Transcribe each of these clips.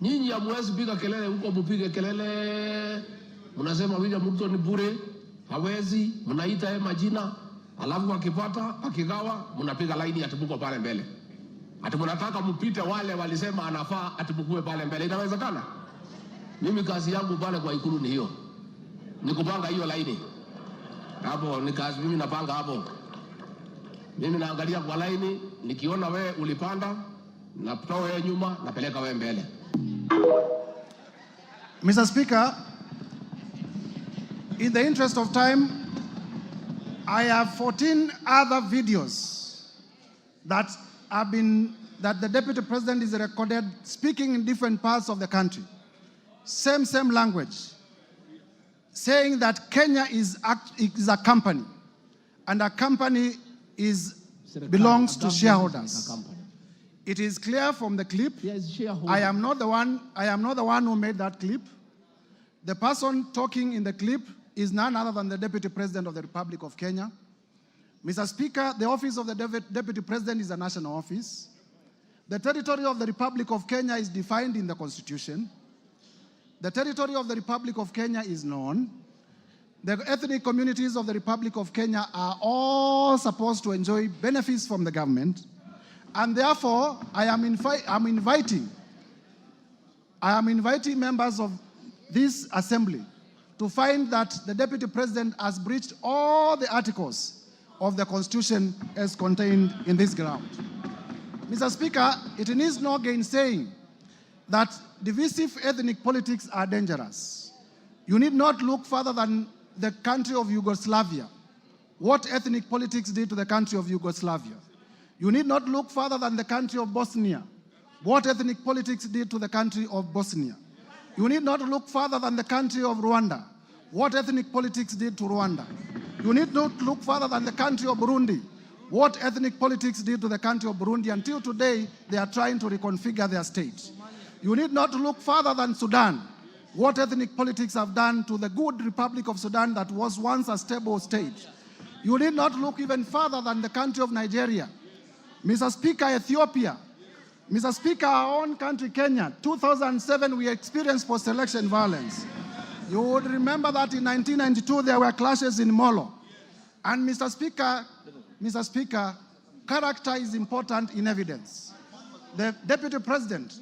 Nyinyi hamwezi piga kelele huko, mpige kelele. Mnasema William Ruto ni bure, hawezi, mnaita yeye majina, alafu akipata, akigawa, mnapiga laini atibuko pale mbele. Ati mnataka mpite wale walisema anafaa atibukue pale mbele. Inawezekana? Mimi kazi yangu pale kwa Ikulu ni hiyo. Ni kupanga hiyo laini. Hapo ni kazi mimi napanga hapo. Mimi naangalia kwa laini, nikiona wewe ulipanda, natoa wewe nyuma, napeleka wewe mbele. Mr. Speaker, in the interest of time, I have 14 other videos that the Deputy President is recorded speaking in different parts of the country. Same language, saying that Kenya is a company, and a company belongs to shareholders. It is clear from the clip. I am not the one who made that clip. The person talking in the clip is none other than the Deputy President of the Republic of Kenya. Mr. Speaker, the office of the Deputy President is a national office. The territory of the Republic of Kenya is defined in the Constitution. The territory of the Republic of Kenya is known. The ethnic communities of the Republic of Kenya are all supposed to enjoy benefits from the government. And therefore, I am inviting members of this assembly to find that the Deputy President has breached all the articles of the Constitution as contained in this ground. Mr. Speaker, it needs no gainsaying that divisive ethnic politics are dangerous. You need not look further than the country of Yugoslavia. What ethnic politics did to the country of Yugoslavia. You need not look further than the country of Bosnia. What ethnic politics did to the country of Bosnia. You need not look further than the country of Rwanda. What ethnic politics did to Rwanda. You need not look further than the country of Burundi. What ethnic politics did to the country of Burundi. Until today, they are trying to reconfigure their state. You need not look further than Sudan. What ethnic politics have done to the good Republic of Sudan that was once a stable state. You need not look even further than the country of Nigeria. Mr. Speaker, Ethiopia. Mr. Speaker, our own country, Kenya, 2007, we experienced post-election violence. You would remember that in 1992, there were clashes in Molo. And Mr. Speaker, character is important in evidence. The Deputy President,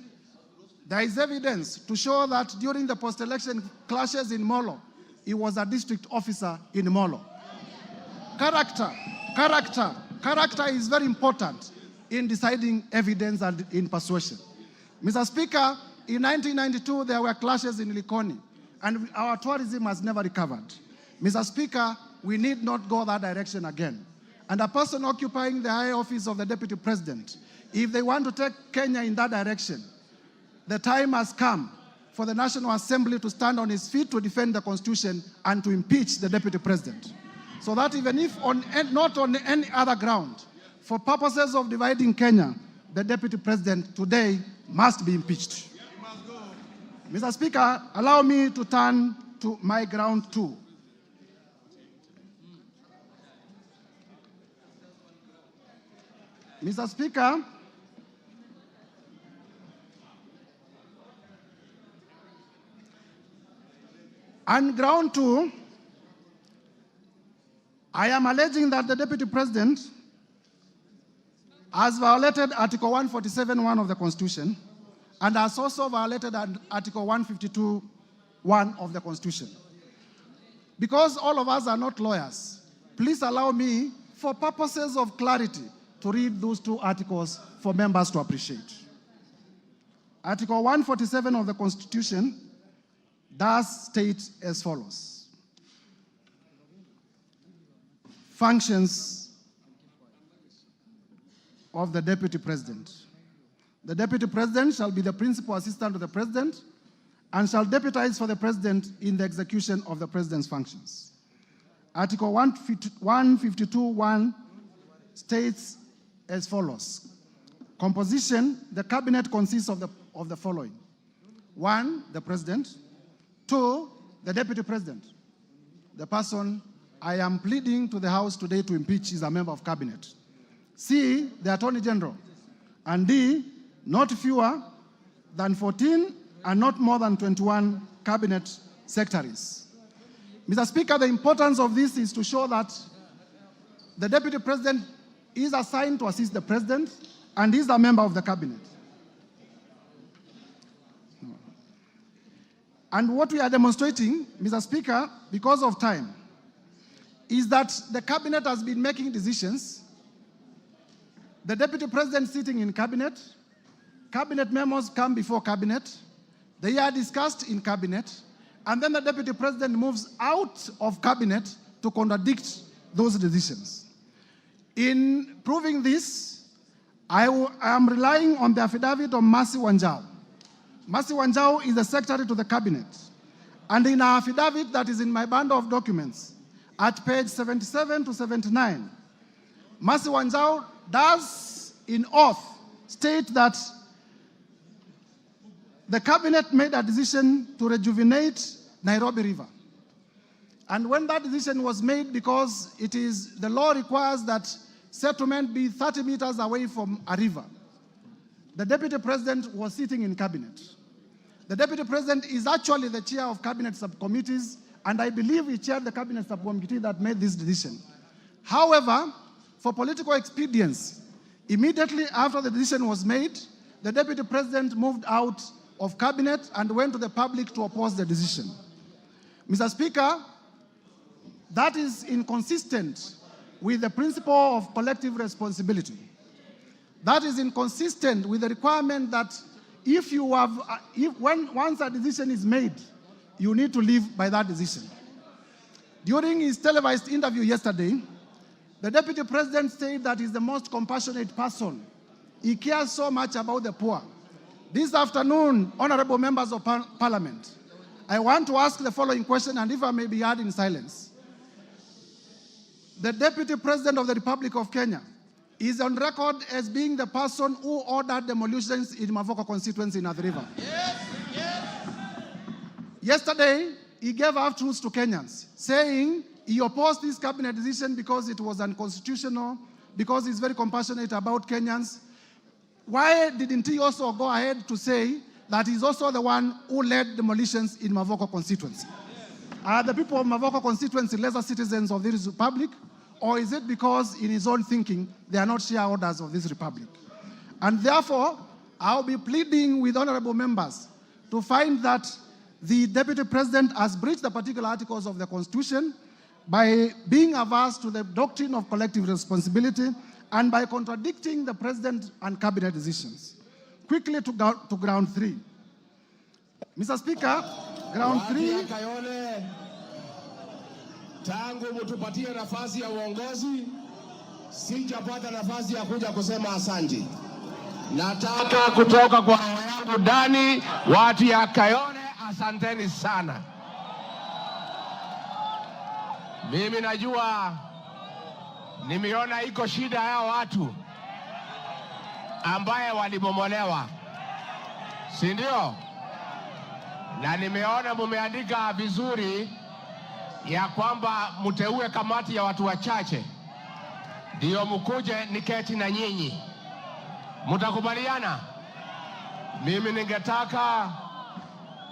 there is evidence to show that during the post-election clashes in Molo, he was a district officer in Molo. Character is very important in deciding evidence and in persuasion. Mr. Speaker, in 1992, there were clashes in Likoni, and our tourism has never recovered. Mr. Speaker, we need not go that direction again. And a person occupying the high office of the Deputy President, if they want to take Kenya in that direction, the time has come for the National Assembly to stand on its feet to defend the Constitution and to impeach the Deputy President. So that even if not on any other ground, for purposes of dividing Kenya, the Deputy President today must be impeached. Mr. Speaker, allow me to turn to my ground two. Mr. Speaker, on ground two, I am alleging that the Deputy President has violated Article 147(1) of the Constitution and has also violated Article 152(1) of the Constitution. Because all of us are not lawyers, please allow me, for purposes of clarity, to read those two articles for members to appreciate. Article 147 of the Constitution does state as follows. Functions of the Deputy President. The Deputy President shall be the principal assistant to the President and shall deputize for the President in the execution of the President's functions. Article 152(1) states as follows. Composition, the Cabinet consists of the following. 1, the President. 2, the Deputy President. The person I am pleading to the House today to impeach is a member of Cabinet. C, the Attorney General. And D, not fewer than 14 and not more than 21 cabinet secretaries. Mr. Speaker, the importance of this is to show that the Deputy President is assigned to assist the President and is a member of the cabinet. And what we are demonstrating, Mr. Speaker, because of time, is that the cabinet has been making decisions. The Deputy President sitting in cabinet, cabinet memos come before cabinet, they are discussed in cabinet, and then the Deputy President moves out of cabinet to contradict those decisions. In proving this, I am relying on the affidavit of Mercy Wanjau. Mercy Wanjau is the secretary to the cabinet. And in her affidavit that is in my bundle of documents, at page 77 to 79, Mercy Wanjau does, in oath, state that the cabinet made a decision to rejuvenate Nairobi River. And when that decision was made, because the law requires that settlement be 30 meters away from a river, the Deputy President was sitting in cabinet. The Deputy President is actually the chair of cabinet subcommittees, and I believe he chaired the cabinet subcommittee that made this decision. However, for political expedience, immediately after the decision was made, the Deputy President moved out of cabinet and went to the public to oppose the decision. Mr. Speaker, that is inconsistent with the principle of collective responsibility. That is inconsistent with the requirement that once a decision is made, you need to live by that decision. During his televised interview yesterday, the Deputy President said that he's the most compassionate person. He cares so much about the poor. This afternoon, honorable members of Parliament, I want to ask the following question, and if I may be heard in silence. The Deputy President of the Republic of Kenya is on record as being the person who ordered demolitions in Mavoko constituency in Athi River. Yes. Yesterday, he gave half-truths to Kenyans, saying he opposed this cabinet decision because it was unconstitutional, because he's very compassionate about Kenyans. Why didn't he also go ahead to say that he's also the one who led demolitions in Mavoko constituency? Are the people of Mavoko constituency lesser citizens of this republic? Or is it because in his own thinking, they are not shareholders of this republic? And therefore, I'll be pleading with honorable members to find that the Deputy President has breached the particular articles of the Constitution by being averse to the doctrine of collective responsibility and by contradicting the President and cabinet decisions. Quickly to ground three. Mr. Speaker, ground three. Tangu mutupatie nafasi ya uongozi, sijapata nafasi ya kuja kusema asante. Nataka kutoka kwa roho yangu ndani, watu ya Kayole, asanteni sana. Mimi najua nimeona iko shida ya watu ambaye walibomolewa, si ndio? Na nimeona mumeandika vizuri ya kwamba mteue kamati ya watu wachache ndio mkuje niketi na nyinyi. Mtakubaliana? Mimi ningetaka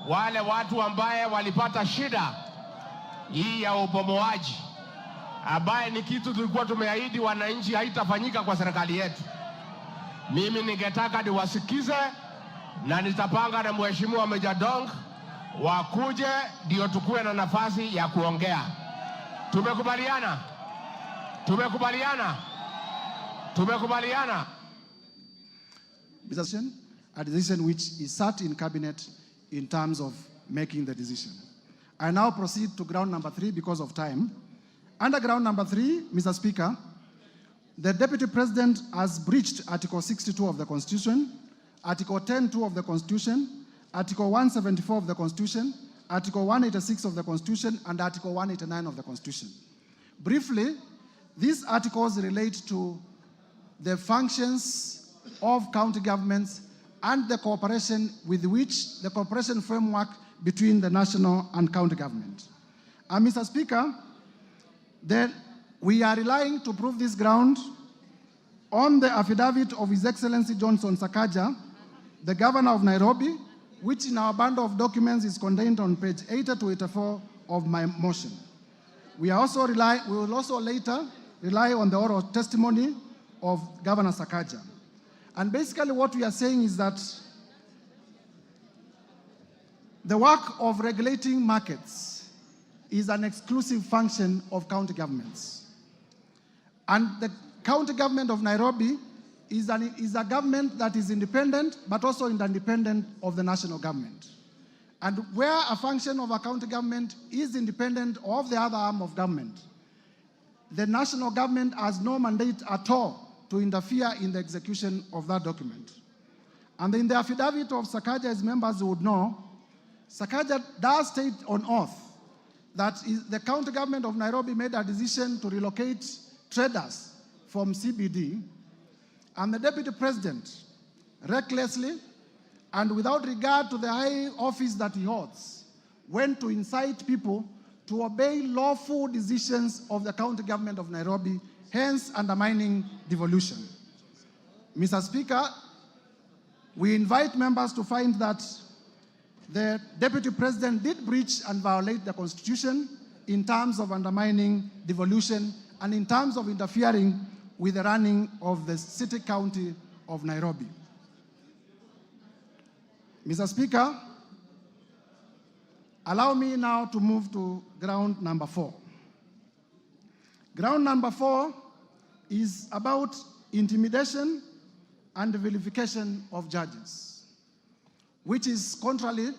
wale watu ambaye walipata shida hii ya ubomoaji, ambaye ni kitu tulikuwa tumeahidi wananchi haitafanyika kwa serikali yetu, mimi ningetaka niwasikize na nitapanga na mheshimiwa Meja Dong wakuje ndio tukue na nafasi ya kuongea. Tumekubaliana? Tumekubaliana? Tumekubaliana? A decision which is sat in cabinet in terms of making the decision. I now proceed to ground number 3 because of time. Under ground number 3, Mr. Speaker, the Deputy President has breached Article 62 of the Constitution, Article 10(2) of the Constitution, Article 174 of the Constitution, Article 186 of the Constitution, and Article 189 of the Constitution. Briefly, these articles relate to the functions of county governments and the cooperation with which the cooperation framework between the national and county government. And Mr. Speaker, then we are relying to prove this ground on the affidavit of His Excellency Johnson Sakaja, the Governor of Nairobi, which in our bundle of documents is contained on page 80 to 84 of my motion. We will also later rely on the oral testimony of Governor Sakaja. And basically what we are saying is that the work of regulating markets is an exclusive function of county governments. And the county government of Nairobi is a government that is independent, but also independent of the national government. And where a function of a county government is independent of the other arm of government, the national government has no mandate at all to interfere in the execution of that document. And in the affidavit of Sakaja, as members would know, Sakaja does state on oath that the county government of Nairobi made a decision to relocate traders from CBD, and the deputy president, recklessly and without regard to the high office that he holds, went to incite people to obey lawful decisions of the county government of Nairobi, hence undermining devolution. Mr. Speaker, we invite members to find that the deputy president did breach and violate the constitution in terms of undermining devolution and in terms of interfering with the running of the city county of Nairobi. Mr. Speaker, allow me now to move to ground number 4. Ground number 4 is about intimidation and vilification of judges, which is contrary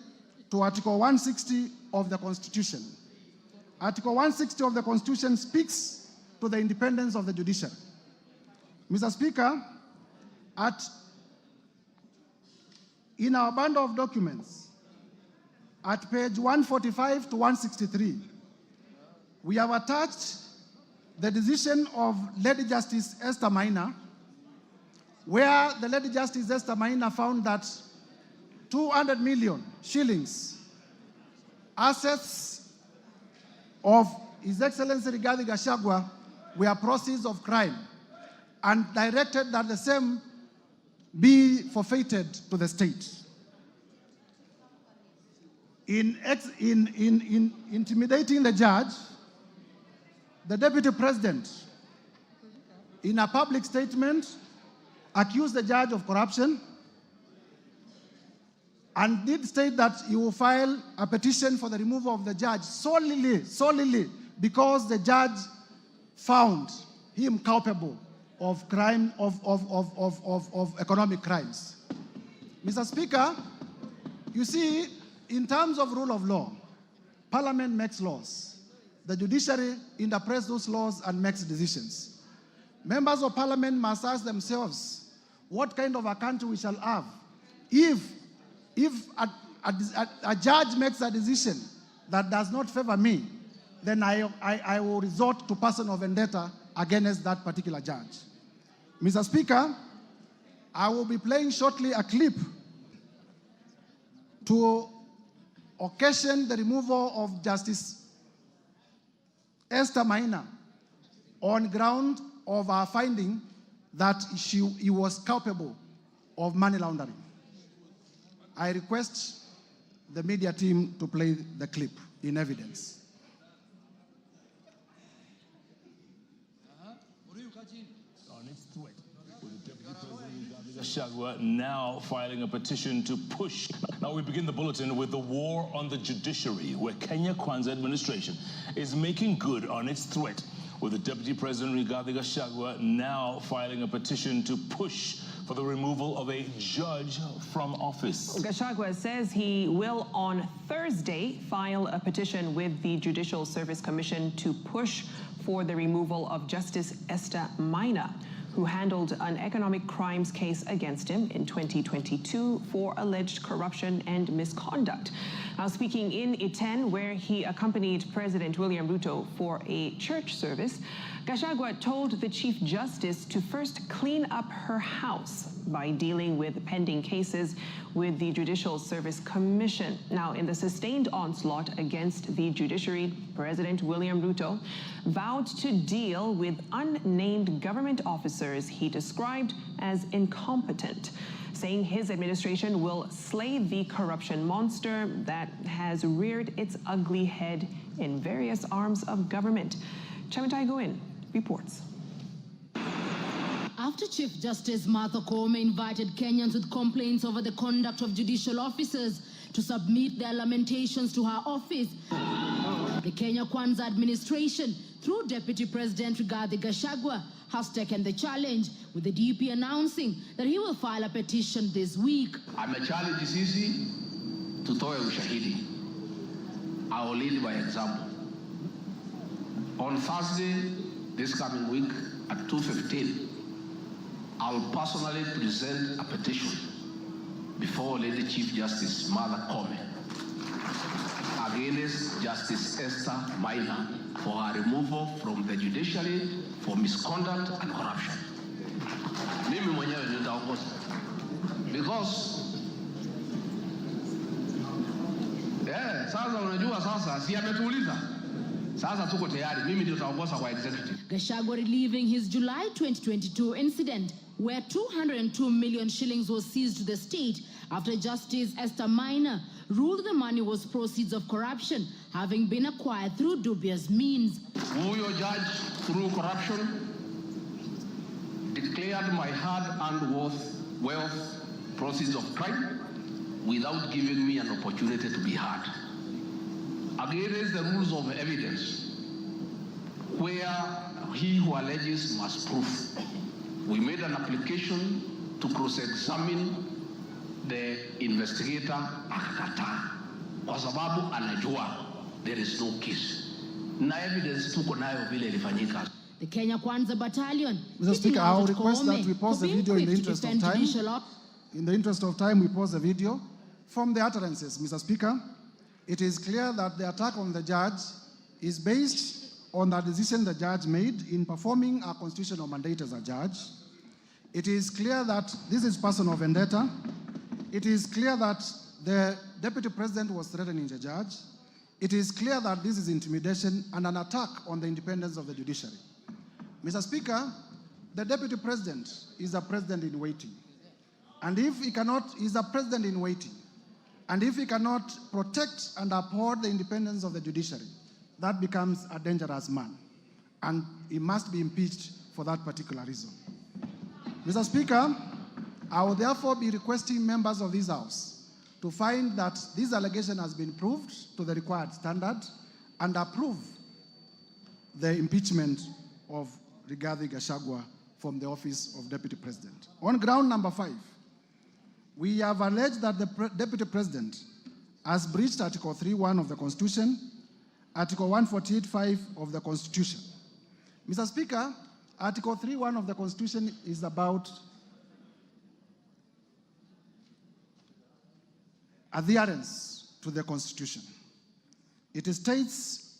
to Article 160 of the Constitution. Article 160 of the Constitution speaks to the independence of the judiciary. Mr. Speaker, in our bundle of documents, at page 145 to 163, we have attached the decision of Lady Justice Esther Maina, where the Lady Justice Esther Maina found that 200 million shillings assets of His Excellency Rigathi Gachagua were proceeds of crime, and directed that the same be forfeited to the state. In intimidating the judge, the deputy president, in a public statement, accused the judge of corruption and did state that he will file a petition for the removal of the judge solely because the judge found him culpable of crime, of economic crimes. Mr. Speaker, you see, in terms of rule of law, Parliament makes laws. The judiciary interprets those laws and makes decisions. Members of Parliament must ask themselves what kind of a country we shall have if a judge makes a decision that does not favor me, then I will resort to personal vendetta against that particular judge. Mr. Speaker, I will be playing shortly a clip to occasion the removal of Justice Esther Maina on ground of our finding that he was culpable of money laundering. I request the media team to play the clip in evidence. Gachagua now filing a petition to push. Now we begin the bulletin with the war on the judiciary, where Kenya Kwanza administration is making good on its threat, with the Deputy President Rigathi Gachagua now filing a petition to push for the removal of a judge from office. Gachagua says he will on Thursday file a petition with the Judicial Service Commission to push for the removal of Justice Esther Maina, who handled an economic crimes case against him in 2022 for alleged corruption and misconduct. Now, speaking in Iten, where he accompanied President William Ruto for a church service, Gachagua told the Chief Justice to first clean up her house by dealing with pending cases with the Judicial Service Commission. Now, in the sustained onslaught against the judiciary, President William Ruto vowed to deal with unnamed government officers he described as incompetent, saying his administration will slay the corruption monster that has reared its ugly head in various arms of government. Chamitai Goin reports. After Chief Justice Martha Koome invited Kenyans with complaints over the conduct of judicial officers to submit their lamentations to her office, the Kenya Kwanza administration, through Deputy President Rigathi Gachagua, has taken the challenge, with the DP announcing that he will file a petition this week. Amechallenge sisi tutoe ushahidi. I will lead by example. On Thursday, this coming week at 2:15, I will personally present a petition before Lady Chief Justice Martha Koome against Justice Esther Maina for her removal from the judiciary for misconduct and corruption. Mimi mwenyewe nitaongoza because sasa unajua sasa si ametuuliza. Sasa tuko tayari, mimi ndio nitaongoza kwa executive. Gachagua reliving his July 2022 incident where 202 million shillings was seized to the state after Justice Esther Maina ruled the money was proceeds of corruption having been acquired through dubious means. Huyo judge, through corruption, declared my hard-earned wealth proceeds of crime without giving me an opportunity to be heard. Against the rules of evidence, where he who alleges must prove. We made an application to cross-examine the investigator, akakataa kwa sababu anajua there is no case. Na evidence tuko nayo vile ilifanyika. The Kenya Kwanza Battalion. Mr. Speaker, I will request that we pause the video in the interest of time. In the interest of time, we pause the video. From the utterances, Mr. Speaker, it is clear that the attack on the judge is based on the decision the judge made in performing a constitutional mandate as a judge. It is clear that this is personal vendetta. It is clear that the Deputy President was threatening the judge. It is clear that this is intimidation and an attack on the independence of the judiciary. Mr. Speaker, the Deputy President is a president in waiting. And if he cannot, he's a president in waiting. And if he cannot protect and uphold the independence of the judiciary, that becomes a dangerous man. And he must be impeached for that particular reason. Mr. Speaker, I will therefore be requesting members of this House to find that this allegation has been proved to the required standard and approve the impeachment of Rigathi Gachagua from the office of Deputy President. On ground number 5, we have alleged that the Deputy President has breached Article 3.1 of the Constitution, Article 148.5 of the Constitution. Mr. Speaker, Article 3.1 of the Constitution is about adherence to the Constitution. It states,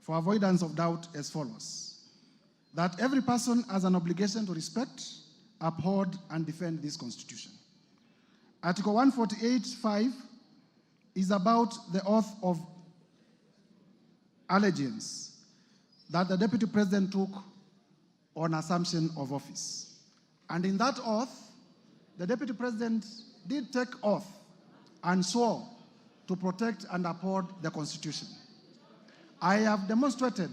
for avoidance of doubt, as follows: that every person has an obligation to respect, uphold, and defend this Constitution. Article 148.5 is about the oath of allegiance that the Deputy President took on assumption of office. And in that oath, the Deputy President did take oath and swore to protect and uphold the Constitution. I have demonstrated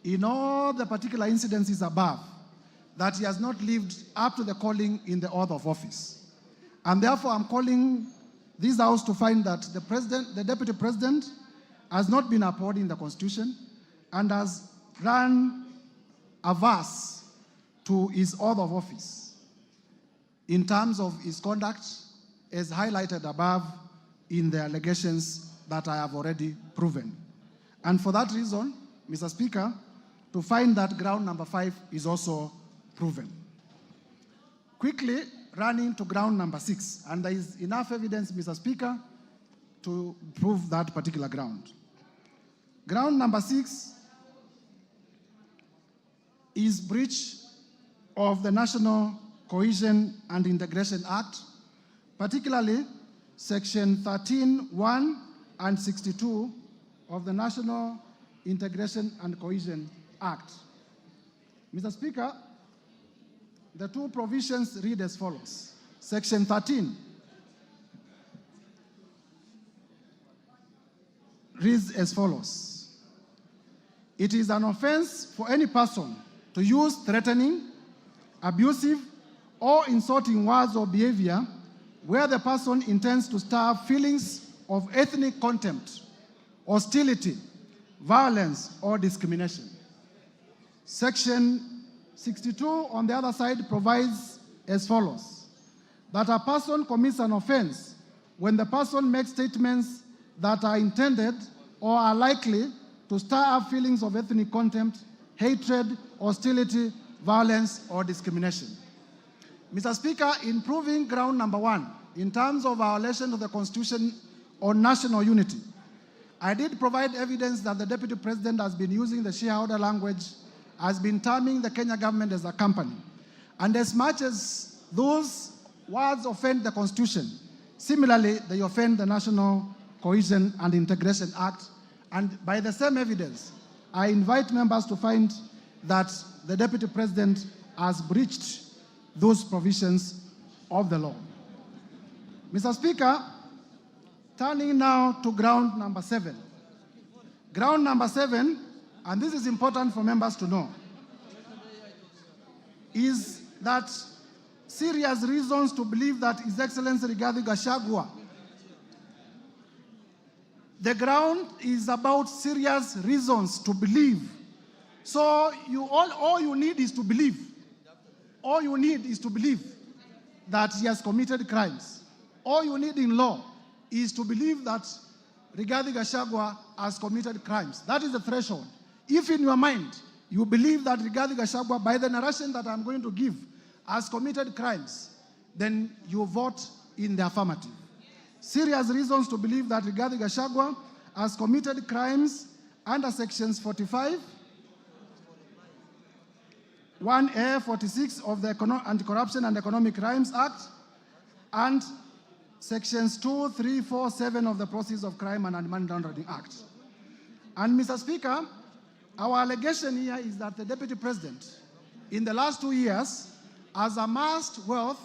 in all the particular incidences above that he has not lived up to the calling in the oath of office. And therefore, I'm calling this House to find that the Deputy President has not been upholding the Constitution and has run averse to his oath of office in terms of his conduct, as highlighted above in the allegations that I have already proven. And for that reason, Mr. Speaker, to find that ground number 5 is also proven. Quickly running to ground number 6, and there is enough evidence, Mr. Speaker, to prove that particular ground. Ground number 6 is breach of the National Cohesion and Integration Act, particularly Section 13(1) and 62 of the National Integration and Cohesion Act. Mr. Speaker, the two provisions read as follows. Section 13 reads as follows. It is an offense for any person to use threatening, abusive, or insulting words or behavior where the person intends to stir feelings of ethnic contempt, hostility, violence, or discrimination. Section 62, on the other side, provides as follows, that a person commits an offense when the person makes statements that are intended or are likely to stir up feelings of ethnic contempt, hatred, hostility, violence, or discrimination. Mr. Speaker, in proving ground number 1, in terms of violation of the Constitution on national unity, I did provide evidence that the Deputy President has been using the shareholder language, has been terming the Kenya government as a company. And as much as those words offend the Constitution, similarly, they offend the National Cohesion and Integration Act. And by the same evidence, I invite members to find that the Deputy President has breached those provisions of the law. Mr. Speaker, turning now to ground number 7. Ground number 7, and this is important for members to know, is that serious reasons to believe that His Excellency Rigathi Gachagua, the ground is about serious reasons to believe. So all you need is to believe. All you need is to believe that he has committed crimes. All you need in law is to believe that Rigathi Gachagua has committed crimes. That is the threshold. If in your mind you believe that Rigathi Gachagua, by the narration that I'm going to give, has committed crimes, then you vote in the affirmative. Serious reasons to believe that Rigathi Gachagua has committed crimes under sections 45, 1A, 46 of the Anti-Corruption and Economic Crimes Act, and sections 2, 3, 4, 7 of the Proceeds of Crime and Money Laundering Act. And Mr. Speaker, our allegation here is that the Deputy President, in the last 2 years, has amassed wealth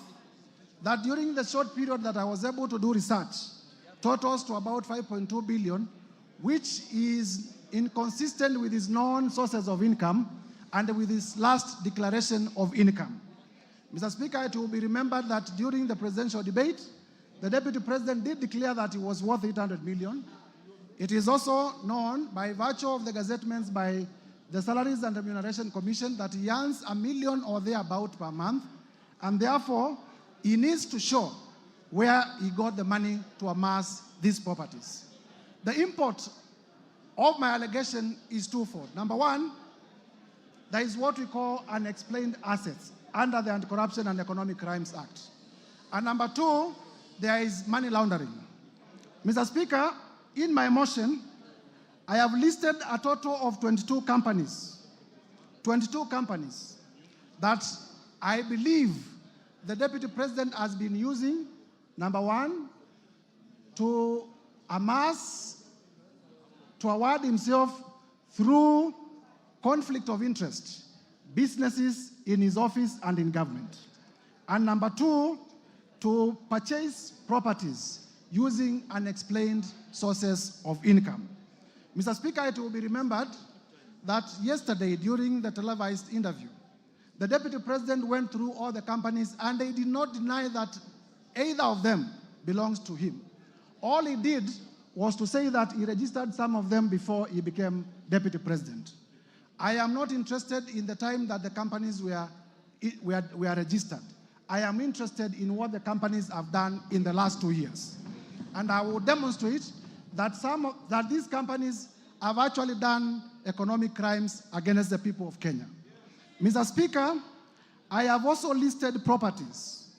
that during the short period that I was able to do research, totals to about 5.2 billion, which is inconsistent with his known sources of income and with his last declaration of income. Mr. Speaker, it will be remembered that during the presidential debate, the Deputy President did declare that he was worth 800 million. It is also known by virtue of the gazettements by the Salaries and Remuneration Commission that he earns $1 million or thereabout per month, and therefore he needs to show where he got the money to amass these properties. The import of my allegation is twofold. Number one, there is what we call unexplained assets under the Anti-Corruption and Economic Crimes Act. And number two, there is money laundering. Mr. Speaker, in my motion, I have listed a total of 22 companies that I believe the Deputy President has been using, number one, to amass, to award himself through conflict of interest, businesses in his office and in government. And number two, to purchase properties using unexplained sources of income. Mr. Speaker, it will be remembered that yesterday during the televised interview, the Deputy President went through all the companies and they did not deny that either of them belongs to him. All he did was to say that he registered some of them before he became Deputy President. I am not interested in the time that the companies were registered. I am interested in what the companies have done in the last 2 years. And I will demonstrate that these companies have actually done economic crimes against the people of Kenya. Mr. Speaker, I have also listed properties.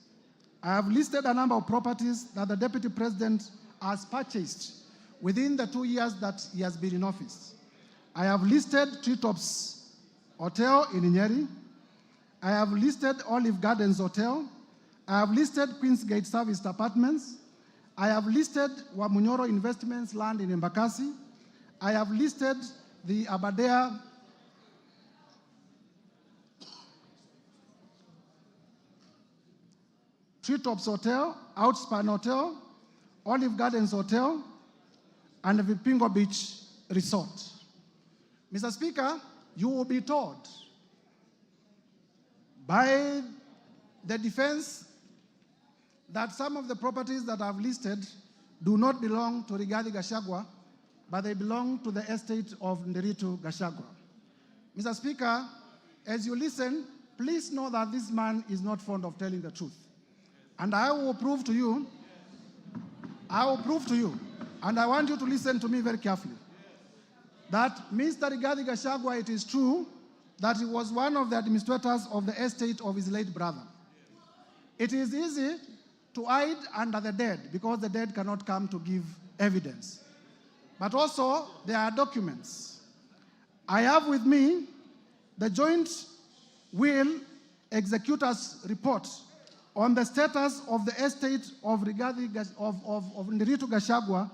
I have listed a number of properties that the Deputy President has purchased within the 2 years that he has been in office. I have listed treetops Hotel in Nyeri. I have listed Olive Gardens Hotel. I have listed Queensgate Serviced Apartments. I have listed Wamunyoro Investments land in Embakasi. I have listed the Aberdare Treetops Hotel, Outspan Hotel, Olive Gardens Hotel, and the Vipingo Beach Resort. Mr. Speaker, you will be told by the defense that some of the properties that I've listed do not belong to Rigathi Gachagua, but they belong to the estate of Rigathi Gachagua. Mr. Speaker, as you listen, please know that this man is not fond of telling the truth. And I will prove to you, and I want you to listen to me very carefully, that Mr. Rigathi Gachagua, it is true that he was one of the administrators of the estate of his late brother. It is easy to hide under the dead because the dead cannot come to give evidence. But also, there are documents. I have with me the joint will executor's report on the status of the estate of Rigathi Gachagua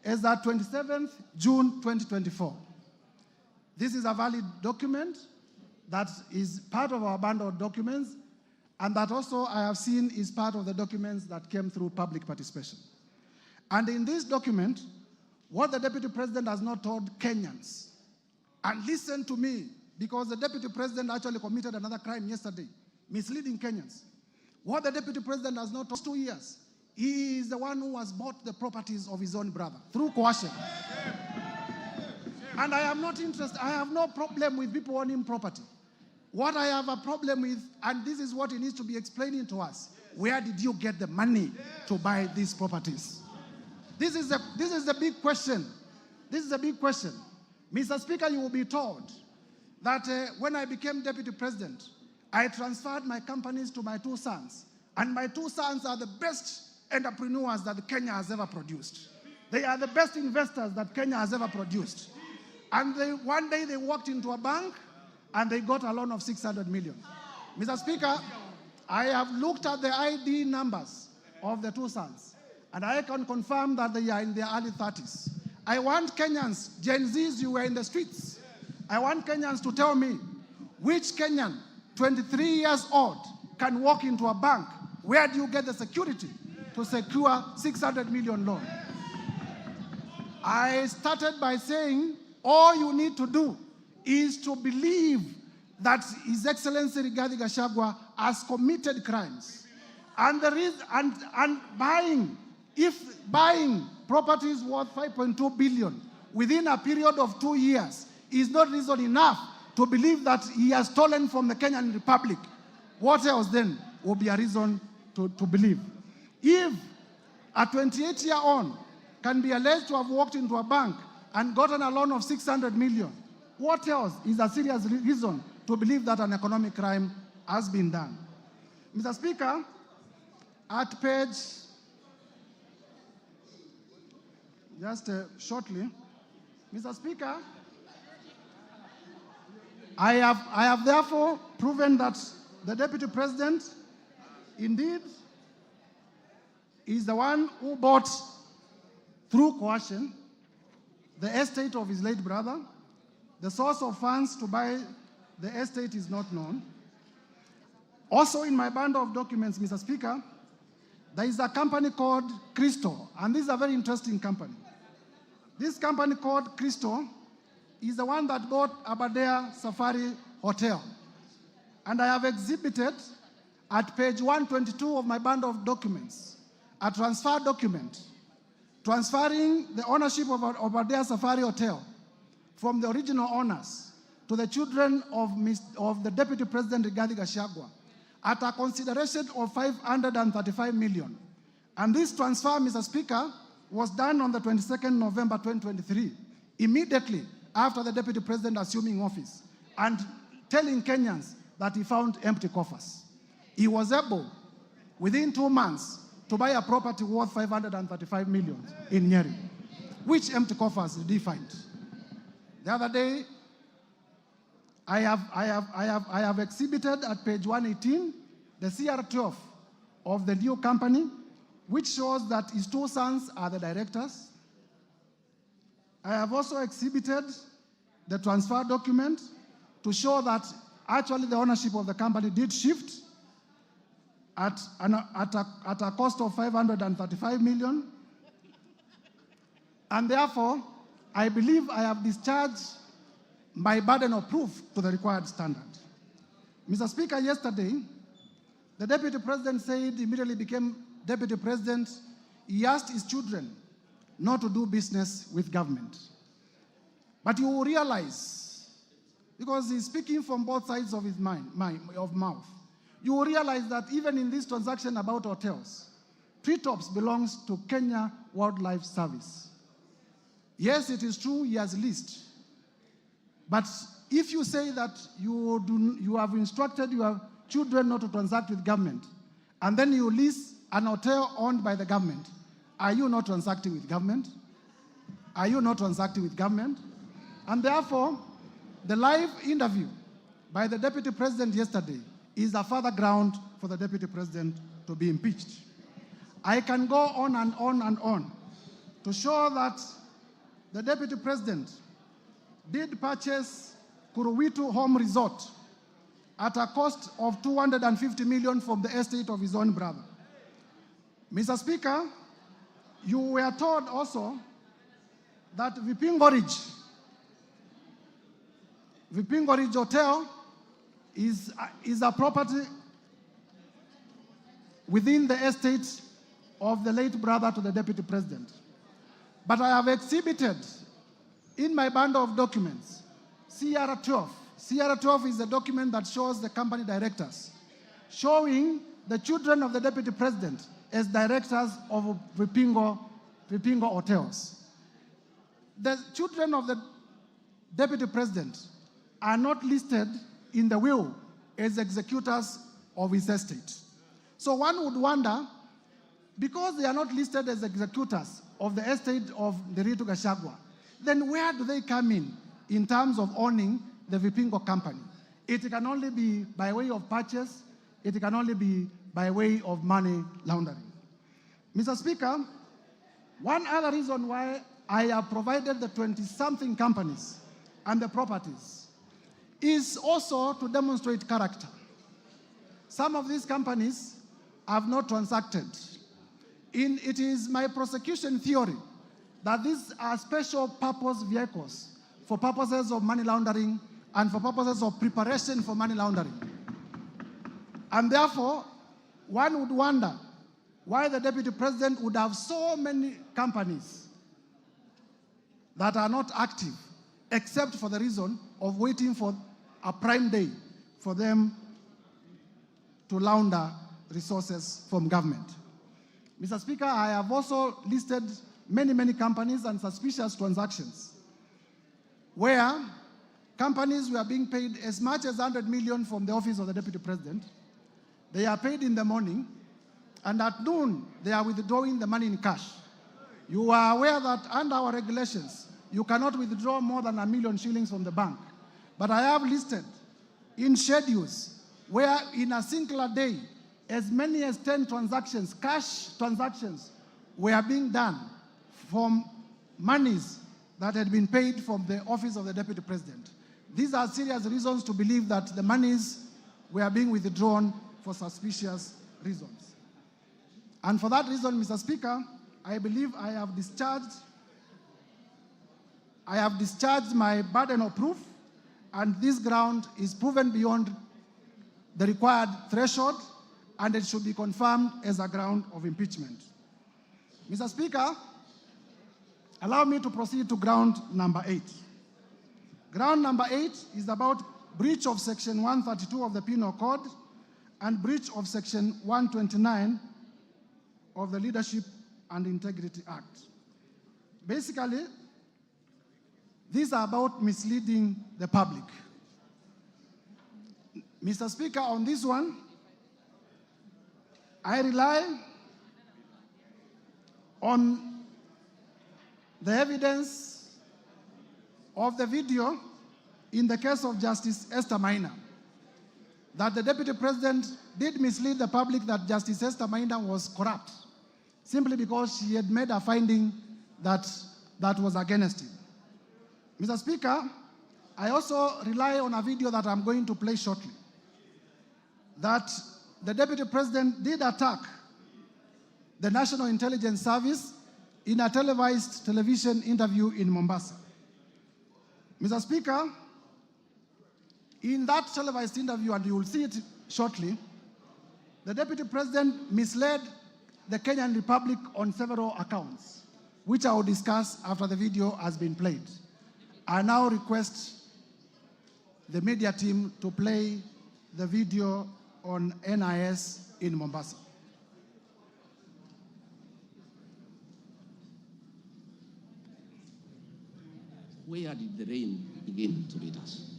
as at 27th June 2024. This is a valid document that is part of our bundle of documents, and that also I have seen is part of the documents that came through public participation. And in this document, what the Deputy President has not told Kenyans, and listen to me, because the Deputy President actually committed another crime yesterday, misleading Kenyans. What the Deputy President has not told 2 years, he is the one who has bought the properties of his own brother through coercion. And I am not interested, I have no problem with people owning property. What I have a problem with, and this is what he needs to be explaining to us, where did you get the money to buy these properties? This is the big question. This is a big question. Mr. Speaker, you will be told that when I became Deputy President, I transferred my companies to my 2 sons. And my 2 sons are the best entrepreneurs that Kenya has ever produced. They are the best investors that Kenya has ever produced. And one day they walked into a bank and they got a loan of 600 million. Mr. Speaker, I have looked at the ID numbers of the 2 sons, and I can confirm that they are in their early 30s. I want Kenyans, Gen Zs, you were in the streets. I want Kenyans to tell me which Kenyan, 23 years old, can walk into a bank. Where do you get the security to secure 600 million loan? I started by saying all you need to do is to believe that His Excellency Rigathi Gachagua has committed crimes. And buying properties worth 5.2 billion within a period of 2 years is not reason enough to believe that he has stolen from the Kenyan Republic. What else then will be a reason to believe? If a 28-year-old can be alleged to have walked into a bank and gotten a loan of 600 million, what else is a serious reason to believe that an economic crime has been done? Mr. Speaker, at page, shortly, Mr. Speaker, I have therefore proven that the Deputy President indeed is the one who bought through coercion the estate of his late brother. The source of funds to buy the estate is not known. Also in my bundle of documents, Mr. Speaker, there is a company called Crystal, and this is a very interesting company. This company called Crystal is the one that bought Aberdare Safari Hotel. And I have exhibited at page 122 of my bundle of documents a transfer document transferring the ownership of Aberdare Safari Hotel from the original owners to the children of the Deputy President Rigathi Gachagua at a consideration of 535 million. And this transfer, Mr. Speaker, was done on the 22nd November 2023, immediately after the Deputy President assuming office and telling Kenyans that he found empty coffers. He was able, within 2 months, to buy a property worth 535 million in Nyeri. Which empty coffers did he find? The other day, I have exhibited at page 118 the CR12 of the new company, which shows that his two sons are the directors. I have also exhibited the transfer document to show that actually the ownership of the company did shift at a cost of 535 million. And therefore, I believe I have discharged my burden of proof to the required standard. Mr. Speaker, yesterday, the Deputy President said immediately became Deputy President, he asked his children not to do business with government. But you will realize, because he's speaking from both sides of his mouth, you will realize that even in this transaction about hotels, Tritops belongs to Kenya Wildlife Service. Yes, it is true he has leased. But if you say that you have instructed your children not to transact with government, and then you lease an hotel owned by the government, are you not transacting with government? Are you not transacting with government? And therefore, the live interview by the Deputy President yesterday is a further ground for the Deputy President to be impeached. I can go on and on and on to show that the Deputy President did purchase Kuruwitu Home Resort at a cost of 250 million from the estate of his own brother. Mr. Speaker, you were told also that Vipingo Ridge Hotel is a property within the estate of the late brother to the Deputy President. But I have exhibited in my bundle of documents CR12. CR12 is a document that shows the company directors, showing the children of the Deputy President as directors of Vipingo Hotels. The children of the Deputy President are not listed in the will as executors of his estate. So one would wonder, because they are not listed as executors of the estate of Rigathi Gachagua, then where do they come in terms of owning the Vipingo company? It can only be by way of purchase, it can only be by way of money laundering. Mr. Speaker, one other reason why I have provided the 20-something companies and the properties is also to demonstrate character. Some of these companies have not transacted. It is my prosecution theory that these are special purpose vehicles for purposes of money laundering and for purposes of preparation for money laundering. And therefore, one would wonder why the Deputy President would have so many companies that are not active, except for the reason of waiting for a prime day for them to launder resources from government. Mr. Speaker, I have also listed many companies and suspicious transactions where companies were being paid as much as 100 million from the office of the Deputy President. They are paid in the morning, and at noon, they are withdrawing the money in cash. You are aware that under our regulations, you cannot withdraw more than 1 million shillings from the bank. But I have listed in schedules where in a singular day, as many as 10 transactions, cash transactions, were being done from monies that had been paid from the office of the Deputy President. These are serious reasons to believe that the monies were being withdrawn for suspicious reasons. And for that reason, Mr. Speaker, I believe I have discharged my burden of proof, and this ground is proven beyond the required threshold, and it should be confirmed as a ground of impeachment. Mr. Speaker, allow me to proceed to ground number 8. Ground number 8 is about breach of Section 132 of the Penal Code and breach of Section 129 of the Leadership and Integrity Act. Basically, these are about misleading the public. Mr. Speaker, on this one, I rely on the evidence of the video in the case of Justice Esther Maina, that the Deputy President did mislead the public that Justice Esther Maina was corrupt, simply because she had made a finding that was against him. Mr. Speaker, I also rely on a video that I'm going to play shortly, that the Deputy President did attack the National Intelligence Service in a televised television interview in Mombasa. Mr. Speaker, in that televised interview, and you will see it shortly, the Deputy President misled the Kenyan Republic on several accounts, which I will discuss after the video has been played. I now request the media team to play the video on NIS in Mombasa. Where did the rain begin to beat us?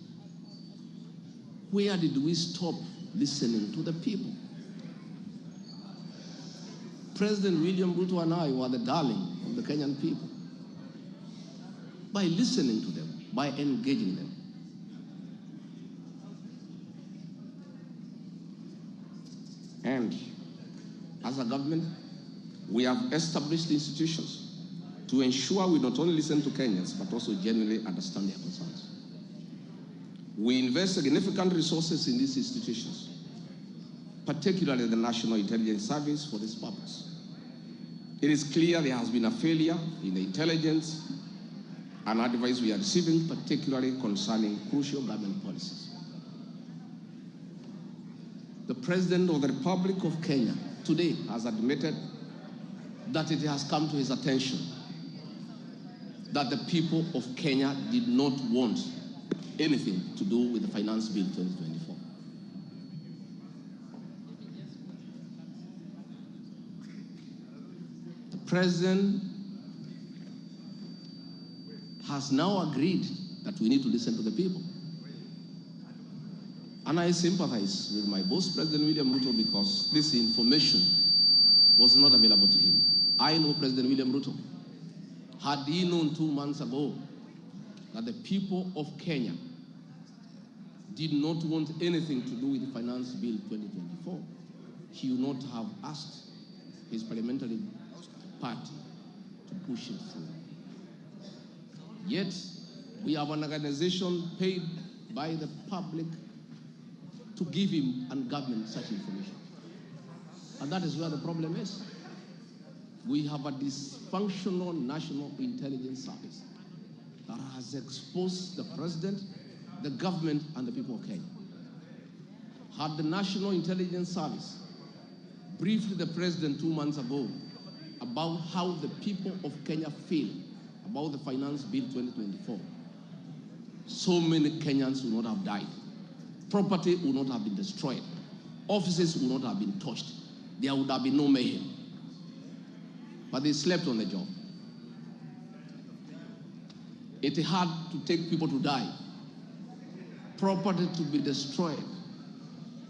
Where did we stop listening to the people? President William Ruto and I were the darling of the Kenyan people. By listening to them, by engaging them. And as a government, we have established institutions to ensure we not only listen to Kenyans, but also genuinely understand their concerns. We invest significant resources in these institutions, particularly the National Intelligence Service, for this purpose. It is clear there has been a failure in the intelligence and advice we are receiving, particularly concerning crucial government policies. The President of the Republic of Kenya today has admitted that it has come to his attention that the people of Kenya did not want anything to do with the Finance Bill 2024. The President has now agreed that we need to listen to the people. And I sympathize with my boss, President William Ruto, because this information was not available to him. I know President William Ruto. Had he known 2 months ago that the people of Kenya did not want anything to do with the Finance Bill 2024, he would not have asked his parliamentary party to push it through. Yet, we have an organization paid by the public to give him and government such information. And that is where the problem is. We have a dysfunctional National Intelligence Service that has exposed the President, the government, and the people of Kenya. Had the National Intelligence Service briefed the President 2 months ago about how the people of Kenya feel about the Finance Bill 2024, so many Kenyans would not have died. Property would not have been destroyed. Offices would not have been touched. There would have been no mayhem. But they slept on the job. It had to take people to die, property to be destroyed,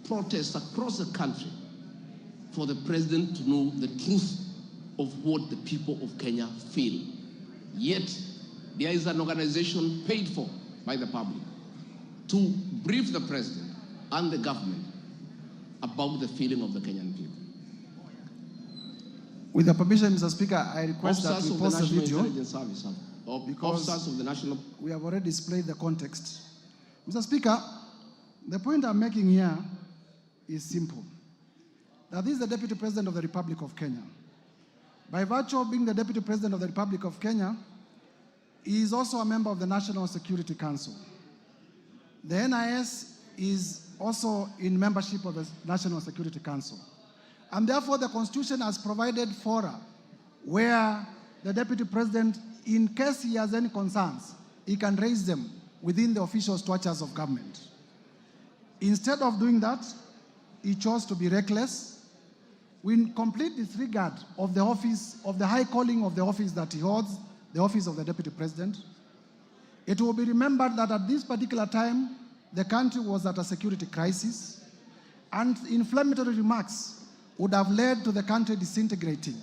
protests across the country for the President to know the truth of what the people of Kenya feel. Yet, there is an organization paid for by the public to brief the President and the government about the feeling of the Kenyan people. With the permission, Mr. Speaker, I request Officers that we pause the video because officers of the National... we have already displayed the context. Mr. Speaker, the point I'm making here is simple. That this is the Deputy President of the Republic of Kenya. By virtue of being the Deputy President of the Republic of Kenya, he is also a member of the National Security Council. The NIS is also in membership of the National Security Council. And therefore, the Constitution has provided fora where the Deputy President, in case he has any concerns, he can raise them within the official structures of government. Instead of doing that, he chose to be reckless, with complete disregard of the office, of the high calling of the office that he holds, the office of the Deputy President. It will be remembered that at this particular time, the country was at a security crisis, and inflammatory remarks would have led to the country disintegrating.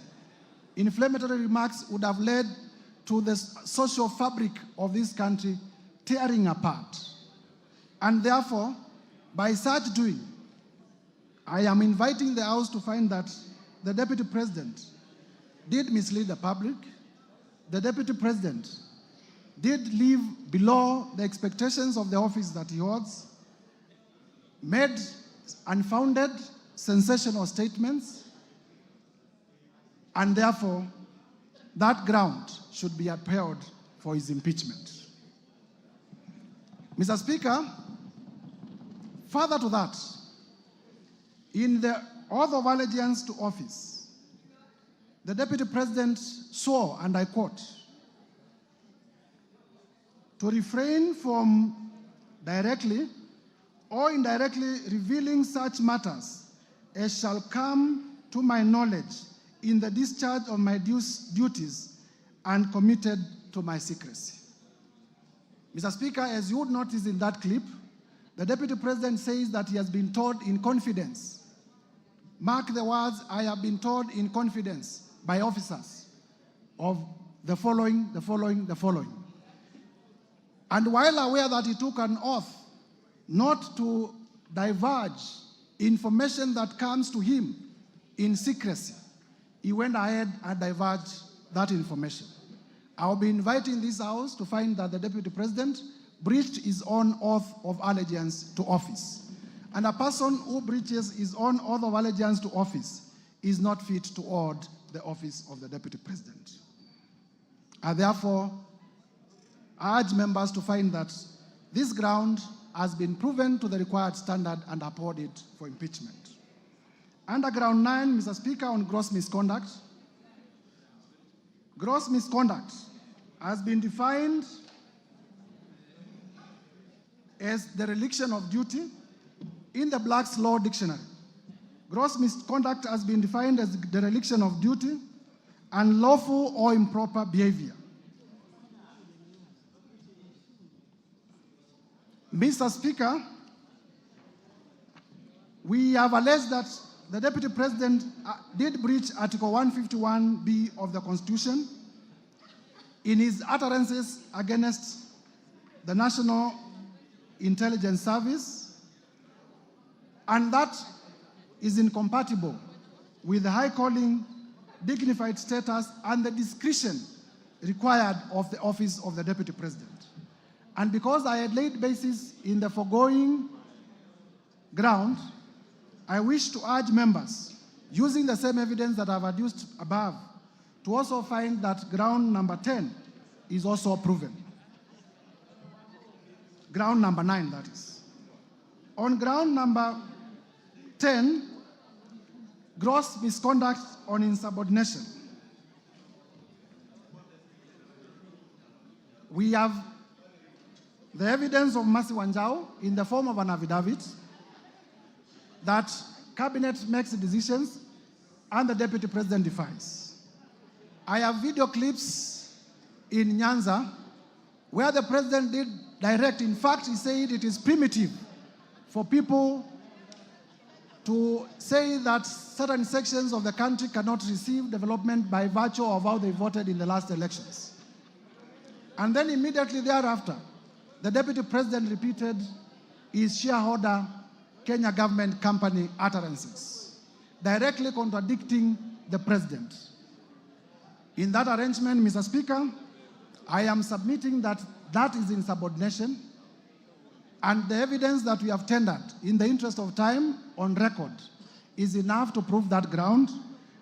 Inflammatory remarks would have led to the social fabric of this country tearing apart. And therefore, by such doing, I am inviting the House to find that the Deputy President did mislead the public. The Deputy President did live below the expectations of the office that he holds, made unfounded, sensational statements, and therefore, that ground should be upheld for his impeachment. Mr. Speaker, further to that, in the oath of allegiance to office, the Deputy President swore, and I quote, to refrain from directly or indirectly revealing such matters as shall come to my knowledge in the discharge of my duties and committed to my secrecy. Mr. Speaker, as you would notice in that clip, the Deputy President says that he has been told in confidence. Mark the words, I have been told in confidence by officers of the following. And while aware that he took an oath not to divulge information that comes to him in secrecy, he went ahead and divulged that information. I'll be inviting this House to find that the Deputy President breached his own oath of allegiance to office. And a person who breaches his own oath of allegiance to office is not fit to hold the office of the Deputy President. I therefore urge members to find that this ground has been proven to the required standard and uphold it for impeachment. Under ground 9, Mr. Speaker, on gross misconduct. Gross misconduct has been defined as dereliction of duty in the Black's Law Dictionary. Gross misconduct has been defined as dereliction of duty, unlawful or improper behavior. Mr. Speaker, we have alleged that the Deputy President did breach Article 151B of the Constitution in his utterances against the National Intelligence Service, and that is incompatible with the high calling, dignified status, and the discretion required of the office of the Deputy President. And because I had laid basis in the foregoing ground, I wish to urge members, using the same evidence that I've adduced above, to also find that ground number 10 is also proven. Ground number 9, that is. On ground number 10, gross misconduct on insubordination. We have the evidence of Mercy Wanjau in the form of an affidavit that cabinet makes decisions and the Deputy President defies. I have video clips in Nyanza where the President did direct. In fact, he said it is primitive for people to say that certain sections of the country cannot receive development by virtue of how they voted in the last elections. And then immediately thereafter, the Deputy President repeated his shareholder Kenya government company utterances, directly contradicting the President. In that arrangement, Mr. Speaker, I am submitting that that is insubordination, and the evidence that we have tendered in the interest of time on record is enough to prove that ground,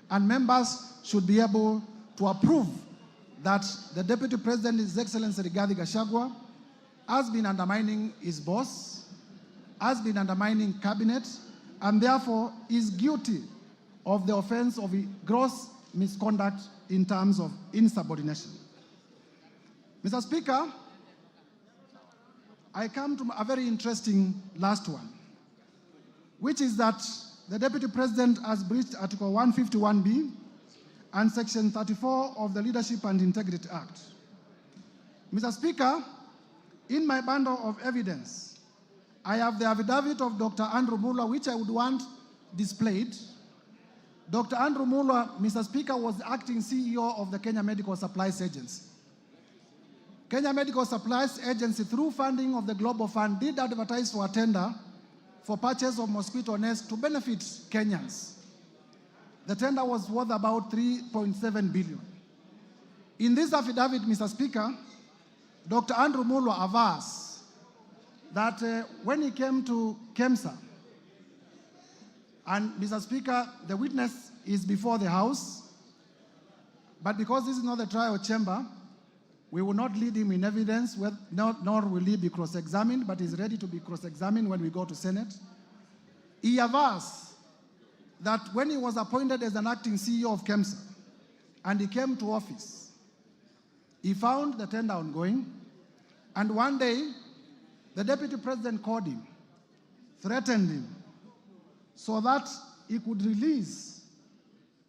and members should be able to approve that the Deputy President, His Excellency Rigathi Gachagua, has been undermining his boss, has been undermining cabinet, and therefore is guilty of the offense of gross misconduct in terms of insubordination. Mr. Speaker, I come to a very interesting last one, which is that the Deputy President has breached Article 151B and Section 34 of the Leadership and Integrity Act. Mr. Speaker, in my bundle of evidence, I have the affidavit of Dr. Andrew Muller, which I would want displayed. Dr. Andrew Muller, Mr. Speaker, was the acting CEO of the Kenya Medical Supplies Agency. Kenya Medical Supplies Agency, through funding of the Global Fund, did advertise for a tender for purchase of mosquito nets to benefit Kenyans. The tender was worth about 3.7 billion. In this affidavit, Mr. Speaker, Dr. Andrew Mulwa avers that when he came to KEMSA, and Mr. Speaker, the witness is before the House, but because this is not the trial chamber, we will not lead him in evidence, nor will he be cross-examined, but he's ready to be cross-examined when we go to Senate. He avers that when he was appointed as an acting CEO of KEMSA, and he came to office, he found the tender ongoing, and one day, the Deputy President called him, threatened him, so that he could release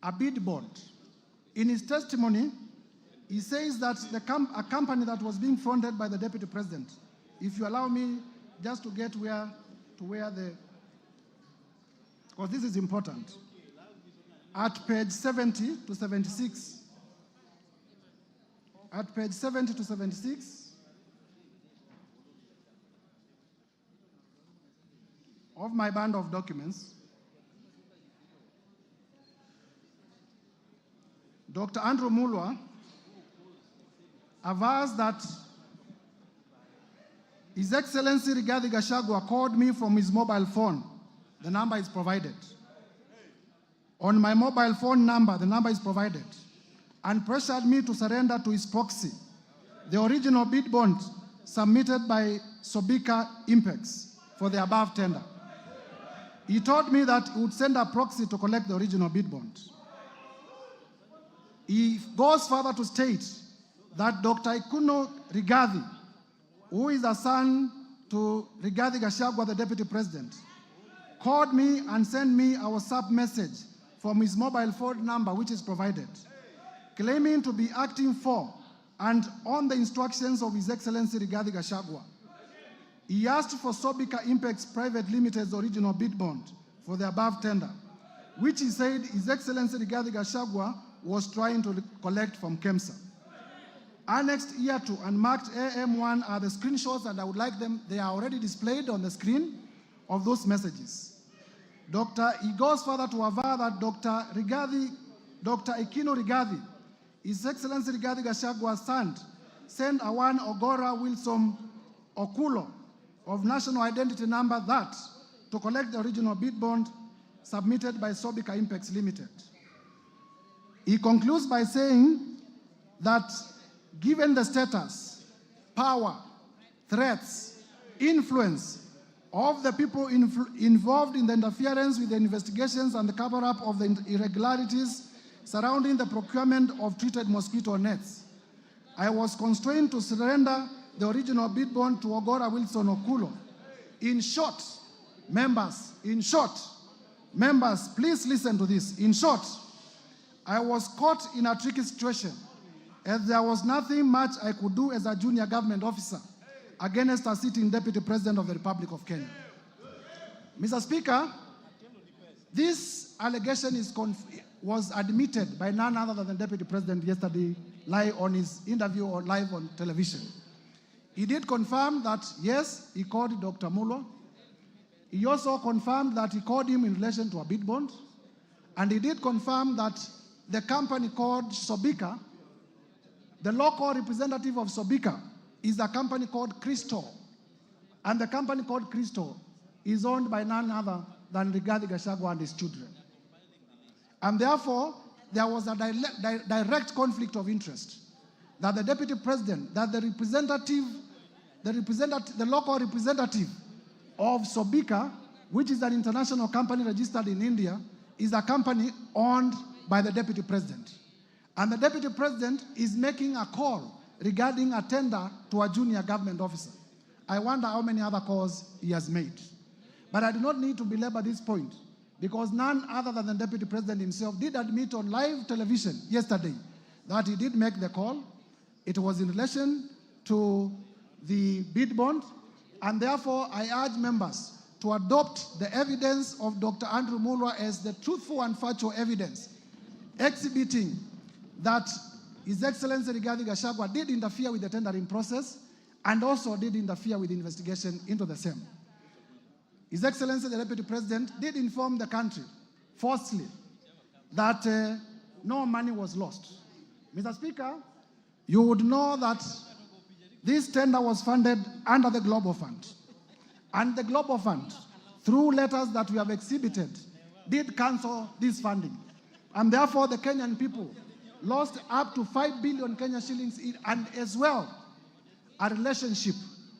a bid bond. In his testimony, he says that a company that was being fronted by the Deputy President, if you allow me just to get where the, because this is important, at page 70 to 76, at page 70 to 76 of my band of documents, Dr. Andrew Mulwa avers that His Excellency Rigathi Gachagua called me from his mobile phone. The number is provided. On my mobile phone number, the number is provided, and pressured me to surrender to his proxy the original bid bond submitted by Sobika Impex for the above tender. He told me that he would send a proxy to collect the original bid bond. He goes further to state that Dr. Ikuno Rigathi, who is a son to Rigathi Gachagua, the Deputy President, called me and sent me a WhatsApp message from his mobile phone number, which is provided, claiming to be acting for and on the instructions of His Excellency Rigathi Gachagua. He asked for Sobika Impex Private Limited's original bid bond for the above tender, which he said His Excellency Rigathi Gachagua was trying to collect from KEMSA. Annexed here to and marked AM1 are the screenshots, and I would like them, they are already displayed on the screen of those messages. He goes further to aver that Dr. Ikino Rigathi, His Excellency Rigathi Gachagua's son, sent a one Ogora Wilson Okulo of national identity number that to collect the original bid bond submitted by Sobika Impex Limited. He concludes by saying that given the status, power, threats, influence of the people involved in the interference with the investigations and the cover-up of the irregularities surrounding the procurement of treated mosquito nets, I was constrained to surrender the original bid bond to Ogora Wilson Okulo. In short, members, please listen to this. In short, I was caught in a tricky situation, as there was nothing much I could do as a junior government officer against a sitting Deputy President of the Republic of Kenya. Mr. Speaker, this allegation was admitted by none other than the Deputy President yesterday live on his interview or live on television. He did confirm that, yes, he called Dr. Mulwa. He also confirmed that he called him in relation to a bid bond. And he did confirm that the company called Sobika, the local representative of Sobika, is a company called Crystal. And the company called Crystal is owned by none other than Rigathi Gachagua and his children. And therefore, there was a direct conflict of interest that the Deputy President, that the local representative of Sobika, which is an international company registered in India, is a company owned by the Deputy President. And the Deputy President is making a call regarding a tender to a junior government officer. I wonder how many other calls he has made. But I do not need to belabor this point, because none other than the Deputy President himself did admit on live television yesterday that he did make the call. It was in relation to the bid bond, and therefore I urge members to adopt the evidence of Dr. Andrew Mulwa as the truthful and factual evidence, exhibiting that His Excellency Rigathi Gachagua did interfere with the tendering process and also did interfere with the investigation into the same. His Excellency the Deputy President did inform the country falsely that no money was lost. Mr. Speaker, you would know that this tender was funded under the Global Fund. And the Global Fund, through letters that we have exhibited, did cancel this funding. And therefore, the Kenyan people lost up to 5 billion Kenya shillings and as well a relationship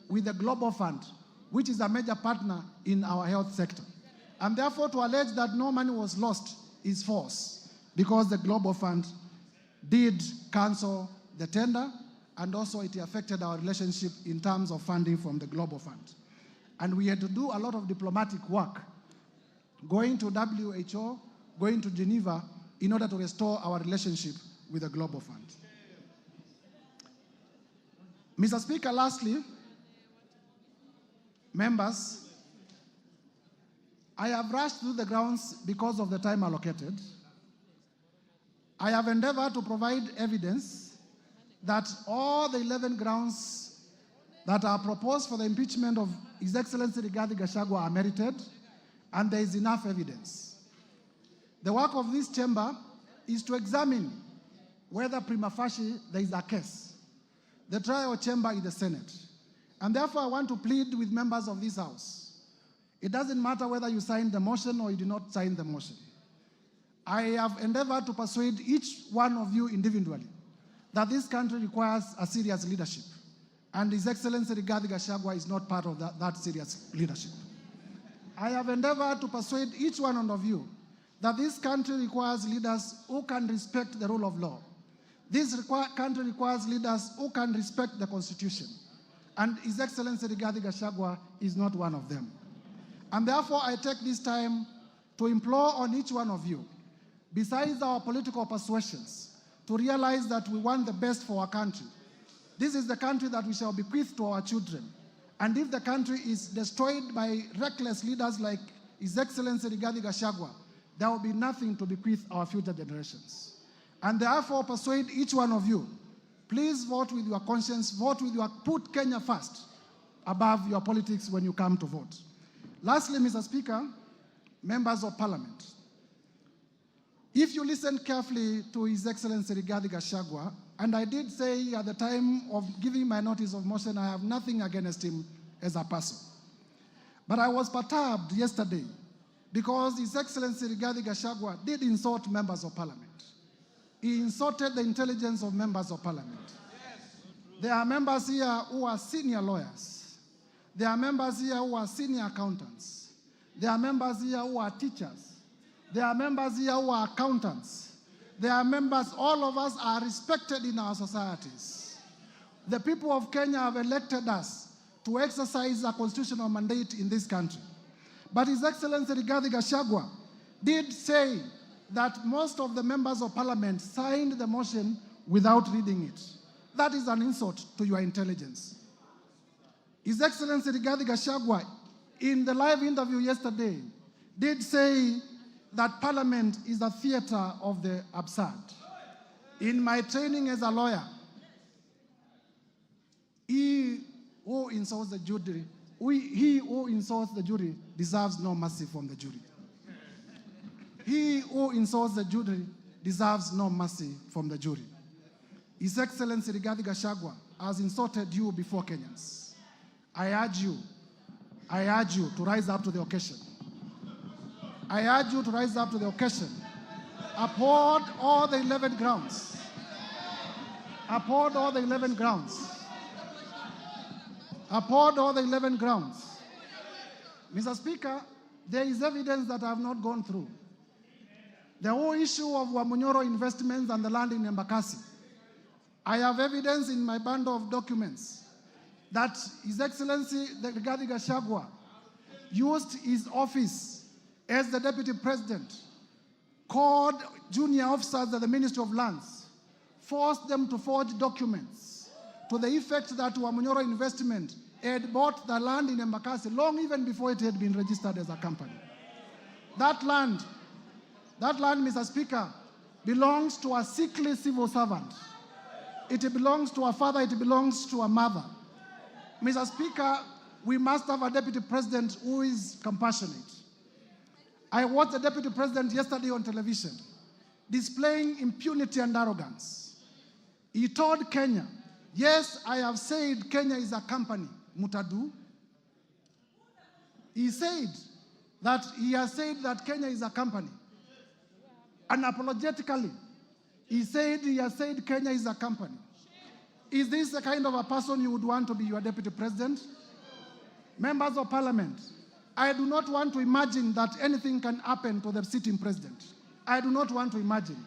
with the Global Fund, which is a major partner in our health sector. And therefore, to allege that no money was lost is false, because the Global Fund did cancel the tender, and also it affected our relationship in terms of funding from the Global Fund. And we had to do a lot of diplomatic work, going to WHO, going to Geneva, in order to restore our relationship with the Global Fund. Mr. Speaker, lastly, members, I have rushed through the grounds because of the time allocated. I have endeavored to provide evidence that all the 11 grounds that are proposed for the impeachment of His Excellency Rigathi Gachagua are merited, and there is enough evidence. The work of this chamber is to examine whether prima facie there is a case. The trial chamber is the Senate. And therefore, I want to plead with members of this House. It doesn't matter whether you signed the motion or you did not sign the motion. I have endeavored to persuade each one of you individually that this country requires a serious leadership. And His Excellency Rigathi Gachagua is not part of that serious leadership. I have endeavored to persuade each one of you that this country requires leaders who can respect the rule of law. This country requires leaders who can respect the Constitution. And His Excellency Rigathi Gachagua is not one of them. And therefore, I take this time to implore on each one of you, besides our political persuasions, to realize that we want the best for our country. This is the country that we shall bequeath to our children. And if the country is destroyed by reckless leaders like His Excellency Rigathi Gachagua, there will be nothing to bequeath our future generations. And therefore, persuade each one of you, please vote with your conscience, put Kenya first above your politics when you come to vote. Lastly, Mr. Speaker, members of Parliament, if you listen carefully to His Excellency Rigathi Gachagua, and I did say at the time of giving my notice of motion, I have nothing against him as a person. But I was perturbed yesterday because His Excellency Rigathi Gachagua did insult members of Parliament. He insulted the intelligence of members of Parliament. There are members here who are senior lawyers. There are members here who are senior accountants. There are members here who are teachers. There are members here who are accountants. There are members, all of us are respected in our societies. The people of Kenya have elected us to exercise a constitutional mandate in this country. But His Excellency Rigathi Gachagua did say that most of the members of Parliament signed the motion without reading it. That is an insult to your intelligence. His Excellency Rigathi Gachagua, in the live interview yesterday, did say that Parliament is a theater of the absurd. In my training as a lawyer, he who insults the jury, he who insults the jury deserves no mercy from the jury. He who insults the jury deserves no mercy from the jury. His Excellency Rigathi Gachagua has insulted you before Kenyans. I urge you to rise up to the occasion. I urge you to rise up to the occasion. Uphold all the 11 grounds. Uphold all the 11 grounds. Uphold all the 11 grounds. Mr. Speaker, there is evidence that I have not gone through. The whole issue of Wamunyoro investments and the land in Embakasi. I have evidence in my bundle of documents that His Excellency Rigathi Gachagua used his office as the Deputy President, called junior officers at the Ministry of Lands, forced them to forge documents to the effect that Wamunyoro Investment had bought the land in Embakasi long even before it had been registered as a company. That land, Mr. Speaker, belongs to a sickly civil servant it belongs to a father, it belongs to a mother. Mr. Speaker, we must have a deputy president who is compassionate. I watched the deputy president yesterday on television displaying impunity and arrogance. He told Kenya, yes, I have said Kenya is a company, Mutadu. He has said that Kenya is a company. Unapologetically, he has said Kenya is a company. Is this the kind of a person you would want to be your deputy president? Members of parliament, I do not want to imagine that anything can happen to the sitting president. I do not want to imagine.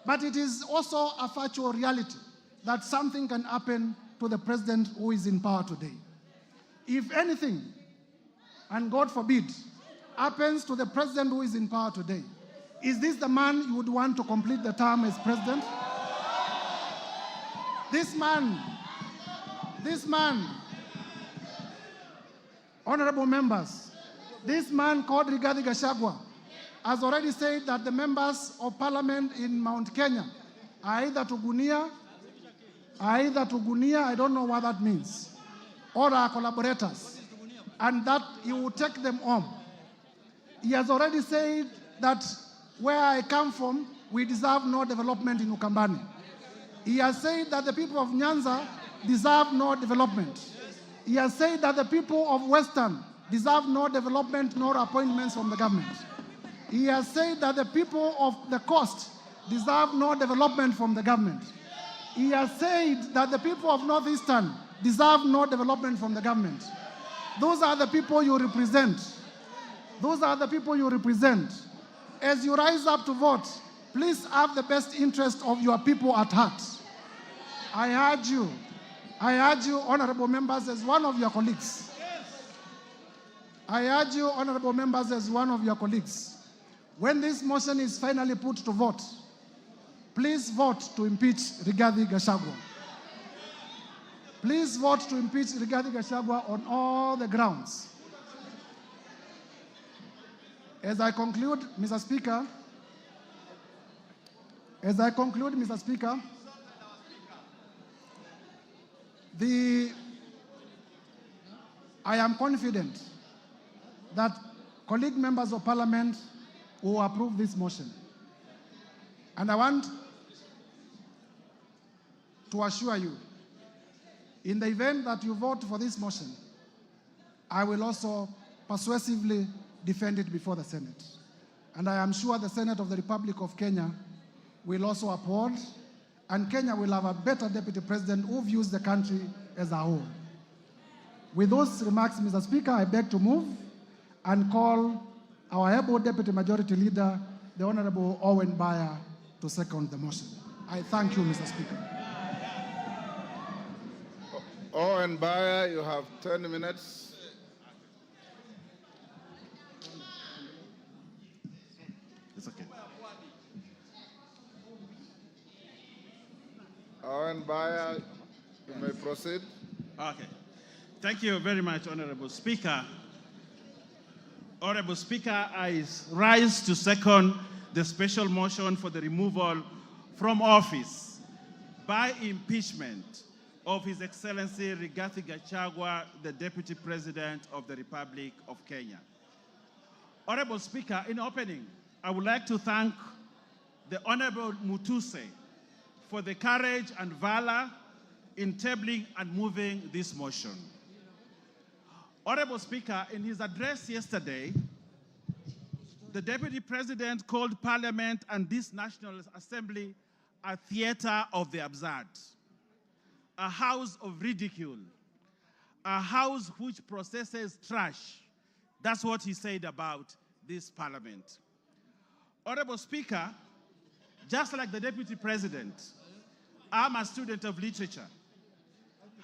But it is also a factual reality that something can happen to the president who is in power today. If anything, and God forbid, happens to the president who is in power today, is this the man you would want to complete the term as president? This man, honorable members, this man called Rigathi Gachagua has already said that the members of parliament in Mount Kenya are either Tugunia, I don't know what that means, or are collaborators, and that he will take them home. He has already said that where I come from, we deserve no development in Ukambani. He has said that the people of Nyanza deserve no development. He has said that the people of Western deserve no development nor appointments from the government. He has said that the people of the coast deserve no development from the government. He has said that the people of Northeastern deserve no development from the government. Those are the people you represent. Those are the people you represent. As you rise up to vote, please have the best interest of your people at heart. I urge you, honorable members, as one of your colleagues. I urge you, honorable members, as one of your colleagues. When this motion is finally put to vote, please vote to impeach Rigathi Gachagua. Please vote to impeach Rigathi Gachagua on all the grounds. As I conclude, Mr. Speaker, I am confident that colleague members of parliament will approve this motion. And I want to assure you, in the event that you vote for this motion, I will also persuasively defend it before the Senate. And I am sure the Senate of the Republic of Kenya will also uphold, and Kenya will have a better deputy president who views the country as a whole. With those remarks, Mr. Speaker, I beg to move and call our able deputy majority leader, the Honorable Owen Baya, to second the motion. I thank you, Mr. Speaker. Owen Baya, you have 10 minutes. It's okay. Owen Baya, you may proceed. Okay. Thank you very much, Honorable Speaker. Honorable Speaker, I rise to second the special motion for the removal from office by impeachment of His Excellency Rigathi Gachagua, the Deputy President of the Republic of Kenya. Honorable Speaker, in opening, I would like to thank the Honorable Mutuse for the courage and valor in tabling and moving this motion. Honorable Speaker, in his address yesterday, the Deputy President called Parliament and this National Assembly a theater of the absurd, a house of ridicule, a house which processes trash. That's what he said about this Parliament. Honorable Speaker, just like the Deputy President, I'm a student of literature,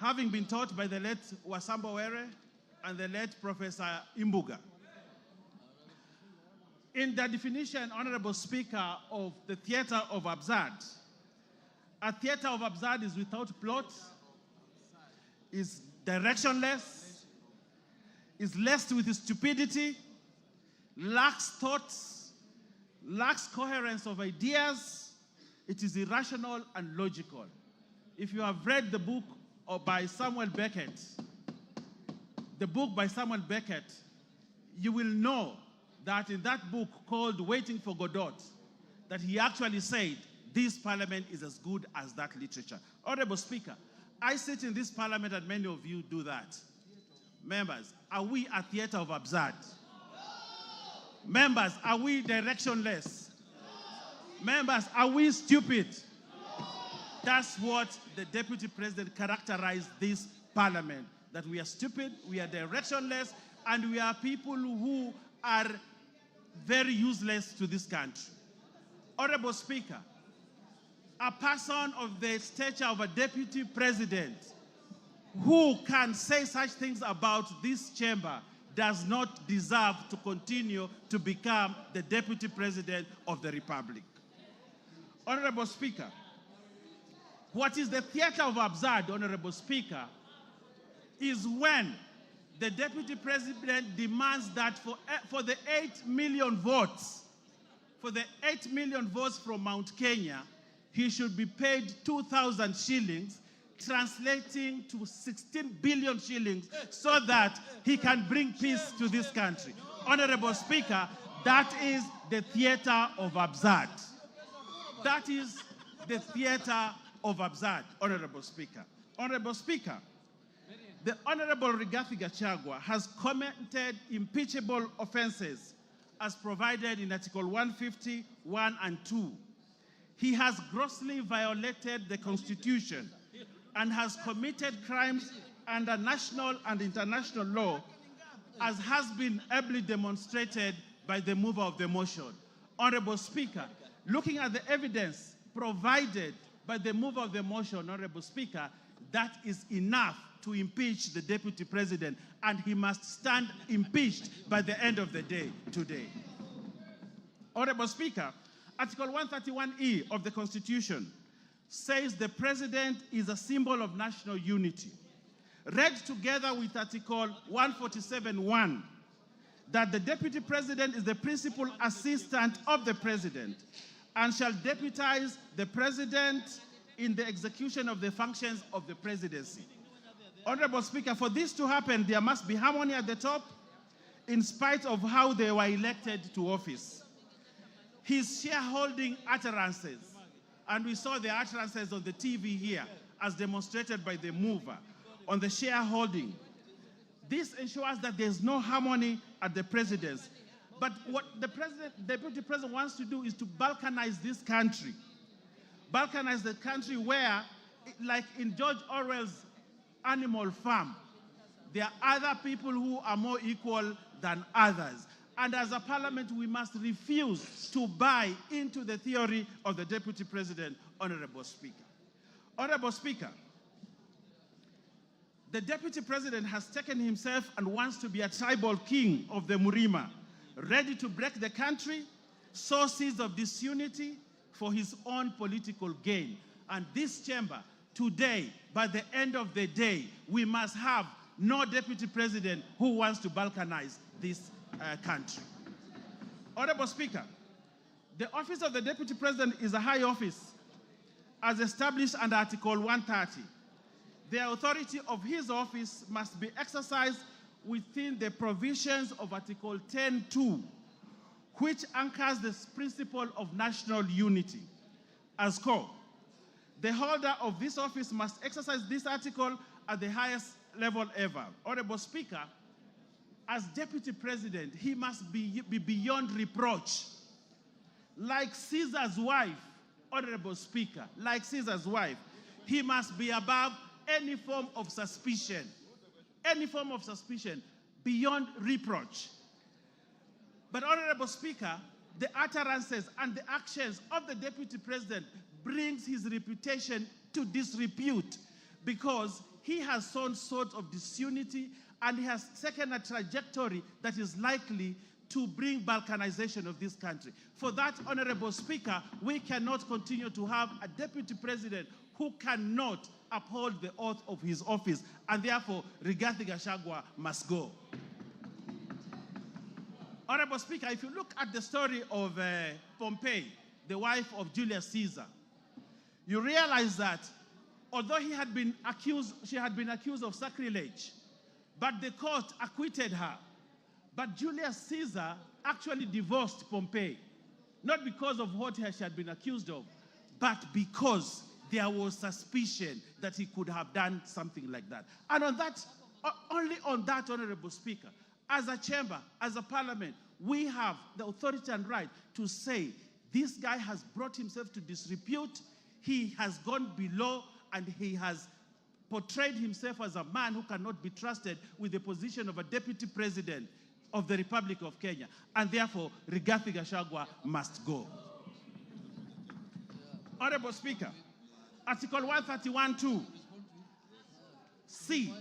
having been taught by the late Wasamba Were and the late Professor Imbuga. In the definition, Honorable Speaker, of the theater of absurd, a theater of absurd is without plot, is directionless, is laced with stupidity, lacks thoughts, lacks coherence of ideas, it is irrational and logical. if you have read the book by Samuel Beckett, you will know that in that book called Waiting for Godot, that he actually said, this parliament is as good as that literature. Honorable Speaker, I sit in this parliament and many of you do that. Members, are we a theater of absurd? Members, are we directionless? Members, are we stupid? That's what the Deputy President characterized this parliament, that we are stupid, we are directionless, and we are people who are very useless to this country. Honorable Speaker, a person of the stature of a Deputy President who can say such things about this chamber does not deserve to continue to become the Deputy President of the Republic. Honorable Speaker, what is the theater of absurd, Honorable Speaker, is when the Deputy President demands that for the 8 million votes, from Mount Kenya, he should be paid 2,000 shillings, translating to 16 billion shillings, so that he can bring peace to this country. Honorable Speaker, that is the theater of absurd. That is the theater of absurd, Honorable Speaker. Honorable Speaker, the Honorable Rigathi Gachagua has committed impeachable offenses as provided in Article 150, 1 and 2. He has grossly violated the Constitution and has committed crimes under national and international law, as has been ably demonstrated by the mover of the motion. Honorable Speaker, looking at the evidence provided by the mover of the motion, Honorable Speaker, that is enough to impeach the Deputy President, and he must stand impeached by the end of the day today. Honorable Speaker, Article 131E of the Constitution says the President is a symbol of national unity. Read together with Article 147(1), that the Deputy President is the principal assistant of the President and shall deputize the President in the execution of the functions of the presidency. Honorable Speaker, for this to happen, there must be harmony at the top, in spite of how they were elected to office. His shareholding utterances, and we saw the utterances on the TV here, as demonstrated by the mover, on the shareholding. This ensures that there's no harmony at the presidency. But what the Deputy President wants to do is to balkanize this country. Balkanize the country where, like in George Orwell's Animal Farm, there are other people who are more equal than others. And as a parliament, we must refuse to buy into the theory of the Deputy President, Honorable Speaker. Honorable Speaker, the Deputy President has taken himself and wants to be a tribal king of the Murima, ready to break the country, sow seeds of disunity for his own political gain. And this chamber, today, by the end of the day, we must have no Deputy President who wants to balkanize this country. Honorable Speaker, the office of the Deputy President is a high office as established under Article 130. The authority of his office must be exercised within the provisions of Article 10(2), which anchors the principle of national unity. As core, the holder of this office must exercise this article at the highest level ever. Honorable Speaker, as Deputy President, he must be beyond reproach. Like Caesar's wife, Honorable Speaker, like Caesar's wife, he must be above any form of suspicion, beyond reproach. But Honorable Speaker, the utterances and the actions of the Deputy President brings his reputation to disrepute, because he has sown sort of disunity and he has taken a trajectory that is likely to bring balkanization of this country. For that, Honorable Speaker, we cannot continue to have a Deputy President who cannot uphold the oath of his office, and therefore Rigathi Gachagua must go. Honorable Speaker, if you look at the story of Pompey, the wife of Julius Caesar, you realize that although she had been accused of sacrilege, but the court acquitted her. But Julius Caesar actually divorced Pompey, not because of what she had been accused of, but because there was suspicion that he could have done something like that. And on that, only on that, Honorable Speaker, as a chamber, as a parliament, we have the authority and right to say, this guy has brought himself to disrepute, he has gone below, and he has portrayed himself as a man who cannot be trusted with the position of a deputy president of the Republic of Kenya. And therefore, Rigathi Gachagua must go. Honorable Speaker, Article 131(2) C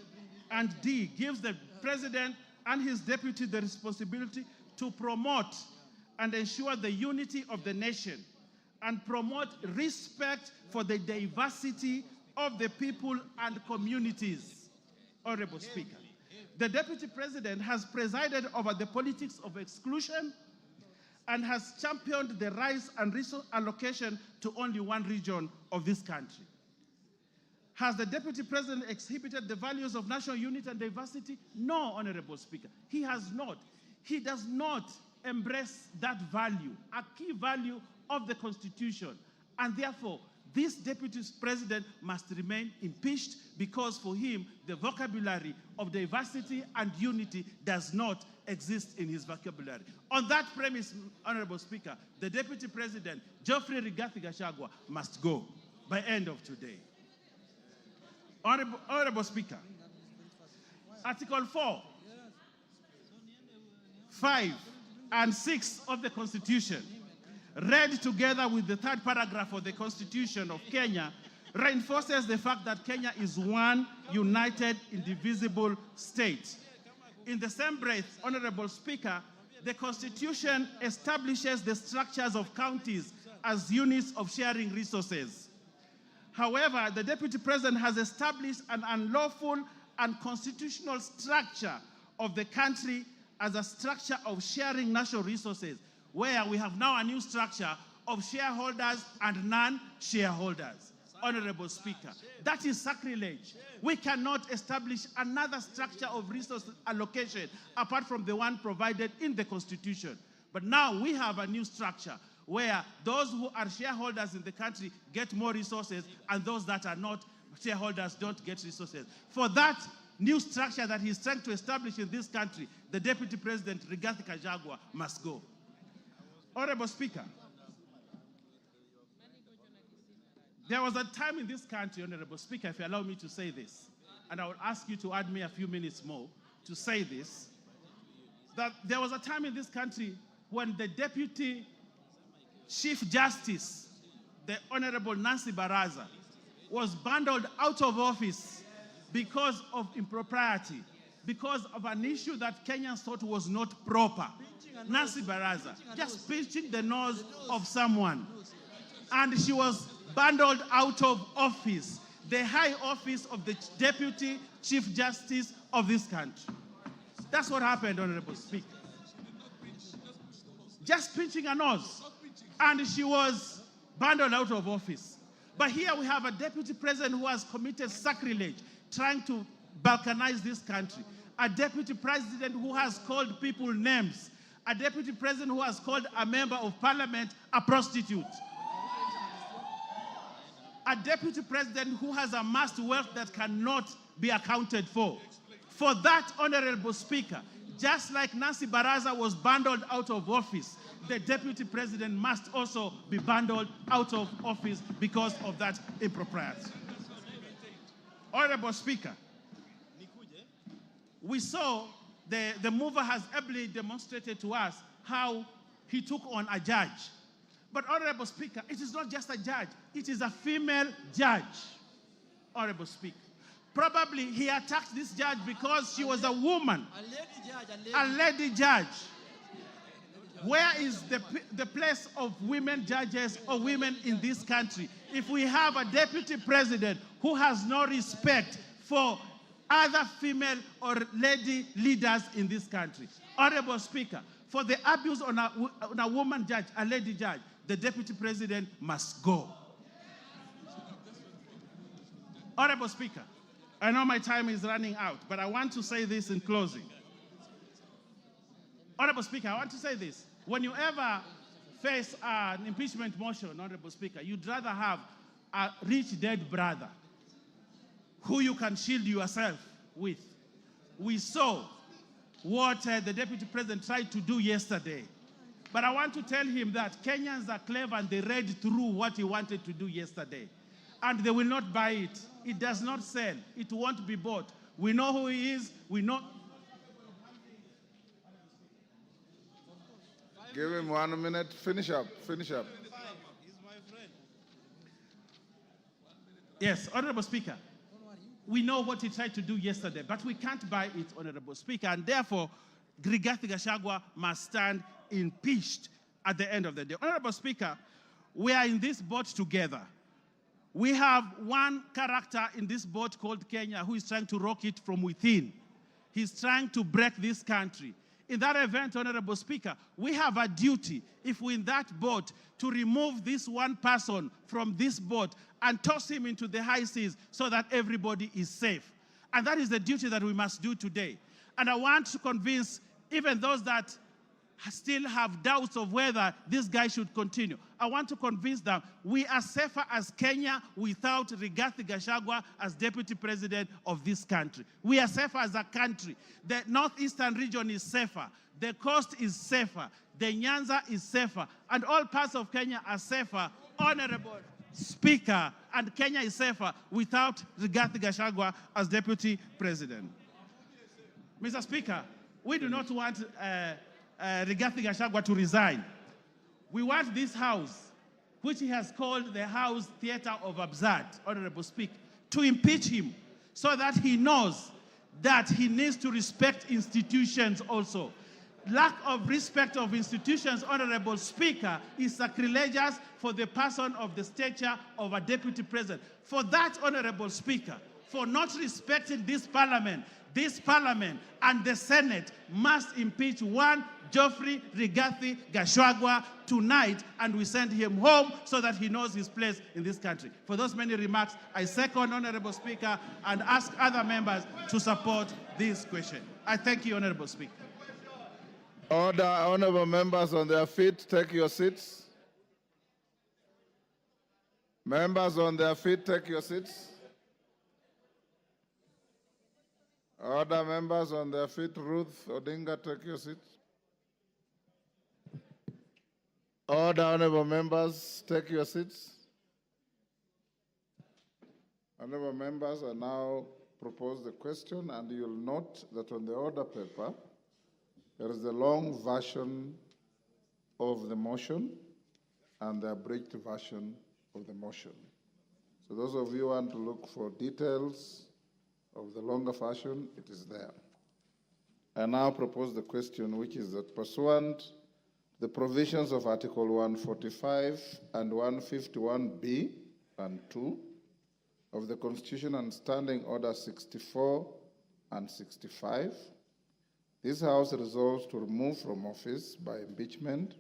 and D gives the president and his deputy the responsibility to promote and ensure the unity of the nation and promote respect for the diversity of the people and communities. Honorable Speaker, the deputy president has presided over the politics of exclusion and has championed the rise and resource allocation to only one region of this country. Has the deputy president exhibited the values of national unity and diversity? No, Honorable Speaker, he has not. He does not embrace that value, a key value of the Constitution. And therefore, this deputy president must remain impeached because for him, the vocabulary of diversity and unity does not exist in his vocabulary. On that premise, Honorable Speaker, the deputy president, Geoffrey Rigathi Gachagua, must go by end of today. Honorable Speaker, Article 4, 5, and 6 of the Constitution, read together with the third paragraph of the Constitution of Kenya, reinforces the fact that Kenya is one united, indivisible state. In the same breath, Honorable Speaker, the Constitution establishes the structures of counties as units of sharing resources. However, the Deputy President has established an unlawful and unconstitutional structure of the country as a structure of sharing national resources, where we have now a new structure of shareholders and non-shareholders. Honorable Speaker, that is sacrilege. We cannot establish another structure of resource allocation apart from the one provided in the Constitution. But now we have a new structure where those who are shareholders in the country get more resources and those that are not shareholders don't get resources. For that new structure that he's trying to establish in this country, the Deputy President, Rigathi Gachagua, must go. Honorable Speaker, there was a time in this country, Honorable Speaker, if you allow me to say this, and I will ask you to add me a few minutes more to say this, that there was a time in this country when the Deputy Chief Justice, the Honorable Nancy Baraza, was bundled out of office because of impropriety, because of an issue that Kenyans thought was not proper. Nancy Baraza, just pinching the nose of someone. And she was bundled out of office, the high office of the Deputy Chief Justice of this country. That's what happened, Honorable Speaker. Just pinching a nose. And she was bundled out of office. But here we have a Deputy President who has committed sacrilege, trying to balkanize this country. A Deputy President who has called people names. A Deputy President who has called a member of Parliament a prostitute. A Deputy President who has amassed wealth that cannot be accounted for. For that, Honorable Speaker, just like Nancy Baraza was bundled out of office, the Deputy President must also be bundled out of office because of that impropriety. Honorable Speaker, we saw the mover has ably demonstrated to us how he took on a judge. But Honorable Speaker, it is not just a judge, it is a female judge. Honorable Speaker, probably he attacked this judge because she was a woman, a lady judge. Where is the place of women judges or women in this country if we have a Deputy President who has no respect for other female or lady leaders in this country? Honorable Speaker, for the abuse on a woman judge, a lady judge, the Deputy President must go. Honorable Speaker, I know my time is running out, but I want to say this in closing. Honorable Speaker, I want to say this. When you ever face an impeachment motion, Honorable Speaker, you'd rather have a rich dead brother who you can shield yourself with. We saw what the Deputy President tried to do yesterday. But I want to tell him that Kenyans are clever and they read through what he wanted to do yesterday. And they will not buy it. It does not sell. It won't be bought. We know who he is. We know. Give him 1 minute. Finish up. Finish up. He's my friend. Yes, Honorable Speaker. We know what he tried to do yesterday, but we can't buy it, Honorable Speaker, and therefore, Rigathi Gachagua must stand impeached at the end of the day. Honorable Speaker, we are in this boat together. We have one character in this boat called Kenya who is trying to rock it from within. He's trying to break this country. In that event, Honorable Speaker, we have a duty, if we're in that boat, to remove this one person from this boat and toss him into the high seas so that everybody is safe. And that is the duty that we must do today. And I want to convince even those that still have doubts of whether this guy should continue. I want to convince them we are safer as Kenya without Rigathi Gachagua as Deputy President of this country. We are safer as a country. The northeastern region is safer. The coast is safer. The Nyanza is safer. And all parts of Kenya are safer. Honorable Speaker, and Kenya is safer without Rigathi Gachagua as Deputy President. Mr. Speaker, we do not want Rigathi Gachagua to resign. We want this house, which he has called the House Theatre of Absurd, Honorable Speaker, to impeach him so that he knows that he needs to respect institutions also. Lack of respect of institutions, Honorable Speaker, is sacrilegious for the person of the stature of a Deputy President. For that, Honorable Speaker, for not respecting this Parliament and the Senate must impeach one Geoffrey Rigathi Gachagua tonight, and we send him home so that he knows his place in this country. For those many remarks, I second, Honorable Speaker, and ask other members to support this question. I thank you, Honorable Speaker. Order, honorable members on their feet, take your seats. Members on their feet, take your seats. Order, members on their feet. Ruth Odinga, take your seat. Order, honorable members, take your seats. Honorable members, I now propose the question, and you'll note that on the order paper, there is the long version of the motion and the abridged version of the motion. So those of you who want to look for details of the longer version, it is there. I now propose the question, which is that pursuant to the provisions of Article 145 and 151B and 2 of the Constitution and Standing Order 64 and 65, this House resolves to remove from office by impeachment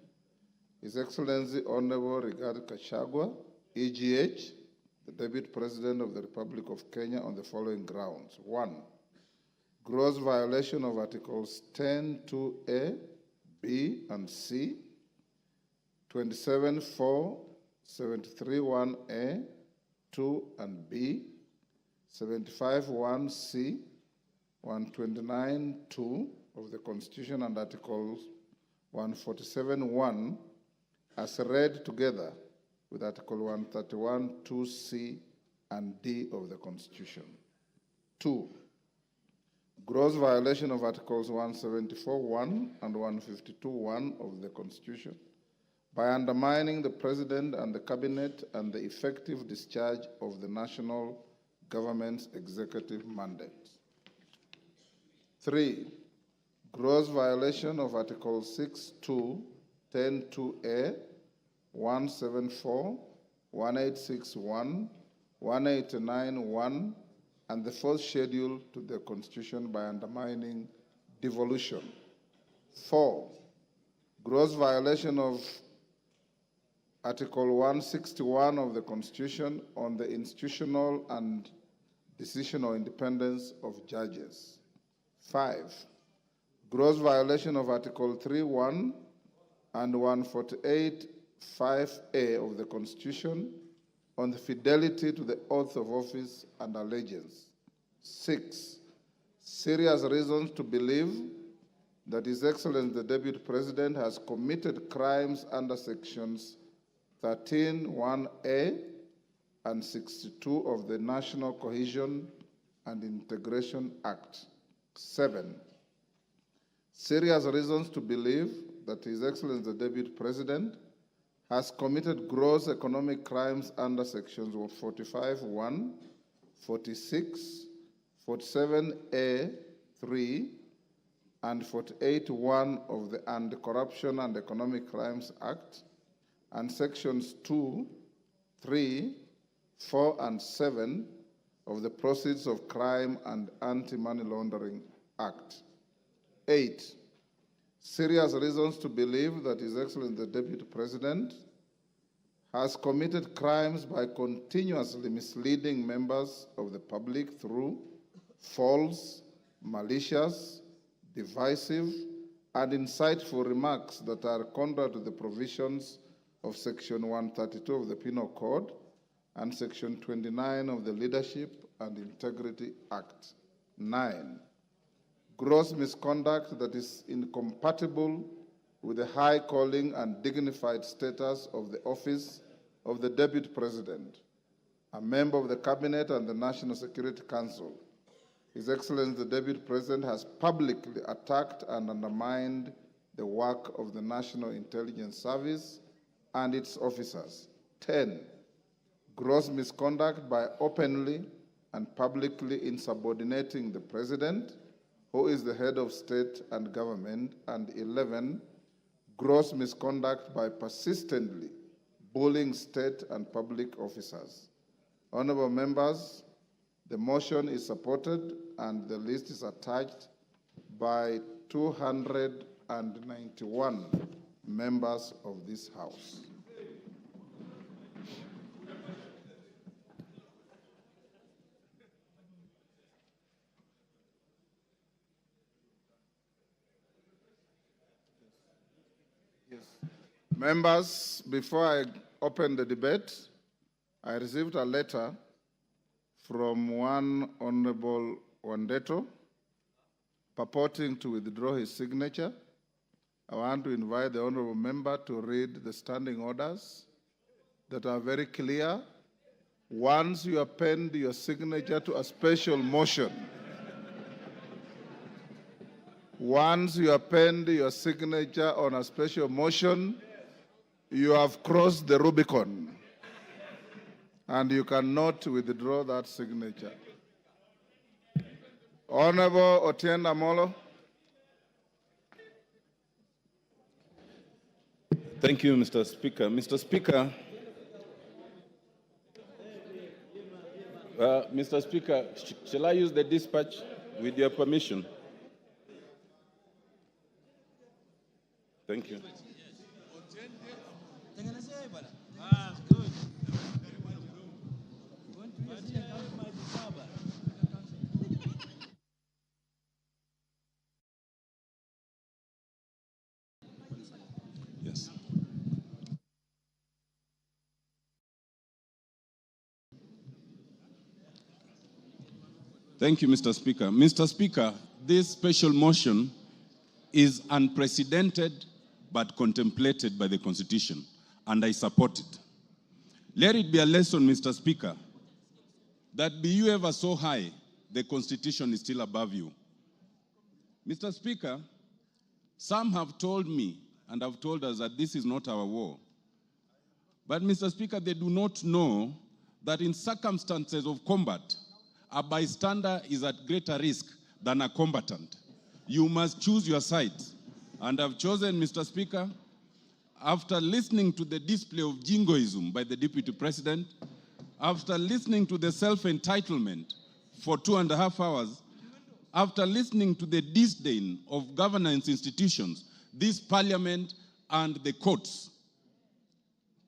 His Excellency Honorable Rigathi Gachagua, EGH, the Deputy President of the Republic of Kenya, on the following grounds. 1. Gross violation of Articles 10(2)(a), B, and C, 27(4), 73(1)(a), 2 and B, 75(1)(c), 129(2) of the Constitution and Articles 147(1) as read together with Article 131(2)(c) and D of the Constitution. 2. Gross violation of Articles 174(1) and 152(1) of the Constitution by undermining the President and the Cabinet and the effective discharge of the national government's executive mandate. 3. Gross violation of Article 6(2), 10(2)(a), 174, 1861, 189(1), and the fourth schedule to the Constitution by undermining devolution. 4. Gross violation of Article 161 of the Constitution on the institutional and decisional independence of judges. 5, gross violation of Article 3(1) and 148(5)(a) of the Constitution on the fidelity to the oath of office and allegiance. 6, serious reasons to believe that His Excellency the Deputy President has committed crimes under sections 13(1)(a) and 62 of the National Cohesion and Integration Act. 7, serious reasons to believe that His Excellency the Deputy President has committed gross economic crimes under sections 45(1), 46, 47(a)(3), and 48(1) of the Anti-Corruption and Economic Crimes Act, and sections 2, 3, 4, and 7 of the Proceeds of Crime and Anti-Money Laundering Act. 8, serious reasons to believe that His Excellency the Deputy President has committed crimes by continuously misleading members of the public through false, malicious, divisive, and insightful remarks that are contrary to the provisions of Section 132 of the Penal Code and Section 29 of the Leadership and Integrity Act. 9, gross misconduct that is incompatible with the high calling and dignified status of the office of the Deputy President, a member of the Cabinet and the National Security Council. His Excellency the Deputy President has publicly attacked and undermined the work of the National Intelligence Service and its officers. 10, gross misconduct by openly and publicly insubordinating the President, who is the head of state and government. And 11, gross misconduct by persistently bullying state and public officers. Honorable members, the motion is supported and the list is attached by 291 members of this House. Members, before I open the debate, I received a letter from one Honorable Wandeto purporting to withdraw his signature. I want to invite the Honorable Member to read the standing orders that are very clear. Once you append your signature to a special motion, once you append your signature on a special motion, you have crossed the Rubicon, and you cannot withdraw that signature. Honorable Otienda Molo. Thank you, Mr. Speaker. Mr. Speaker, Mr. Speaker, shall I use the dispatch with your permission? Thank you. Yes. Thank you, Mr. Speaker. Mr. Speaker, this special motion is unprecedented but contemplated by the Constitution, and I support it. Let it be a lesson, Mr. Speaker, that be you ever so high, the Constitution is still above you. Mr. Speaker, some have told me and have told us that this is not our war. But, Mr. Speaker, they do not know that in circumstances of combat, a bystander is at greater risk than a combatant. You must choose your side. And I've chosen, Mr. Speaker, after listening to the display of jingoism by the Deputy President, after listening to the self-entitlement for 2.5 hours, after listening to the disdain of governance institutions, this Parliament and the courts,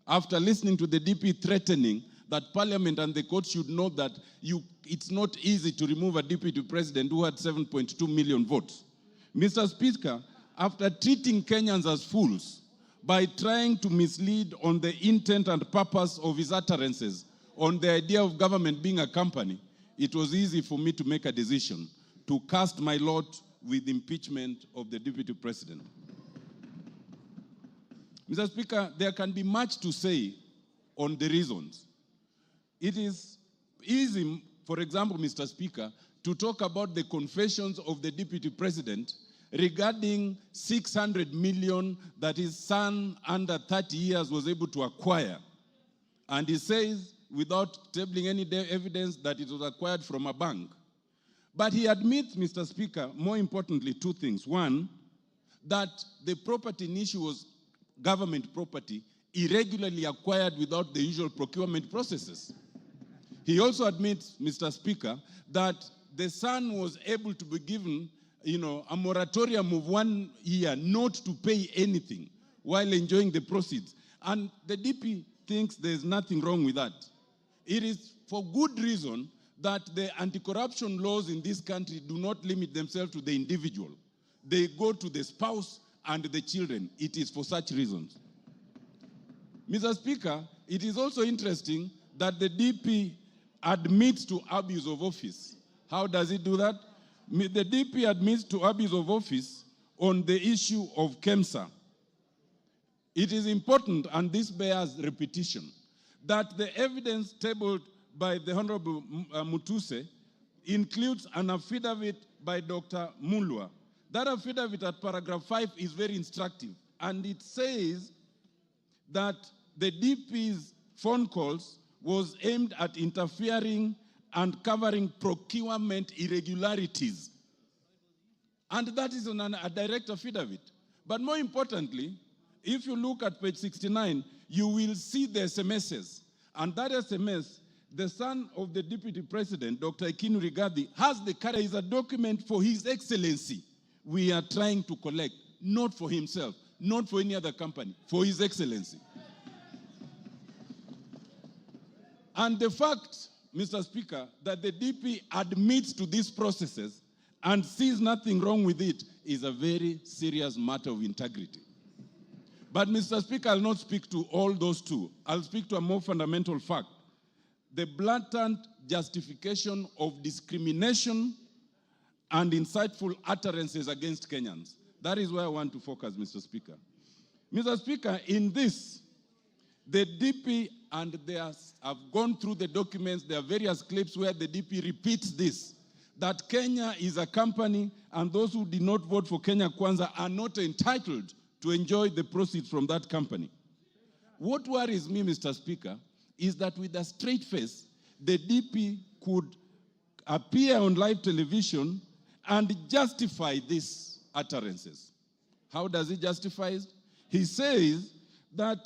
after listening to the DP threatening that Parliament and the court should know that it's not easy to remove a deputy president who had 7.2 million votes. Mr. Speaker, after treating Kenyans as fools by trying to mislead on the intent and purpose of his utterances on the idea of government being a company, it was easy for me to make a decision to cast my lot with impeachment of the deputy president. Mr. Speaker, there can be much to say on the reasons. It is easy, for example, Mr. Speaker, to talk about the confessions of the deputy president regarding 600 million that his son under 30 years was able to acquire. And he says, without tabling any evidence, that it was acquired from a bank. But he admits, Mr. Speaker, more importantly, two things. One, that the property in issue was government property irregularly acquired without the usual procurement processes. He also admits, Mr. Speaker, that the son was able to be given, a moratorium of 1 year not to pay anything while enjoying the proceeds. And the DP thinks there's nothing wrong with that. It is for good reason that the anti-corruption laws in this country do not limit themselves to the individual. They go to the spouse and the children. It is for such reasons. Mr. Speaker, it is also interesting that the DP admits to abuse of office. How does it do that? The DP admits to abuse of office on the issue of KEMSA. It is important, and this bears repetition, that the evidence tabled by the Honorable Mutuse includes an affidavit by Dr. Mulwa. That affidavit at paragraph 5 is very instructive, and it says that the DP's phone calls was aimed at interfering and covering procurement irregularities. And that is on a direct affidavit. But more importantly, if you look at page 69, you will see the SMSs. And that SMS, the son of the deputy president, Dr. Ikinu Rigathi, has the character, is a document for His Excellency. We are trying to collect, not for himself, not for any other company, for His Excellency. And the fact, Mr. Speaker, that the DP admits to these processes and sees nothing wrong with it is a very serious matter of integrity. But, Mr. Speaker, I'll not speak to all those two. I'll speak to a more fundamental fact. The blatant justification of discrimination and insightful utterances against Kenyans. That is where I want to focus, Mr. Speaker. Mr. Speaker, in this, the DP, and I've gone through the documents, there are various clips where the DP repeats this, that Kenya is a company and those who did not vote for Kenya Kwanza are not entitled to enjoy the proceeds from that company. What worries me, Mr. Speaker, is that with a straight face, the DP could appear on live television and justify these utterances. How does he justify it? He says that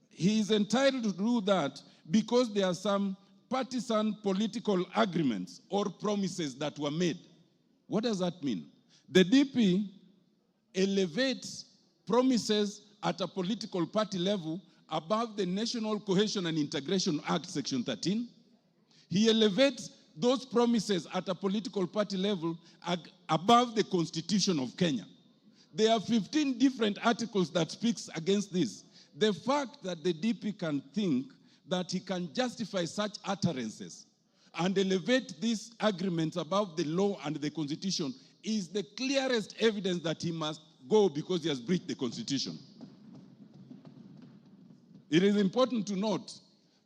he is entitled to do that because there are some partisan political agreements or promises that were made. What does that mean? The DP elevates promises at a political party level above the National Cohesion and Integration Act, Section 13. He elevates those promises at a political party level above the Constitution of Kenya. There are 15 different articles that speaks against this. The fact that the DP can think that he can justify such utterances and elevate these agreements above the law and the Constitution is the clearest evidence that he must go because he has breached the Constitution. It is important to note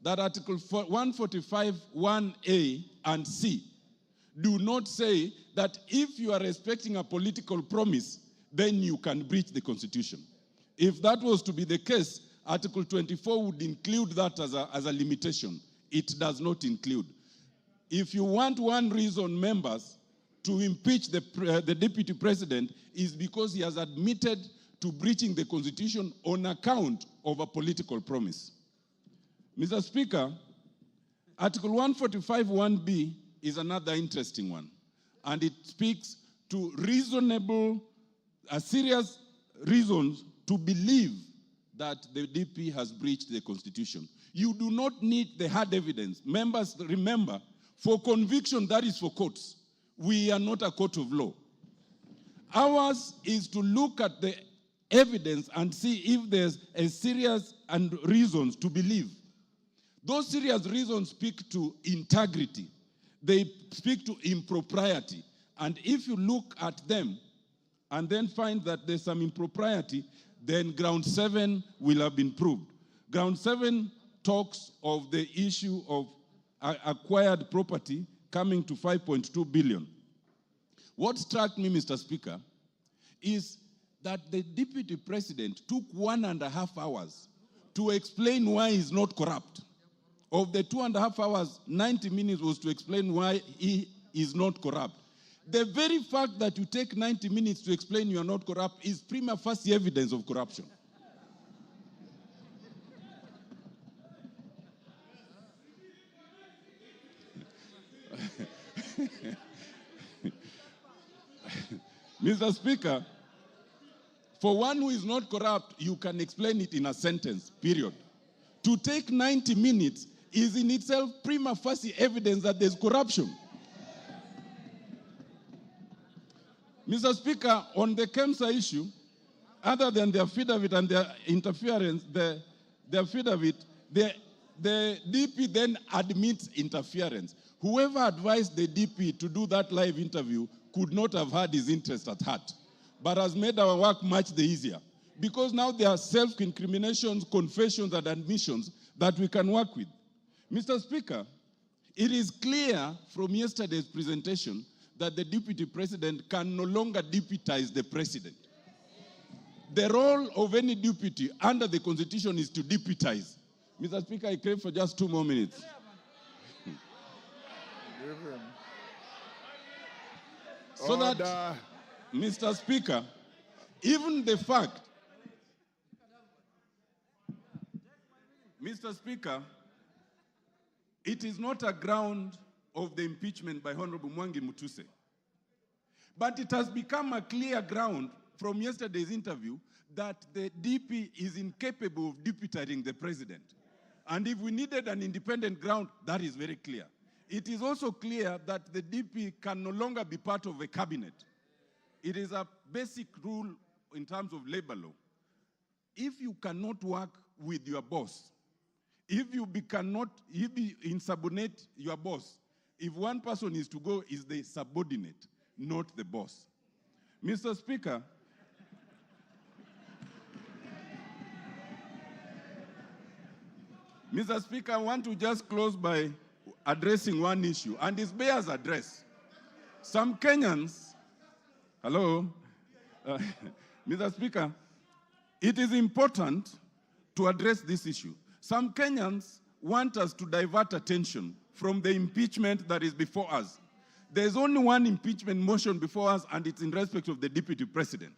that Article 145, 1A and C do not say that if you are respecting a political promise, then you can breach the Constitution. If that was to be the case, Article 24 would include that as a limitation. It does not include. If you want one reason, members, to impeach the deputy president is because he has admitted to breaching the Constitution on account of a political promise. Mr. Speaker, Article 145, 1B is another interesting one, and it speaks to serious reasons to believe that the DP has breached the Constitution. You do not need the hard evidence. Members, remember, for conviction, that is for courts. We are not a court of law. Ours is to look at the evidence and see if there's a serious and reasons to believe. Those serious reasons speak to integrity. They speak to impropriety. And if you look at them and then find that there's some impropriety, then ground 7 will have been proved. Ground 7 talks of the issue of acquired property coming to 5.2 billion. What struck me, Mr. Speaker, is that the Deputy President took 1.5 hours to explain why he's not corrupt. Of the 2.5 hours, 90 minutes was to explain why he is not corrupt. The very fact that you take 90 minutes to explain you are not corrupt is prima facie evidence of corruption. Mr. Speaker, for one who is not corrupt, you can explain it in a sentence, period. To take 90 minutes is in itself prima facie evidence that there's corruption. Mr. Speaker, on the KEMSA issue, other than their affidavit and their interference, the affidavit, the DP then admits interference. Whoever advised the DP to do that live interview could not have had his interest at heart, but has made our work much the easier. Because now there are self-incriminations, confessions, and admissions that we can work with. Mr. Speaker, it is clear from yesterday's presentation that the Deputy President can no longer deputize the President. The role of any deputy under the Constitution is to deputize. Mr. Speaker, I crave for just 2 more minutes. So that, Mr. Speaker, even the fact, Mr. Speaker, it is not a ground of the impeachment by Honorable Mwangi Mutuse, but it has become a clear ground from yesterday's interview that the DP is incapable of deputizing the President. And if we needed an independent ground, that is very clear. It is also clear that the DP can no longer be part of a cabinet. It is a basic rule in terms of labor law. If you cannot work with your boss, if you insubordinate your boss, if one person is to go, is the subordinate, not the boss. Mr. Speaker, Mr. Speaker, I want to just close by addressing one issue, and it bears address. Some Kenyans, hello, Mr. Speaker, it is important to address this issue. Some Kenyans want us to divert attention from the impeachment that is before us. There's only one impeachment motion before us, and it's in respect of the Deputy President.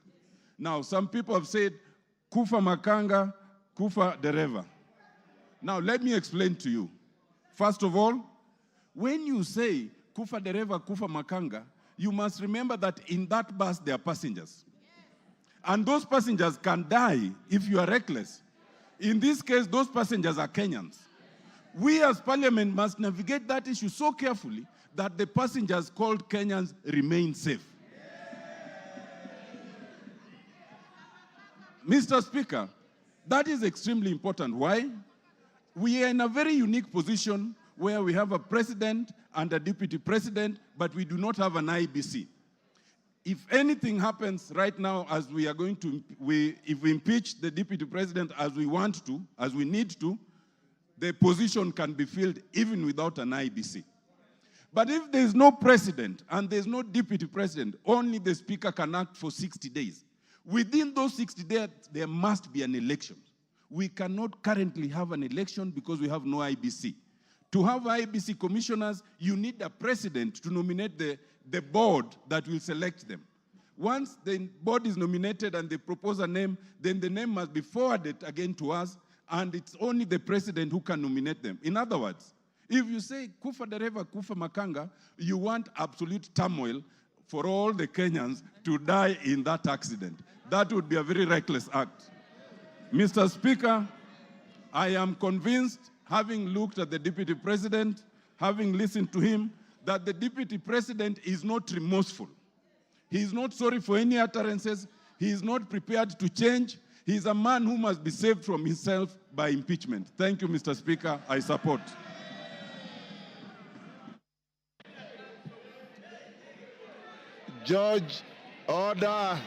Now, some people have said, kufa makanga, kufa dereva. Now, let me explain to you. First of all, when you say kufa dereva, kufa makanga, you must remember that in that bus there are passengers. And those passengers can die if you are reckless. In this case, those passengers are Kenyans. We as Parliament must navigate that issue so carefully that the passengers called Kenyans remain safe. Mr. Speaker, that is extremely important. Why? We are in a very unique position where we have a president and a deputy president, but we do not have an IBC. If anything happens right now, as we are going to, if we impeach the deputy president as we want to, as we need to, the position can be filled even without an IBC. But if there is no president and there is no deputy president, only the speaker can act for 60 days. Within those 60 days, there must be an election. We cannot currently have an election because we have no IBC. To have IBC commissioners, you need a president to nominate the board that will select them. Once the board is nominated and they propose a name, then the name must be forwarded again to us, and it's only the president who can nominate them. In other words, if you say kufa dereva, kufa makanga, you want absolute turmoil for all the Kenyans to die in that accident. That would be a very reckless act. Mr. Speaker, I am convinced having looked at the Deputy President, having listened to him, that the Deputy President is not remorseful. He is not sorry for any utterances. He is not prepared to change. He is a man who must be saved from himself by impeachment. Thank you, Mr. Speaker. I support. George, order.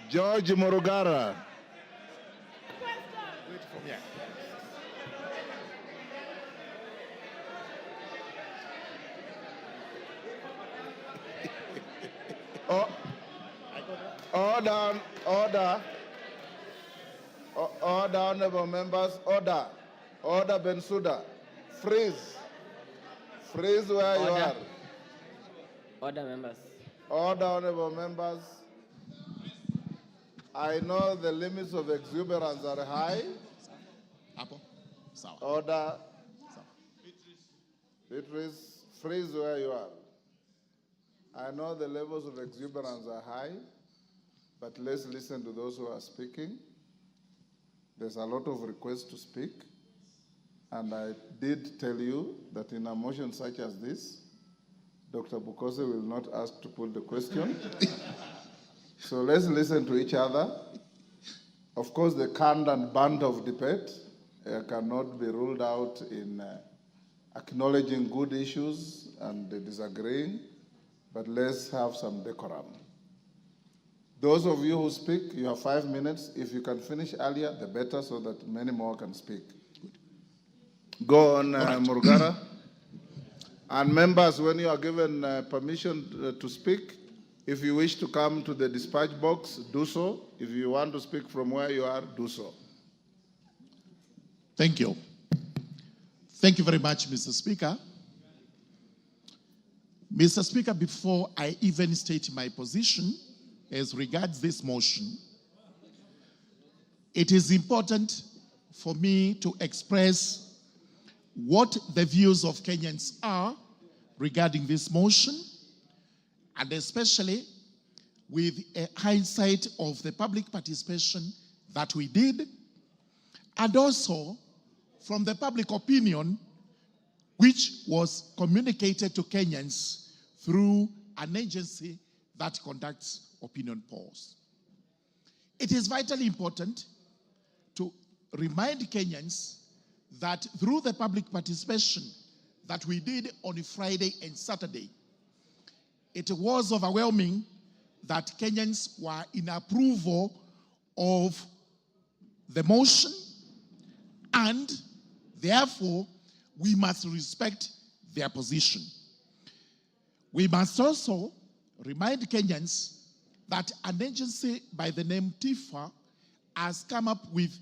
George Morugara. Order, order. Order, honorable members, order. Order, Bensouda. Freeze. Freeze where you are. Order, members. Order, honorable members. I know the limits of exuberance are high. Order. Beatrice, freeze where you are. I know the levels of exuberance are high, but let's listen to those who are speaking. There's a lot of requests to speak, and I did tell you that in a motion such as this, Dr. Bukose will not ask to put the question. So let's listen to each other. Of course, the canned and band of debate cannot be ruled out in acknowledging good issues and disagreeing, but let's have some decorum. Those of you who speak, you have 5 minutes. If you can finish earlier, the better, so that many more can speak. Go on, Murugara. And members, when you are given permission to speak, if you wish to come to the dispatch box, do so. If you want to speak from where you are, do so. Thank you. Thank you very much, Mr. Speaker. Mr. Speaker, before I even state my position as regards this motion, it is important for me to express what the views of Kenyans are regarding this motion, and especially with a hindsight of the public participation that we did, and also from the public opinion which was communicated to Kenyans through an agency that conducts opinion polls. It is vitally important to remind Kenyans that through the public participation that we did on Friday and Saturday, it was overwhelming that Kenyans were in approval of the motion, and therefore we must respect their position. We must also remind Kenyans that an agency by the name TIFA has come up with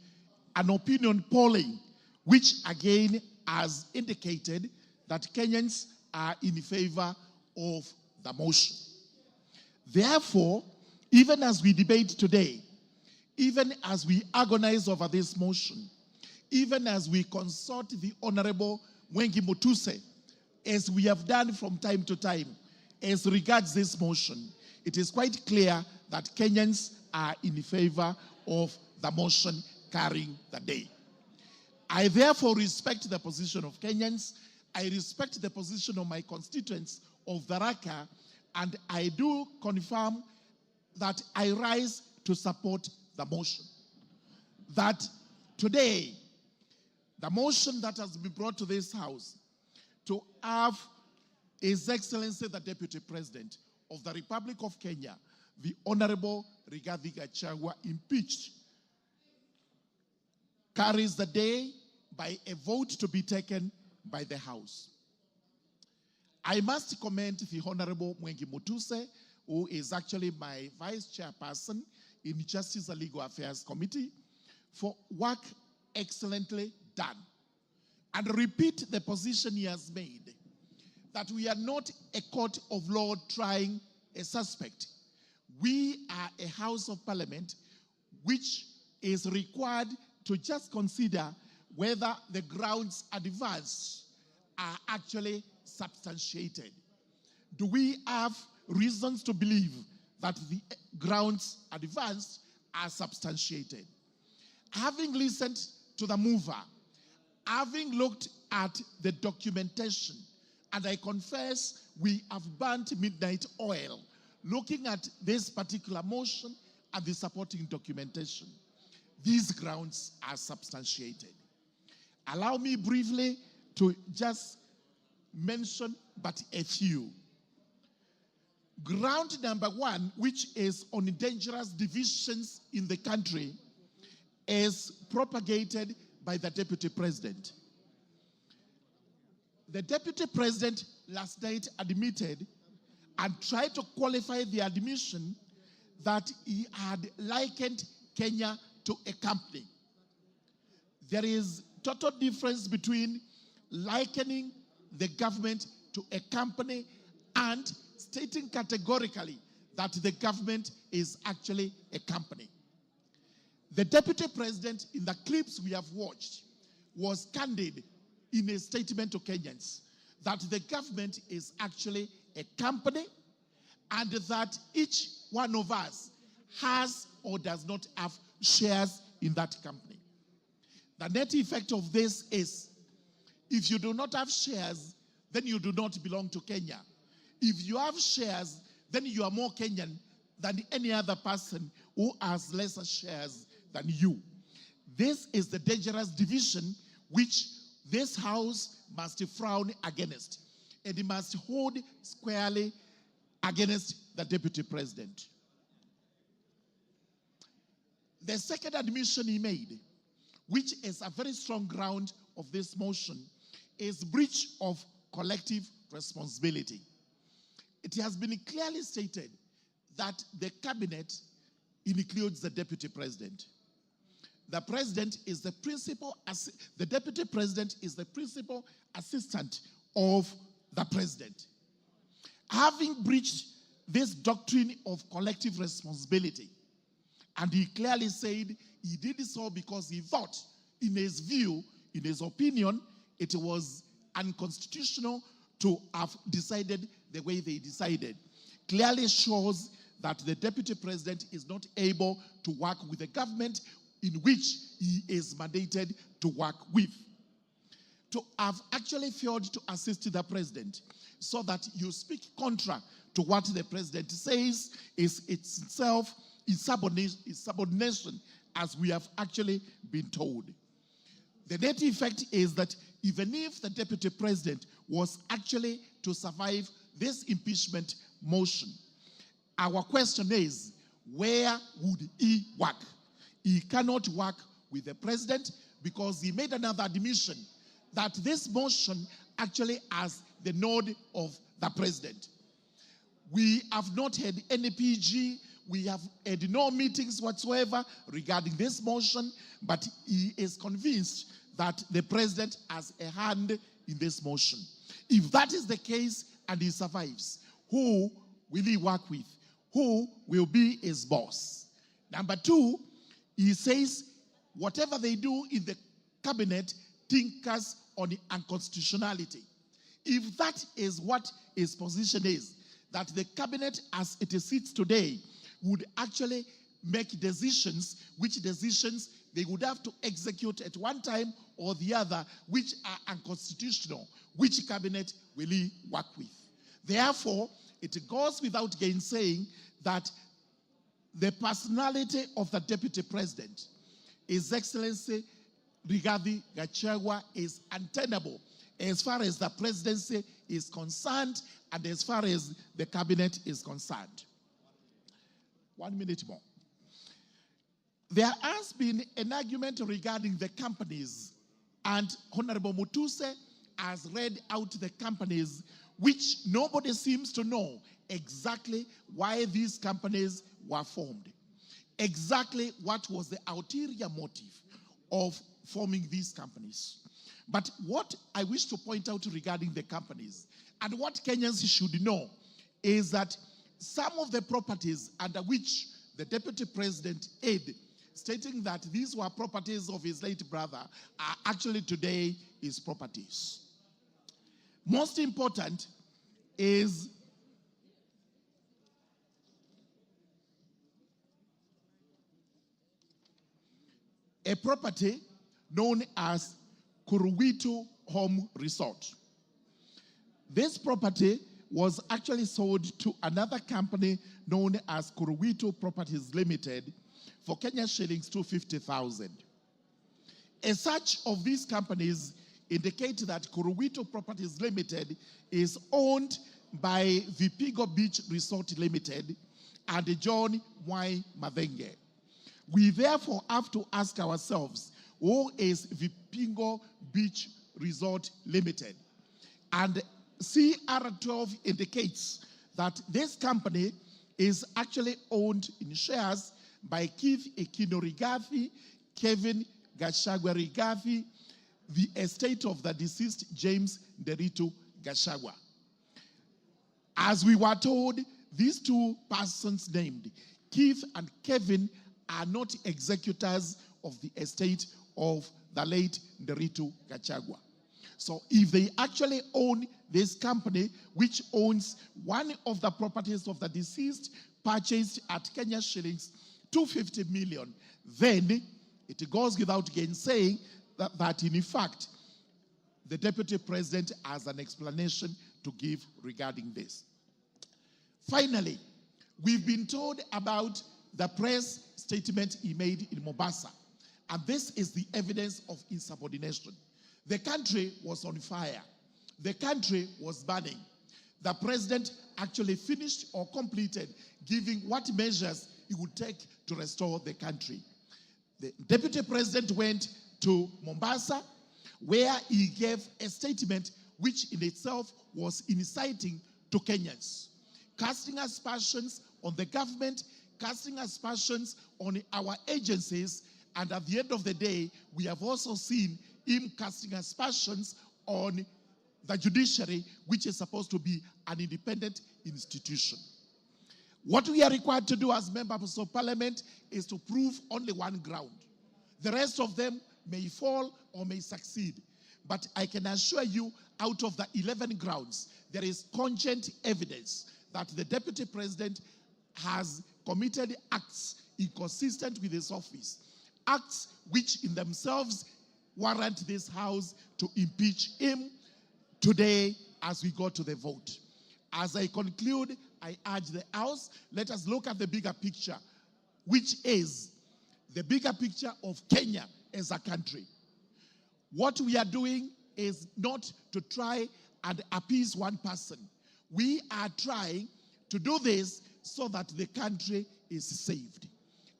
an opinion polling, which again has indicated that Kenyans are in favor of the motion. Therefore, even as we debate today, even as we agonize over this motion, even as we consult the Honorable Mwengi Mutuse, as we have done from time to time, as regards this motion, it is quite clear that Kenyans are in favor of the motion carrying the day. I therefore respect the position of Kenyans. I respect the position of my constituents of Tharaka, and I do confirm that I rise to support the motion. That today, the motion that has been brought to this House to have His Excellency the Deputy President of the Republic of Kenya, the Honorable Rigathi Gachagua, impeached, carries the day by a vote to be taken by the House. I must commend the Honorable Mwengi Mutuse, who is actually my Vice Chairperson in Justice and Legal Affairs Committee, for work excellently done, and repeat the position he has made, that we are not a court of law trying a suspect. We are a House of Parliament which is required to just consider whether the grounds advanced are actually substantiated. Do we have reasons to believe that the grounds advanced are substantiated? Having listened to the mover, having looked at the documentation, and I confess we have burnt midnight oil looking at this particular motion and the supporting documentation, these grounds are substantiated. Allow me briefly to just mention but a few. Ground number one, which is on dangerous divisions in the country, is propagated by the Deputy President. The Deputy President last night admitted and tried to qualify the admission that he had likened Kenya to a company. There is total difference between likening the government to a company and stating categorically that the government is actually a company. The Deputy President, in the clips we have watched, was candid in a statement to Kenyans that the government is actually a company and that each one of us has or does not have shares in that company. The net effect of this is, if you do not have shares, then you do not belong to Kenya. If you have shares, then you are more Kenyan than any other person who has lesser shares than you. This is the dangerous division which this House must frown against, and it must hold squarely against the Deputy President. The second admission he made, which is a very strong ground of this motion, is breach of collective responsibility. It has been clearly stated that the cabinet includes the Deputy President. The President is the the Deputy President is the principal assistant of the President. Having breached this doctrine of collective responsibility, and he clearly said he did so because he thought, in his view, in his opinion, it was unconstitutional to have decided the way they decided, clearly shows that the Deputy President is not able to work with the government in which he is mandated to work with. To have actually failed to assist the President so that you speak contra to what the President says is itself subordination, as we have actually been told. The net effect is that even if the Deputy President was actually to survive this impeachment motion, our question is, where would he work? He cannot work with the President because he made another admission that this motion actually has the nod of the President. We have not had any PG, we have had no meetings whatsoever regarding this motion, but he is convinced that the President has a hand in this motion. If that is the case and he survives, who will he work with? Who will be his boss? Number two, he says whatever they do in the cabinet tinkers on the unconstitutionality. If that is what his position is, that the cabinet as it sits today would actually make decisions, which decisions they would have to execute at one time or the other, which are unconstitutional, which cabinet will he work with? Therefore, it goes without gainsaying that the personality of the Deputy President, His Excellency Rigathi Gachagua, is untenable as far as the presidency is concerned and as far as the cabinet is concerned. 1 minute more. There has been an argument regarding the companies, and Honorable Mutuse has read out the companies, which nobody seems to know exactly why these companies were formed. Exactly what was the ulterior motive of forming these companies. But what I wish to point out regarding the companies, and what Kenyans should know, is that some of the properties under which the Deputy President aid, stating that these were properties of his late brother, are actually today his properties. Most important is a property known as Kuruwitu Home Resort. This property was actually sold to another company known as Kuruwitu Properties Limited for Kenya shillings 250,000. A search of these companies indicate that Kuruwitu Properties Limited is owned by Vipigo Beach Resort Limited and John Y. Madenge. We therefore have to ask ourselves, who is Vipigo Beach Resort Limited? And CR12 indicates that this company is actually owned in shares by Keith Ekino Rigathi, Kevin Gachagua Rigathi, the estate of the deceased James Nderitu Gachagua. As we were told, these two persons named, Keith and Kevin, are not executors of the estate of the late Nderitu Gachagua. So if they actually own this company, which owns one of the properties of the deceased, purchased at Kenya shillings 250 million, then it goes without gainsaying that in fact, the Deputy President has an explanation to give regarding this. Finally, we've been told about the press statement he made in Mombasa, and this is the evidence of insubordination. The country was on fire. The country was burning. The president actually finished or completed giving what measures he would take to restore the country. The deputy president went to Mombasa, where he gave a statement which in itself was inciting to Kenyans, casting aspersions on the government, casting aspersions on our agencies, and at the end of the day, we have also seen him casting aspersions on the judiciary, which is supposed to be an independent institution. What we are required to do as members of parliament is to prove only one ground. The rest of them may fall or may succeed. But I can assure you, out of the 11 grounds, there is cogent evidence that the deputy president has committed acts inconsistent with his office, acts which in themselves warrant this house to impeach him today as we go to the vote. As I conclude, I urge the House, let us look at the bigger picture, which is the bigger picture of Kenya as a country. What we are doing is not to try and appease one person. We are trying to do this so that the country is saved.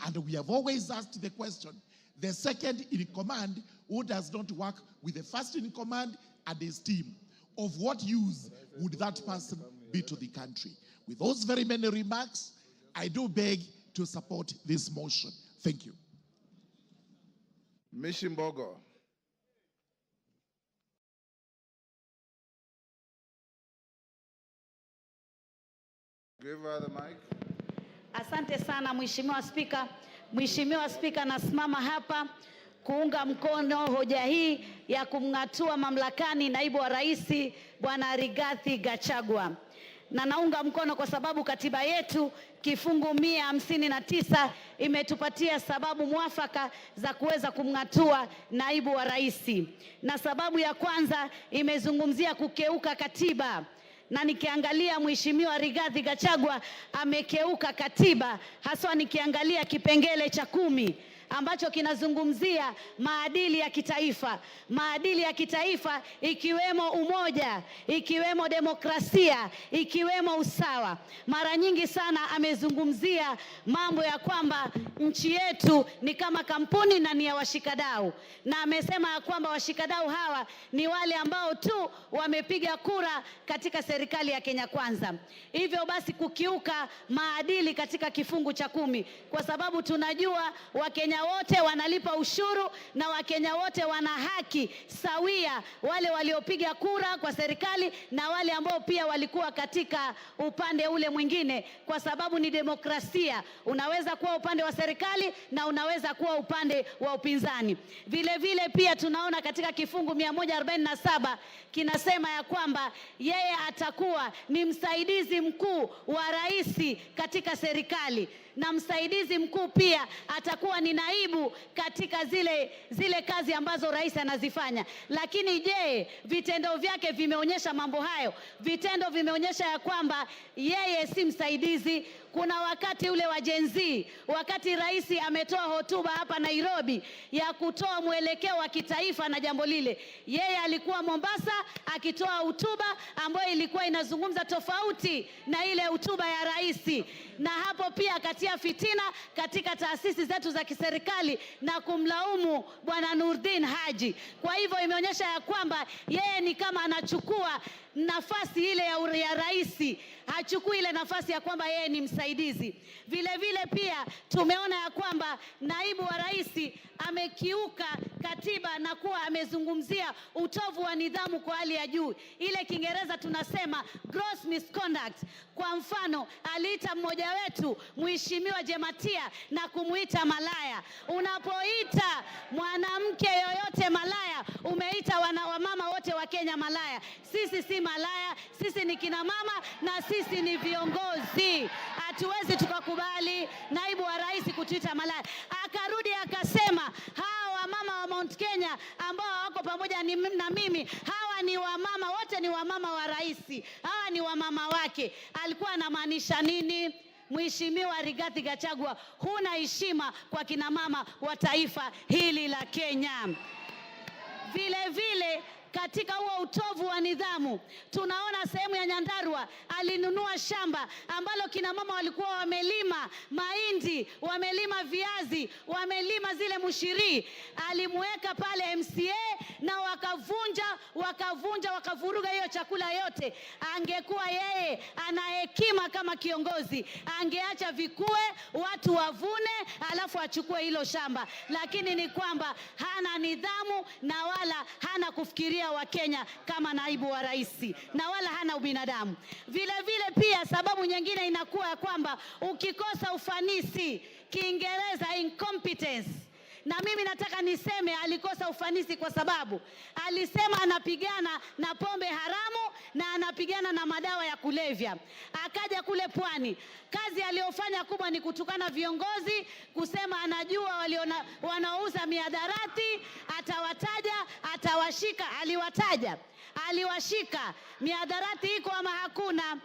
And we have always asked the question, the second in command who does not work with the first in command and his team, of what use would that person be to the country? With those very many remarks, I do beg to support this motion. Thank you. Mishimbogo. Give her the mic. Asante sana Mheshimiwa Spika. Mheshimiwa Spika, nasimama hapa kuunga mkono hoja hii ya kumng'atua mamlakani naibu wa rais Bwana Rigathi Gachagua. Na naunga mkono kwa sababu katiba yetu kifungu 159 imetupatia sababu mwafaka za kuweza kumng'atua naibu wa rais. Na sababu ya kwanza imezungumzia kukeuka katiba. Na nikiangalia Mheshimiwa Rigathi Gachagua amekeuka katiba, haswa nikiangalia kipengele cha 10 ambacho kinazungumzia maadili ya kitaifa. Maadili ya kitaifa ikiwemo umoja, ikiwemo demokrasia, ikiwemo usawa. Mara nyingi sana amezungumzia mambo ya kwamba nchi yetu ni kama kampuni na ni ya washikadau. Na amesema ya kwamba washikadau hawa ni wale ambao tu wamepiga kura katika serikali ya Kenya Kwanza. Hivyo basi kukiuka maadili katika kifungu cha 10, kwa sababu tunajua Wakenya wote wanalipa ushuru na Wakenya wote wana haki sawia, wale waliopiga kura kwa serikali na wale ambao pia walikuwa katika upande ule mwingine, kwa sababu ni demokrasia. Unaweza kuwa upande wa serikali na unaweza kuwa upande wa upinzani. Vile vile pia tunaona katika kifungu 147 kinasema ya kwamba yeye atakuwa ni msaidizi mkuu wa rais katika serikali, na msaidizi mkuu pia atakuwa ni aibu katika zile kazi ambazo rais anazifanya. Lakini je, vitendo vyake vimeonyesha mambo hayo? Vitendo vimeonyesha ya kwamba yeye si msaidizi. Kuna wakati ule wa Gen Z, wakati rais ametoa hotuba hapa Nairobi ya kutoa mwelekeo wa kitaifa na jambo lile, yeye alikuwa Mombasa akitoa hotuba ambayo ilikuwa inazungumza tofauti na ile hotuba ya rais, na hapo pia akatia fitina katika taasisi zetu za kiserikali na kumlaumu bwana Nurdin Haji. Kwa hivyo imeonyesha ya kwamba yeye ni kama anachukua nafasi ile ya rais, hachukui ile nafasi ya kwamba yeye ni msaidizi. Vile vile pia tumeona ya kwamba naibu wa rais amekiuka katiba na kuwa amezungumzia utovu wa nidhamu kwa hali ya juu. Ile Kiingereza tunasema gross misconduct. Kwa mfano, aliita mmoja wetu Mheshimiwa Jematia na kumuita malaya. Unapoita mwanamke yoyote malaya, umeita wamama wote wa Kenya malaya. Sisi si malaya, sisi ni kina mama na sisi ni viongozi. Hatuwezi tukakubali naibu wa rais kutuita malaya. Akarudi akasema hawa wamama wa Mount Kenya ambao wako pamoja na mimi, hawa ni wamama, wote ni wamama wa rais, hawa ni wamama wake. Alikuwa anamaanisha nini? Mheshimiwa Rigathi Gachagua, huna heshima kwa kina mama wa taifa hili la Kenya. Vile vile katika huo utovu wa nidhamu, tunaona sehemu ya Nyandarua alinunua shamba ambalo kina mama walikuwa wamelima mahindi, wamelima viazi, wamelima zile mushiri. Alimweka pale MCA na wakavuruga hiyo chakula yote. Angekuwa yeye ana hekima kama kiongozi, angeacha vikue, watu wavune, alafu achukue hilo shamba. Lakini ni kwamba hana nidhamu na wala hana kufikiria wa Kenya kama naibu wa rais, na wala hana ubinadamu. Vile vile pia sababu nyingine inakuwa ya kwamba ukikosa ufanisi, Kiingereza incompetence. Na mimi nataka niseme alikosa ufanisi kwa sababu alisema anapigana na pombe haramu na anapigana na madawa ya kulevya. Akaja kule Pwani, kazi aliyofanya kubwa ni kutukana viongozi, kusema anajua wanaouza mihadarati, atawataja, atawashika. Aliwashika. Mihadarati iko ama hakuna?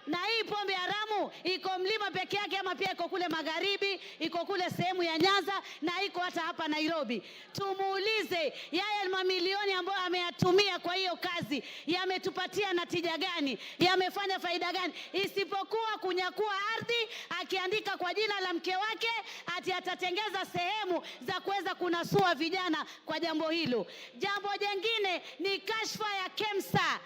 Na hii pombe haramu iko Mlima peke yake ama pia iko kule magharibi, iko kule sehemu ya Nyanza na iko hata hapa Nairobi? Tumuulize yeye mamilioni ambayo ameyatumia kwa hiyo kazi yametupatia natija gani? Yamefanya faida gani? Isipokuwa kunyakua ardhi, akiandika kwa jina la mke wake ati atatengeza sehemu za kuweza kunasua vijana kwa jambo hilo. Jambo jingine ni kashfa ya KEMSA.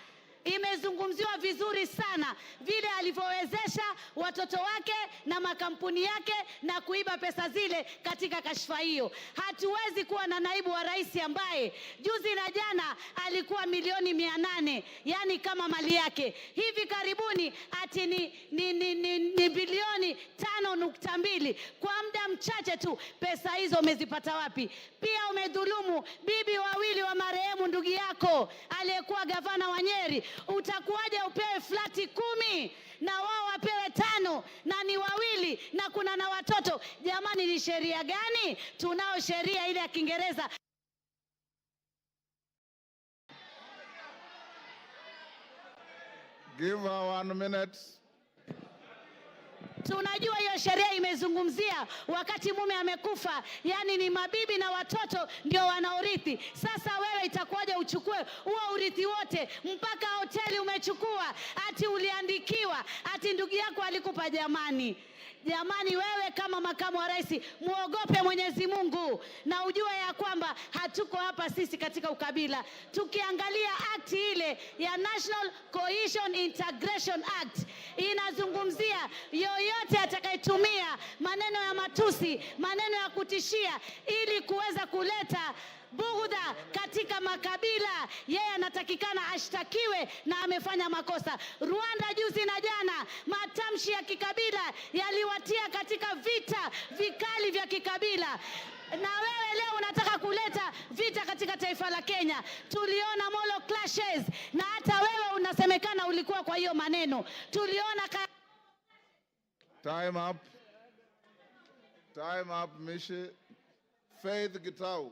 Imezungumziwa vizuri sana vile alivyowezesha watoto wake na makampuni yake na kuiba pesa zile katika kashfa hiyo. Hatuwezi kuwa na naibu wa rais ambaye juzi na jana alikuwa milioni 800, yani kama mali yake. Hivi karibuni ati ni bilioni 5.2. Kwa muda mchache tu pesa hizo umezipata wapi? Pia umedhulumu bibi wawili wa marehemu ndugu yako aliyekuwa gavana wa Nyeri. Utakuwaje upewe flati 10 na wao wapewe 5 na ni wawili na kuna na watoto? Jamani, ni sheria gani? Tunao sheria ile ya Kiingereza. Give her 1 minute. Tunajua hiyo sheria imezungumzia wakati mume amekufa, yani ni mabibi na watoto ndio wanaorithi. Sasa wewe itakuwaje uchukue huo urithi wote? Mpaka hoteli umechukua, ati uliandikiwa, ati ndugu yako alikupa. Jamani, wewe kama makamu wa rais muogope Mwenyezi Mungu na ujue ya kwamba hatuko hapa sisi katika ukabila. Tukiangalia act ile ya National Cohesion Integration Act inazungumzia yoyote atakayetumia maneno ya matusi, maneno ya kutishia ili kuweza kuleta bughudha katika makabila, yeye anatakikana ashtakiwe na amefanya makosa. Rwanda juzi na jana matamshi ya kikabila yaliwatia katika vita vikali vya kikabila, na wewe leo unataka kuleta vita katika taifa la Kenya. Tuliona molo clashes na hata wewe unasemekana ulikuwa kwa hiyo maneno. Tuliona Time up, Mishi. Faith Gitau.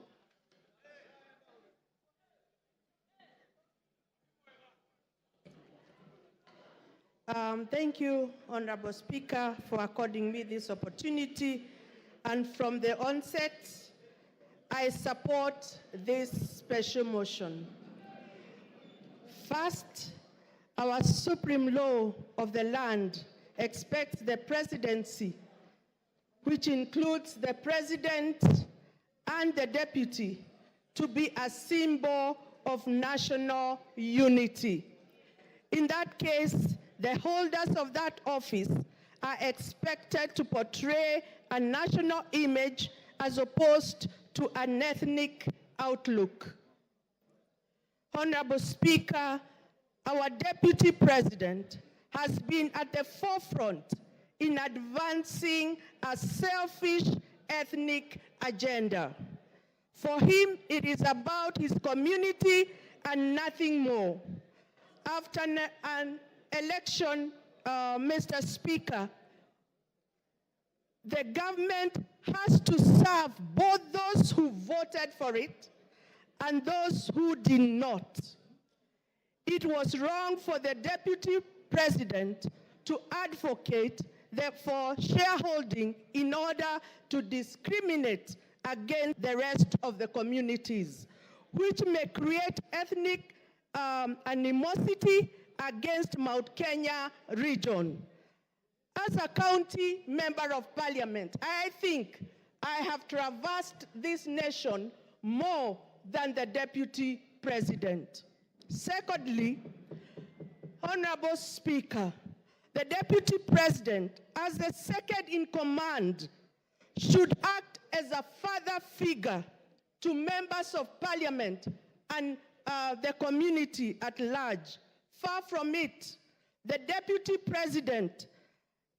Thank you, Honorable Speaker, for according me this opportunity. And from the onset, I support this special motion. First, our supreme law of the land expects the presidency, which includes the president and the deputy, to be a symbol of national unity. In that case, the holders of that office are expected to portray a national image as opposed to an ethnic outlook. Honorable Speaker, our Deputy President has been at the forefront in advancing a selfish ethnic agenda. For him, it is about his community and nothing more. After an election, Mr. Speaker, the government has to serve both those who voted for it and those who did not. It was wrong for the Deputy President to advocate for shareholding in order to discriminate against the rest of the communities, which may create ethnic animosity against Mount Kenya region. As a county member of parliament, I think I have traversed this nation more than the Deputy President. Secondly, Honorable Speaker, the Deputy President, as the second in command, should act as a father figure to members of parliament and the community at large. Far from it, the Deputy President,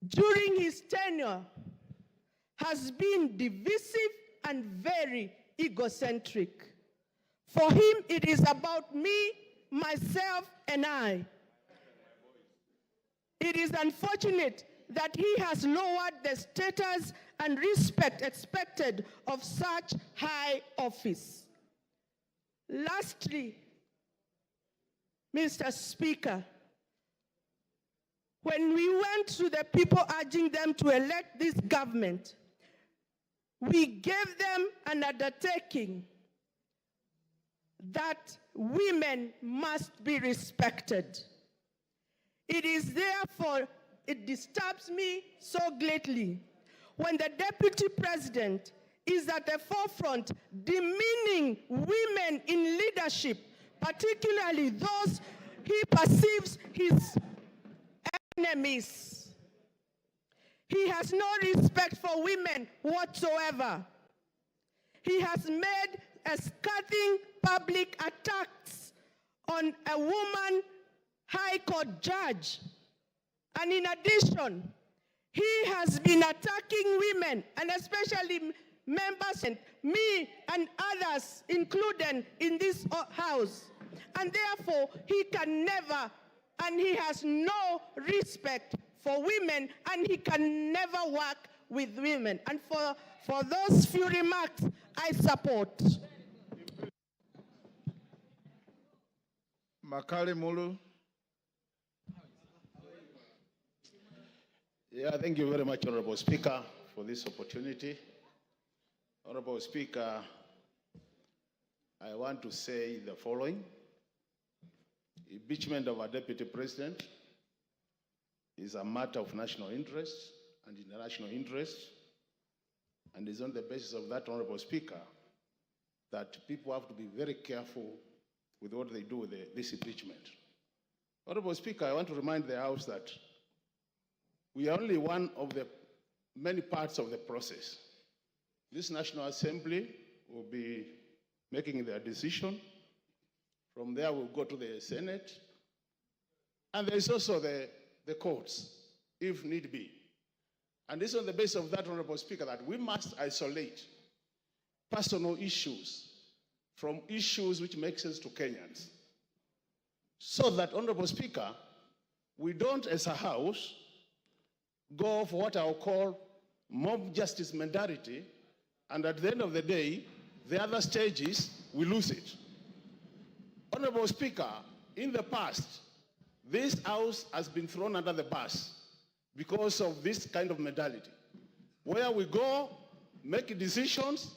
during his tenure, has been divisive and very egocentric. For him, it is about me, myself, and I. It is unfortunate that he has lowered the status and respect expected of such high office. Lastly, Mr. Speaker, when we went to the people urging them to elect this government, we gave them an undertaking that women must be respected. It is therefore, it disturbs me so greatly when the Deputy President is at the forefront demeaning women in leadership, particularly those he perceives his enemies. He has no respect for women whatsoever. He has made a scathing public attacks on a woman High Court judge. And in addition, he has been attacking women, and especially members, and me and others included in this house. And therefore, he can never, and he has no respect for women, and he can never work with women. And for those few remarks, I support. Makali Mulu. Yeah, thank you very much, Honorable Speaker, for this opportunity. Honorable Speaker, I want to say the following. Impeachment of our Deputy President is a matter of national interest and international interest, and it's on the basis of that, Honorable Speaker, that people have to be very careful with what they do with this impeachment. Honorable Speaker, I want to remind the House that we are only one of the many parts of the process. This National Assembly will be making their decision. From there, we'll go to the Senate. And there is also the courts, if need be. And it's on the basis of that, Honorable Speaker, that we must isolate personal issues from issues which make sense to Kenyans. So that, Honorable Speaker, we don't, as a House, go for what I'll call mob justice mentality And at the end of the day, the other stages, we lose it. Honorable Speaker, in the past, this House has been thrown under the bus because of this kind of mentality, where we go, make decisions,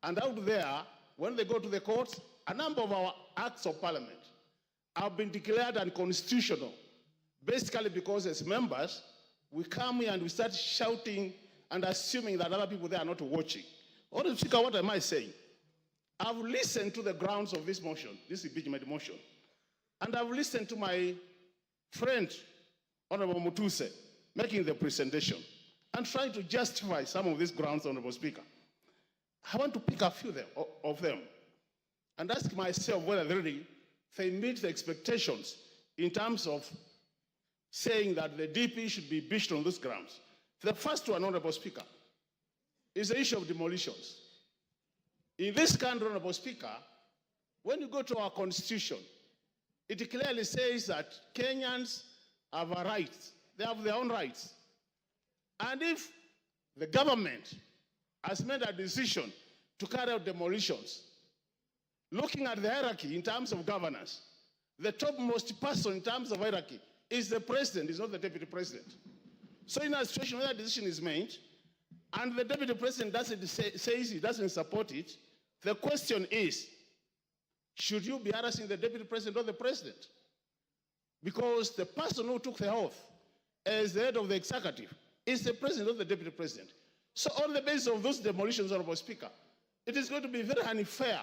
and out there, when they go to the courts, a number of our acts of parliament have been declared unconstitutional, basically because as members, we come here and we start shouting and assuming that other people there are not watching. Honorable Speaker, what am I saying? I've listened to the grounds of this motion, this impeachment motion, and I've listened to my friend, Honorable Mutuse, making the presentation and trying to justify some of these grounds, Honorable Speaker. I want to pick a few of them and ask myself whether they meet the expectations in terms of saying that the DP should be impeached on those grounds. The first one, Honorable Speaker, is the issue of demolitions. In this country, Honorable Speaker, when you go to our constitution, it clearly says that Kenyans have a right. They have their own rights. And if the government has made a decision to carry out demolitions, looking at the hierarchy in terms of governance, the topmost person in terms of hierarchy is the president, is not the deputy president. So in a situation where a decision is made, and the deputy president says he doesn't support it, the question is, should you be harassing the deputy president or the president? Because the person who took the oath as the head of the executive is the president or the deputy president. So on the basis of those demolitions, Honorable Speaker, it is going to be very unfair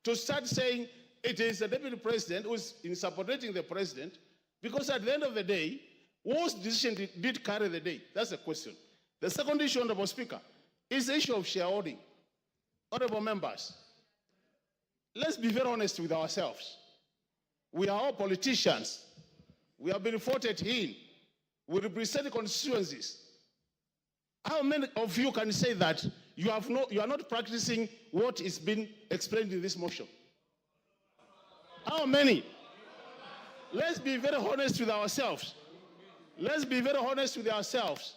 to start saying it is the deputy president who is in supporting the president, because at the end of the day, whose decision did carry the day? That's the question. The second issue, Honorable Speaker, is the issue of shareholding. Honorable members, let's be very honest with ourselves. We are all politicians. We have been voted in. We represent constituencies. How many of you can say that you are not practicing what is being explained in this motion? How many? Let's be very honest with ourselves. Let's be very honest with ourselves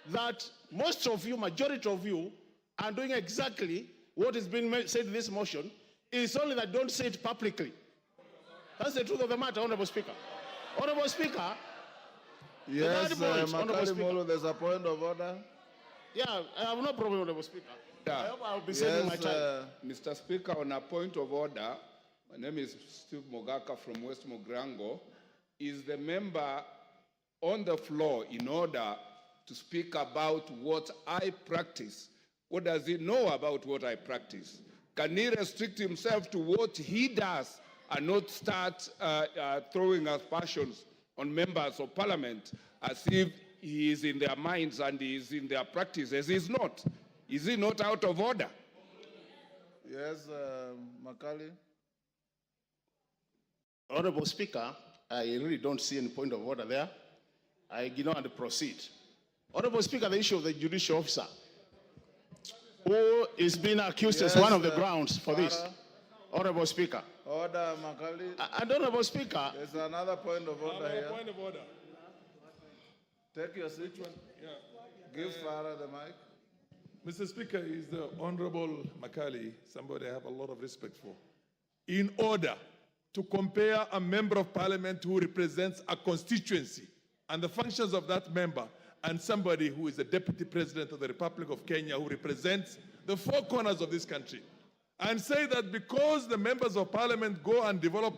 that most of you, majority of you, are doing exactly what is being said in this motion. It's only that don't say it publicly. That's the truth of the matter, Honorable Speaker. Honorable Speaker. Yes, Makali Molo, there's a point of order. Yeah, I have no problem, Honorable Speaker. Yeah. I hope I will be saving my time. Mr. Speaker, on a point of order, my name is Steve Mogaka from West Mogrango. Is the member on the floor in order to speak about what I practice? What does he know about what I practice? Can he restrict himself to what he does and not start throwing aspersions on members of parliament as if he is in their minds and he is in their practices? He's not. Is he not out of order? Yes, Makali. Honorable Speaker, I really don't see any point of order there. I ignore and proceed. Honorable Speaker, the issue of the judicial officer who is being accused as one of the grounds for this. Honorable Speaker. Order, Makali. And Honorable Speaker. There's another point of order here. Point of order. Take your seat. Yeah. Give Farah the mic. Mr. Speaker, is the Honorable Makali, somebody I have a lot of respect for. In order to compare a member of parliament who represents a constituency and the functions of that member and somebody who is the deputy president of the Republic of Kenya who represents the four corners of this country, and say that because the members of parliament go and develop,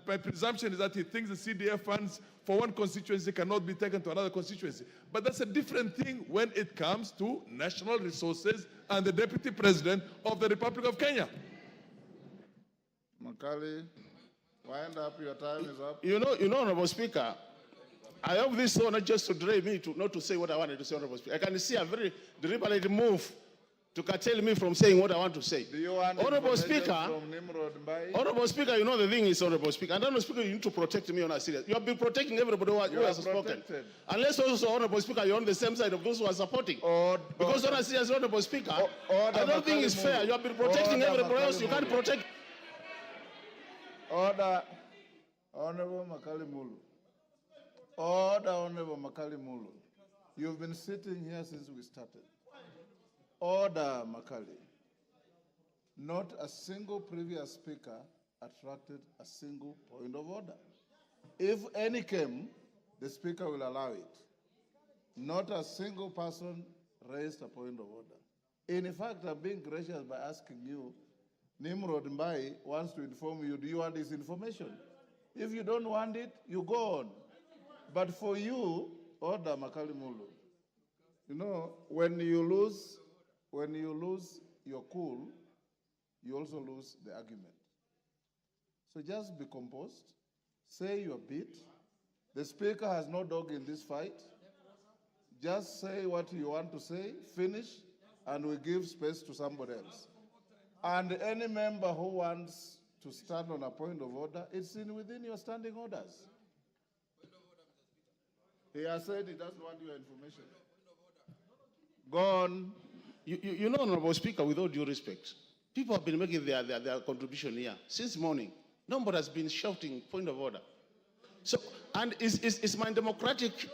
my presumption is that he thinks the CDF funds for one constituency cannot be taken to another constituency. But that's a different thing when it comes to national resources and the deputy president of the Republic of Kenya. Makali, wind up, your time is up. You know, Honorable Speaker, I hope this is not just to drive me to not to say what I wanted to say, Honorable Speaker. I can see a very deliberate move to curtail me from saying what I want to say. Do you want Honorable Speaker, from Nimrod Mbai? Honorable Speaker, you know the thing is, Honorable Speaker, and Honorable Speaker, you need to protect me on a serious. You have been protecting everybody who has spoken. Unless also, Honorable Speaker, you're on the same side of those who are supporting. Because on a serious, Honorable Speaker, I don't think it's fair. You have been protecting everybody else. You can't protect. Order, Honorable Makali Mulu. Order, Honorable Makali Mulu. You've been sitting here since we started. Order, Makali. Not a single previous speaker attracted a single point of order. If any came, the speaker will allow it. Not a single person raised a point of order. In fact, I'm being gracious by asking you, Nimrod Mbai wants to inform you, do you want this information? If you don't want it, you go on. But for you, order, Makali Mulu. You know, when you lose your cool, you also lose the argument. So just be composed, say your bit. The speaker has no dog in this fight. Just say what you want to say, finish, and we give space to somebody else. And any member who wants to stand on a point of order, it's within your standing orders. He has said he doesn't want your information. Go on. You know, Honorable Speaker, with all due respect, people have been making their contribution here since morning. Nobody has been shouting point of order. So, and it's my democratic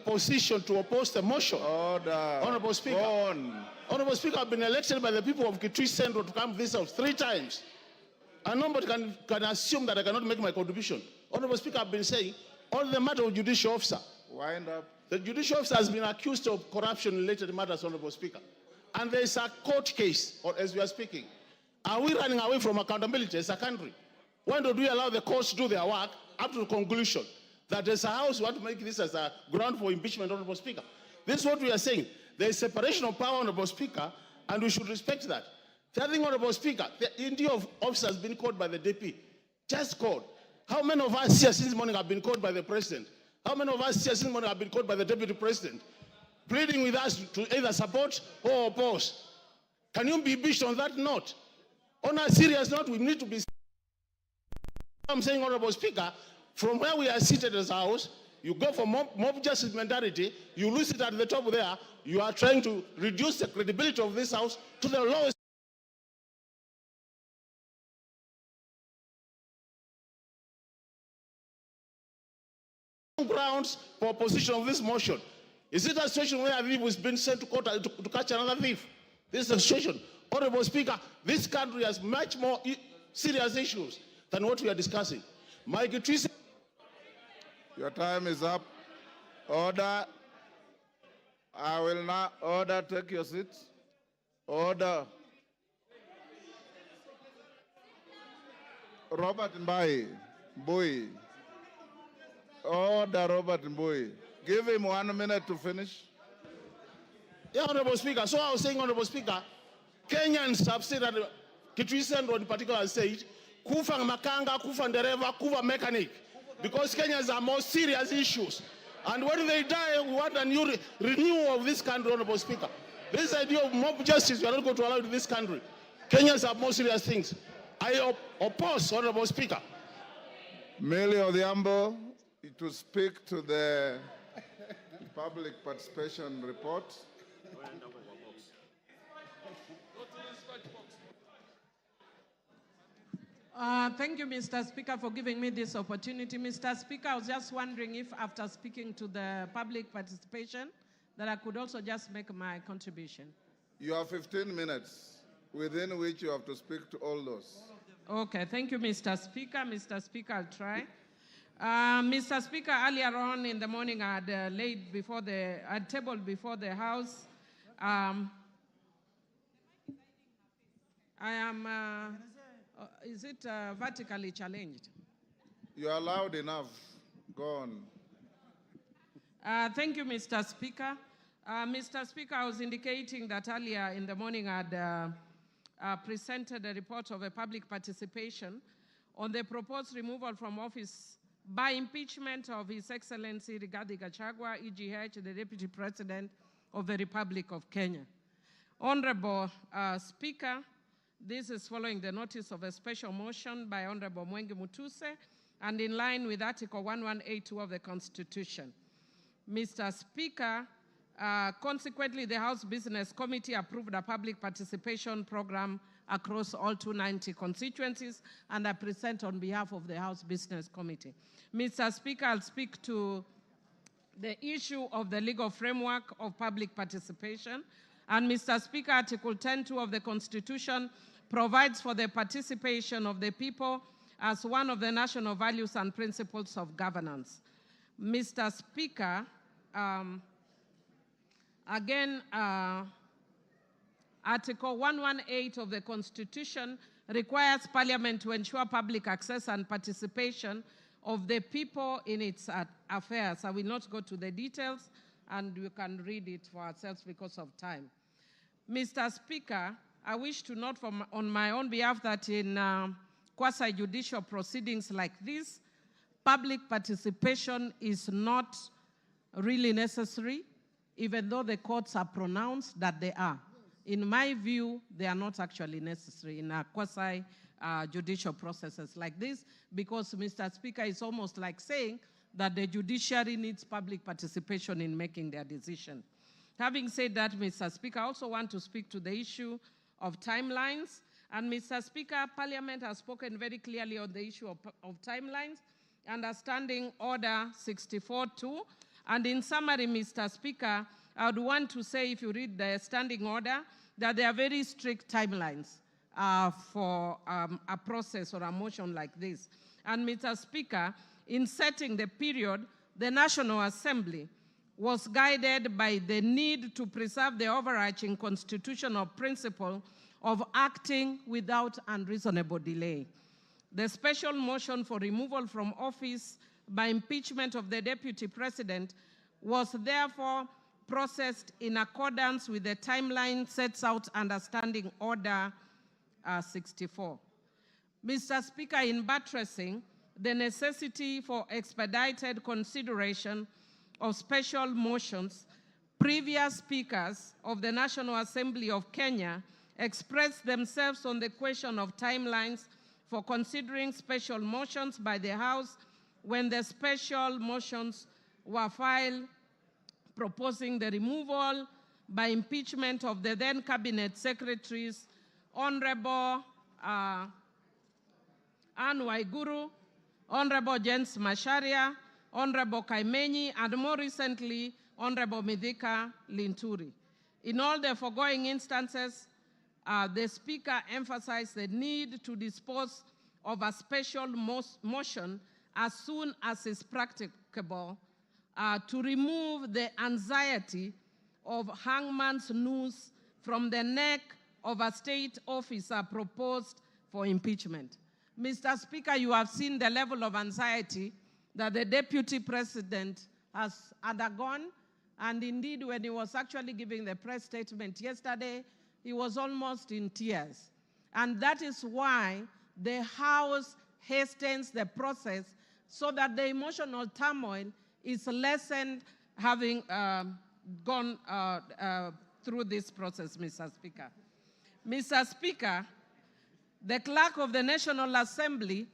position to oppose the motion. Order. Honorable Speaker. Go on. Honorable Speaker, I've been elected by the people of Kitui Central to come to this house 3 times. And nobody can assume that I cannot make my contribution. Honorable Speaker, I've been saying, on the matter of judicial officer. Wind up. The judicial officer has been accused of corruption-related matters, Honorable Speaker. And there is a court case, or as we are speaking. Are we running away from accountability as a country? When do we allow the courts to do their work up to the conclusion that as a house we want to make this as a ground for impeachment, Honorable Speaker? This is what we are saying. There is separation of power, Honorable Speaker, and we should respect that. The other thing, Honorable Speaker, the India of officers been called by the DP. Just called. How many of us here since morning have been called by the President? How many of us here since morning have been called by the Deputy President? Pleading with us to either support or oppose. Can you be impeached on that note? On a serious note, we need to be... I'm saying, Honorable Speaker, from where we are seated as a house, you go for mob justice mentality, you lose it at the top there, you are trying to reduce the credibility of this house to the lowest grounds for opposition of this motion. Is it a situation where a thief has been sent to court to catch another thief? This is a situation. Honorable Speaker, this country has much more serious issues than what we are discussing. Your time is up. Order. I will now order. Take your seat. Order. Robert Mbai, Mbui. Order, Robert Mbui. Give him 1 minute to finish. Yeah, Honorable Speaker. So I was saying, Honorable Speaker, Kenyans have said that Kitui Central in particular has said, kufa makanga, kufa ndereva, kufa mechanic. Because Kenyans are more serious issues. And when they die, we want a new renewal of this country, Honorable Speaker. This idea of mob justice, we are not going to allow it in this country. Kenyans have more serious things. I oppose, Honorable Speaker. Millie Odhiambo to speak to the public participation report. Thank you, Mr. Speaker, for giving me this opportunity. Mr. Speaker, I was just wondering if after speaking to the public participation, that I could also just make my contribution. You have 15 minutes within which you have to speak to all those. Okay, thank you, Mr. Speaker. Mr. Speaker, I'll try. Mr. Speaker, earlier on in the morning, I had tabled before the House. I am, is it vertically challenged? You are loud enough. Go on. Thank you, Mr. Speaker. Mr. Speaker, I was indicating that earlier in the morning I had presented a report of a public participation on the proposed removal from office by impeachment of His Excellency Rigathi Gachagua, EGH, the Deputy President of the Republic of Kenya. Honorable Speaker, this is following the notice of a special motion by Honorable Mwengi Mutuse and in line with Article 1182 of the Constitution. Mr. Speaker, consequently, the House Business Committee approved a public participation program across all 290 constituencies, and I present on behalf of the House Business Committee. Mr. Speaker, I'll speak to the issue of the legal framework of public participation, And Mr. Speaker, Article 10.2 of the Constitution provides for the participation of the people as one of the national values and principles of governance. Mr. Speaker, Article 118 of the Constitution requires Parliament to ensure public access and participation of the people in its affairs. I will not go to the details, and we can read it for ourselves because of time. Mr. Speaker, I wish to note on my own behalf that in quasi-judicial proceedings like this, public participation is not really necessary, even though the courts are pronounced that they are. In my view, they are not actually necessary in quasi-judicial processes like this, because, Mr. Speaker, it's almost like saying that the judiciary needs public participation in making their decision. Having said that, Mr. Speaker, I also want to speak to the issue of timelines. And, Mr. Speaker, Parliament has spoken very clearly on the issue of timelines under Standing Order 64.2. And in summary, Mr. Speaker, I would want to say, if you read the standing order, that there are very strict timelines for a process or a motion like this. And, Mr. Speaker, in setting the period, the National Assembly was guided by the need to preserve the overarching constitutional principle of acting without unreasonable delay. The special motion for removal from office by impeachment of the Deputy President was therefore processed in accordance with the timeline set out under Standing Order 64. Mr. Speaker, in buttressing the necessity for expedited consideration of special motions, previous speakers of the National Assembly of Kenya expressed themselves on the question of timelines for considering special motions by the House when the special motions were filed proposing the removal by impeachment of the then Cabinet Secretaries, Honorable Anne Waiguru, Honorable James Macharia, Honorable Kaimenyi, and more recently, Honorable Mithika Linturi. In all the foregoing instances, the Speaker emphasized the need to dispose of a special motion as soon as is practicable to remove the anxiety of hangman's noose from the neck of a state officer proposed for impeachment. Mr. Speaker, you have seen the level of anxiety that the Deputy President has undergone, and indeed when he was actually giving the press statement yesterday, he was almost in tears. And that is why the House hastens the process so that the emotional turmoil is lessened having gone through this process, Mr. Speaker. Mr. Speaker, the Clerk of the National Assembly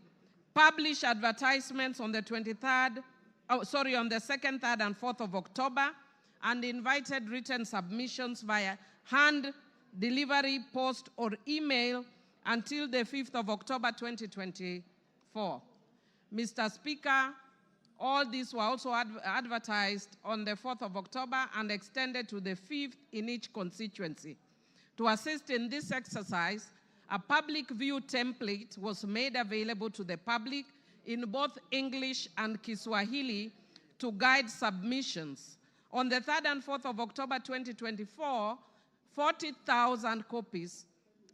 published advertisements on the 2nd, 3rd, and 4th of October and invited written submissions via hand delivery, post, or email until the 5th of October 2024. Mr. Speaker, all these were also advertised on the 4th of October and extended to the 5th in each constituency. To assist in this exercise, a public view template was made available to the public in both English and Kiswahili to guide submissions. On the 3rd and 4th of October 2024, 40,000 copies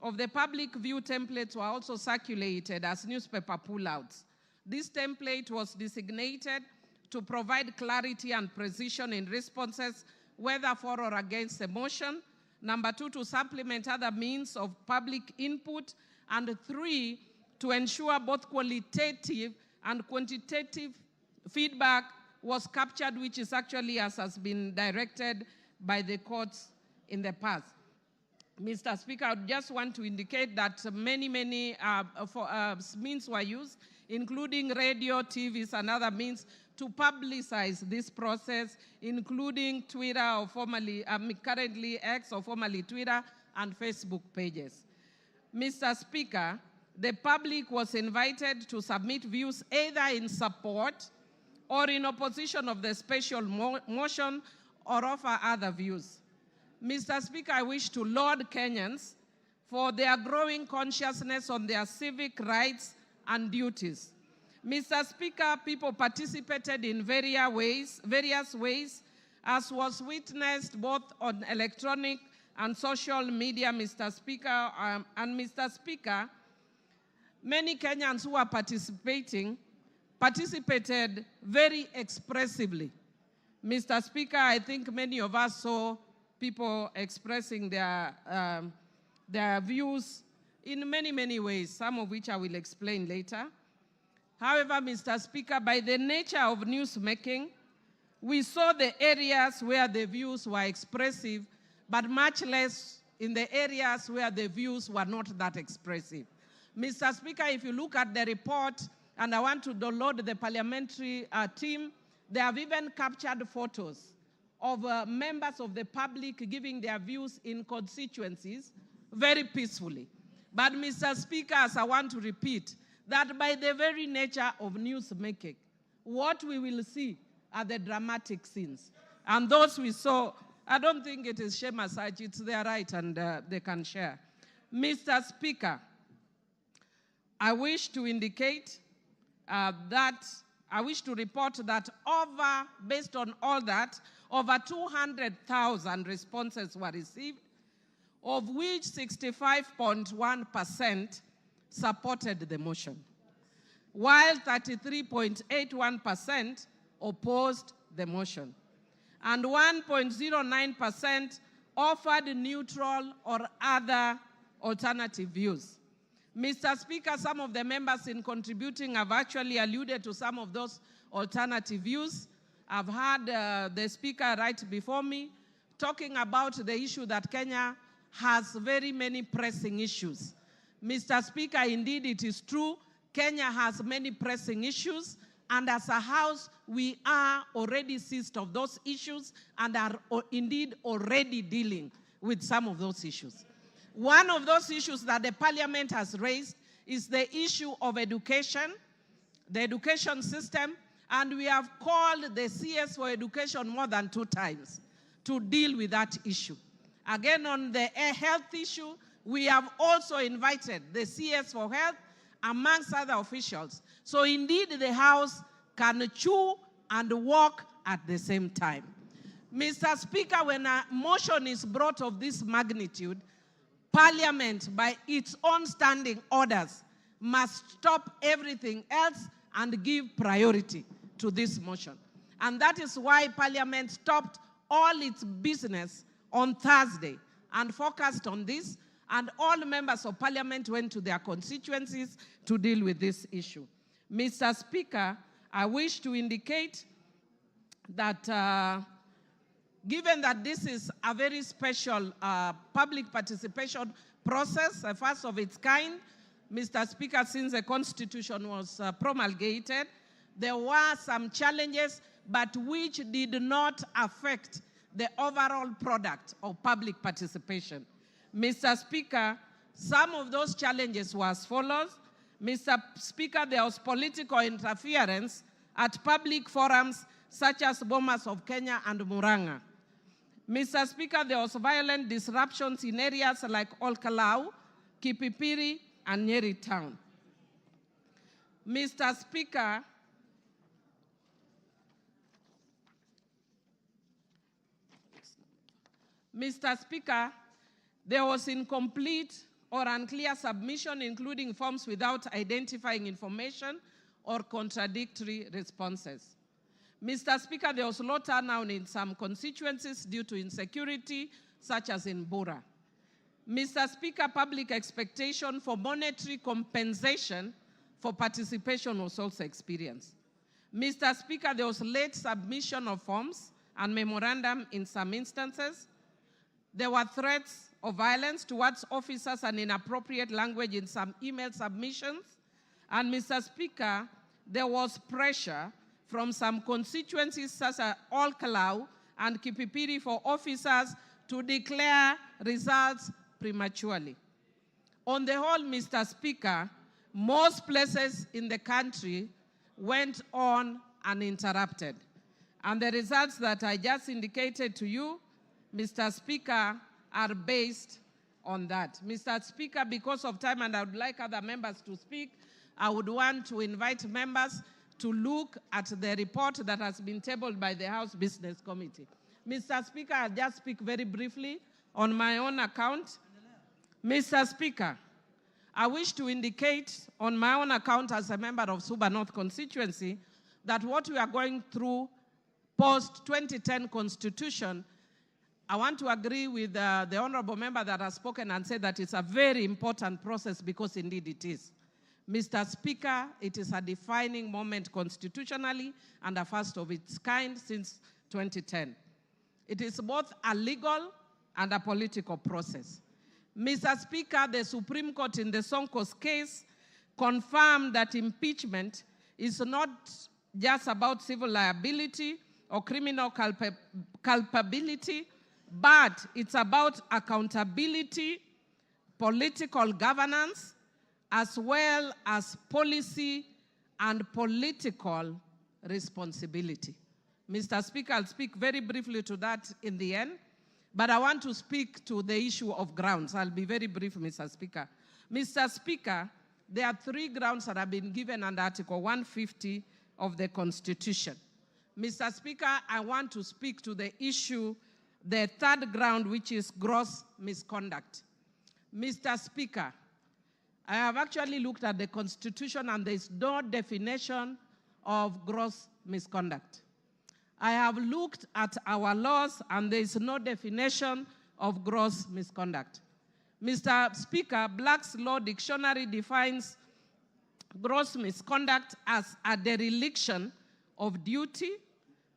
of the public view templates were also circulated as newspaper pullouts. This template was designated to provide clarity and precision in responses, whether for or against the motion. Number 2, to supplement other means of public input. And 3, to ensure both qualitative and quantitative feedback was captured, which is actually as has been directed by the courts in the past. Mr. Speaker, I just want to indicate that many means were used, including radio, TVs, and other means to publicize this process, including Twitter, or formerly, currently X, or formerly Twitter, and Facebook pages. Mr. Speaker, the public was invited to submit views either in support or in opposition of the special motion or offer other views. Mr. Speaker, I wish to laud Kenyans for their growing consciousness on their civic rights and duties. Mr. Speaker, people participated in various ways, as was witnessed both on electronic and social media, Mr. Speaker. And Mr. Speaker, many Kenyans who are participated very expressively. Mr. Speaker, I think many of us saw people expressing their views in many ways, some of which I will explain later. However, Mr. Speaker, by the nature of newsmaking, we saw the areas where the views were expressive, but much less in the areas where the views were not that expressive. Mr. Speaker, if you look at the report, and I want to download the parliamentary team, they have even captured photos of members of the public giving their views in constituencies very peacefully. But Mr. Speaker, as I want to repeat, that by the very nature of newsmaking, what we will see are the dramatic scenes. And those we saw, I don't think it is shame as such, it's their right and they can share. Mr. Speaker, I wish to indicate I wish to report that based on all that, over 200,000 responses were received, of which 65.1% supported the motion, while 33.81% opposed the motion, and 1.09% offered neutral or other alternative views. Mr. Speaker, some of the members in contributing have actually alluded to some of those alternative views. I've heard the speaker right before me talking about the issue that Kenya has very many pressing issues. Mr. Speaker, indeed it is true, Kenya has many pressing issues, and as a House, we are already seized of those issues and are indeed already dealing with some of those issues. One of those issues that the Parliament has raised is the issue of education, the education system, and we have called the CS for Education more than 2 times to deal with that issue. Again, on the health issue, we have also invited the CS for Health amongst other officials. So indeed, the House can chew and walk at the same time. Mr. Speaker, when a motion is brought of this magnitude, Parliament, by its own standing orders, must stop everything else and give priority to this motion. And that is why Parliament stopped all its business on Thursday and focused on this, and all members of Parliament went to their constituencies to deal with this issue. Mr. Speaker, I wish to indicate that given that this is a very special public participation process, a first of its kind, Mr. Speaker, since the Constitution was promulgated, there were some challenges, but which did not affect the overall product of public participation. Mr. Speaker, some of those challenges were as follows. Mr. Speaker, there was political interference at public forums such as Bomas of Kenya and Murang'a. Mr. Speaker, there was violent disruptions in areas like Olkalau, Kipipiri, and Nyeri Town. Mr. Speaker, there was incomplete or unclear submission, including forms without identifying information or contradictory responses. Mr. Speaker, there was low turnout in some constituencies due to insecurity, such as in Bura. Mr. Speaker, public expectation for monetary compensation for participation was also experienced. Mr. Speaker, there was late submission of forms and memorandum in some instances. There were threats of violence towards officers and inappropriate language in some email submissions. And Mr. Speaker, there was pressure from some constituencies such as Olkalau and Kipipiri for officers to declare results prematurely. On the whole, Mr. Speaker, most places in the country went on uninterrupted. And the results that I just indicated to you Mr. Speaker, are based on that. Mr. Speaker, because of time, and I would like other members to speak, I would want to invite members to look at the report that has been tabled by the House Business Committee. Mr. Speaker, I'll just speak very briefly on my own account. Mr. Speaker, I wish to indicate on my own account as a member of Suba North constituency that what we are going through post-2010 constitution, I want to agree with the honorable member that has spoken and said that it's a very important process, because indeed it is. Mr. Speaker, it is a defining moment constitutionally and a first of its kind since 2010. It is both a legal and a political process. Mr. Speaker, the Supreme Court in the Sonko's case confirmed that impeachment is not just about civil liability or criminal culpability, but it's about accountability, political governance, as well as policy and political responsibility. Mr. Speaker, I'll speak very briefly to that in the end, but I want to speak to the issue of grounds. I'll be very brief, Mr. Speaker. Mr. Speaker, there are 3 grounds that have been given under Article 150 of the Constitution. Mr. Speaker, I want to speak to the issue, the 3rd ground, which is gross misconduct. Mr. Speaker, I have actually looked at the Constitution and there is no definition of gross misconduct. I have looked at our laws and there is no definition of gross misconduct. Mr. Speaker, Black's Law Dictionary defines gross misconduct as a dereliction of duty,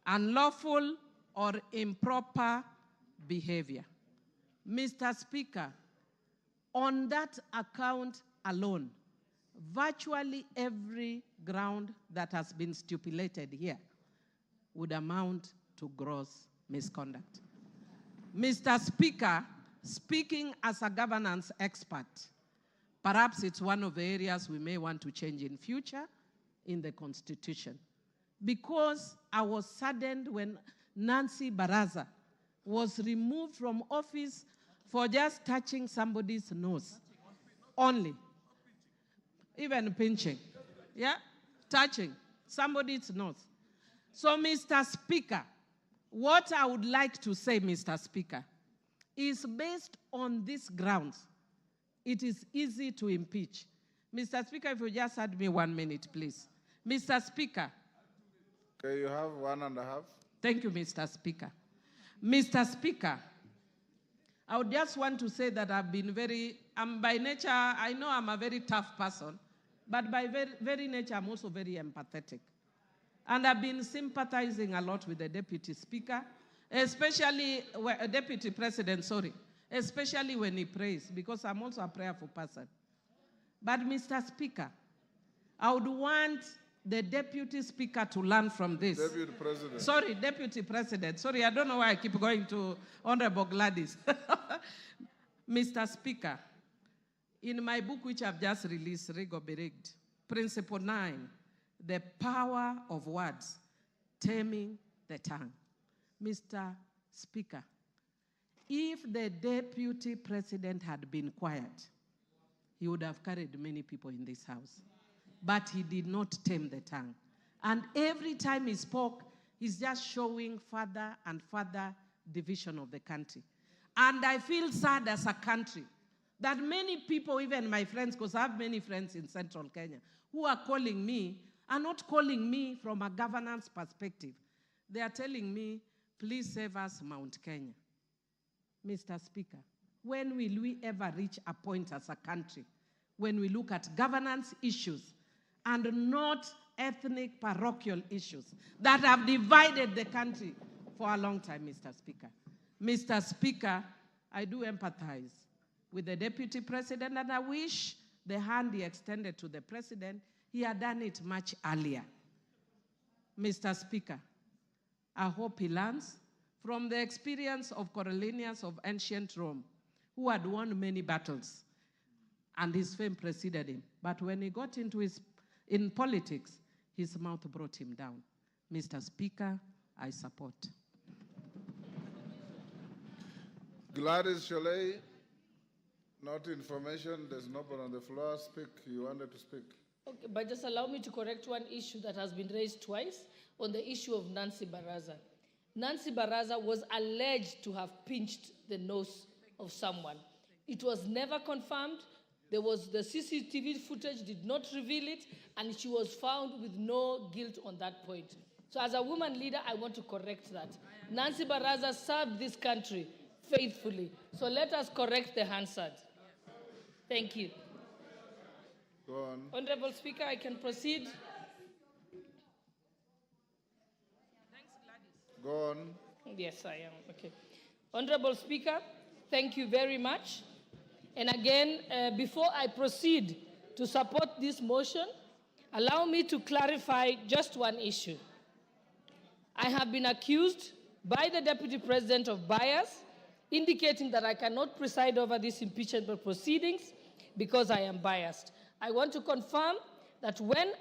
unlawful or improper behavior. Mr. Speaker, on that account alone, virtually every ground that has been stipulated here would amount to gross misconduct. Mr. Speaker, speaking as a governance expert, perhaps it's one of the areas we may want to change in future in the Constitution. Because I was saddened when Nancy Baraza was removed from office for just touching somebody's nose only. Even pinching, yeah? Touching somebody's nose. So, Mr. Speaker, what I would like to say, Mr. Speaker, is based on these grounds, it is easy to impeach. Mr. Speaker, if you just had me 1 minute, please. Mr. Speaker. Okay, you have 1.5. Thank you, Mr. Speaker. Mr. Speaker, I would just want to say that I've been by nature, I know I'm a very tough person, but by very nature, I'm also very empathetic. And I've been sympathizing a lot with the Deputy Speaker, especially, Deputy President, sorry, especially when he prays, because I'm also a prayerful person. But Mr. Speaker, I would want the Deputy Speaker to learn from this. Deputy President. Sorry, Deputy President. Sorry, I don't know why I keep going to Honorable Gladys. Mr. Speaker, in my book, which I've just released, Rego Beregt, Principle 9, the power of words, taming the tongue. Mr. Speaker, if the Deputy President had been quiet, he would have carried many people in this house. But he did not tame the tongue. And every time he spoke, he's just showing further and further division of the country. And I feel sad as a country that many people, even my friends, because I have many friends in Central Kenya, who are calling me, are not calling me from a governance perspective. They are telling me, please save us Mount Kenya. Mr. Speaker, when will we ever reach a point as a country when we look at governance issues and not ethnic parochial issues that have divided the country for a long time, Mr. Speaker? Mr. Speaker, I do empathize with the Deputy President, and I wish the hand he extended to the President, he had done it much earlier. Mr. Speaker, I hope he learns from the experience of Coriolanus of ancient Rome, who had won many battles, and his fame preceded him. But when he got in politics, his mouth brought him down. Mr. Speaker, I support. Gladys Sholei, not information. There's nobody on the floor. Speak. You wanted to speak. Okay, but just allow me to correct one issue that has been raised twice on the issue of Nancy Baraza. Nancy Baraza was alleged to have pinched the nose of someone. It was never confirmed. The CCTV footage did not reveal it, and she was found with no guilt on that point. So as a woman leader, I want to correct that. Nancy Baraza served this country faithfully. So let us correct the Hansard. Thank you. Go on. Honorable Speaker, I can proceed. Go on. Yes, I am. Okay. Honorable Speaker, thank you very much. And again, before I proceed to support this motion, allow me to clarify just one issue. I have been accused by the Deputy President of bias, indicating that I cannot preside over these impeachment proceedings because I am biased. I want to confirm that when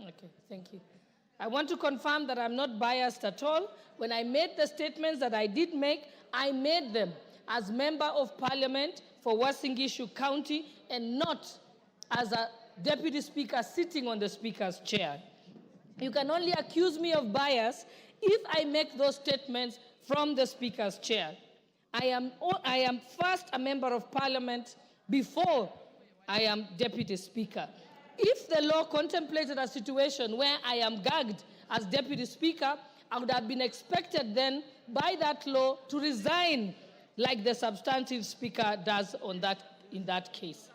Okay, thank you. I want to confirm that I'm not biased at all. When I made the statements that I did make, I made them as Member of Parliament for Uasin Gishu County and not as a Deputy Speaker sitting on the Speaker's chair. You can only accuse me of bias if I make those statements from the Speaker's chair. I am first a Member of Parliament before I am Deputy Speaker. If the law contemplated a situation where I am gagged as Deputy Speaker, I would have been expected then by that law to resign like the substantive Speaker does in that case.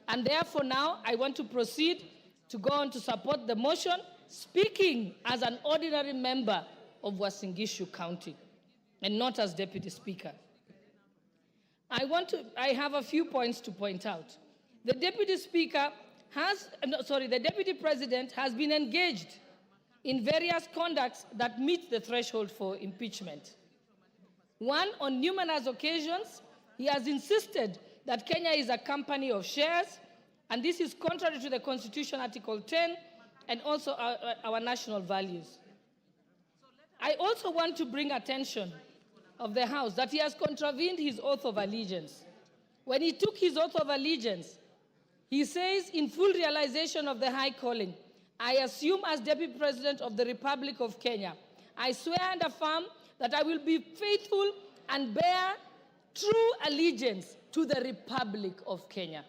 And therefore now I want to proceed to go on to support the motion, speaking as an ordinary member of Uasin Gishu County and not as Deputy Speaker. I have a few points to point out. The Deputy President has been engaged in various conducts that meet the threshold for impeachment. One, on numerous occasions, he has insisted that Kenya is a company of shares, and this is contrary to the Constitution, Article 10, and also our national values. I also want to bring attention of the House that he has contravened his oath of allegiance. When he took his oath of allegiance, he says, in full realization of the high calling, I assume as Deputy President of the Republic of Kenya, I swear and affirm that I will be faithful and bear true allegiance to the Republic of Kenya.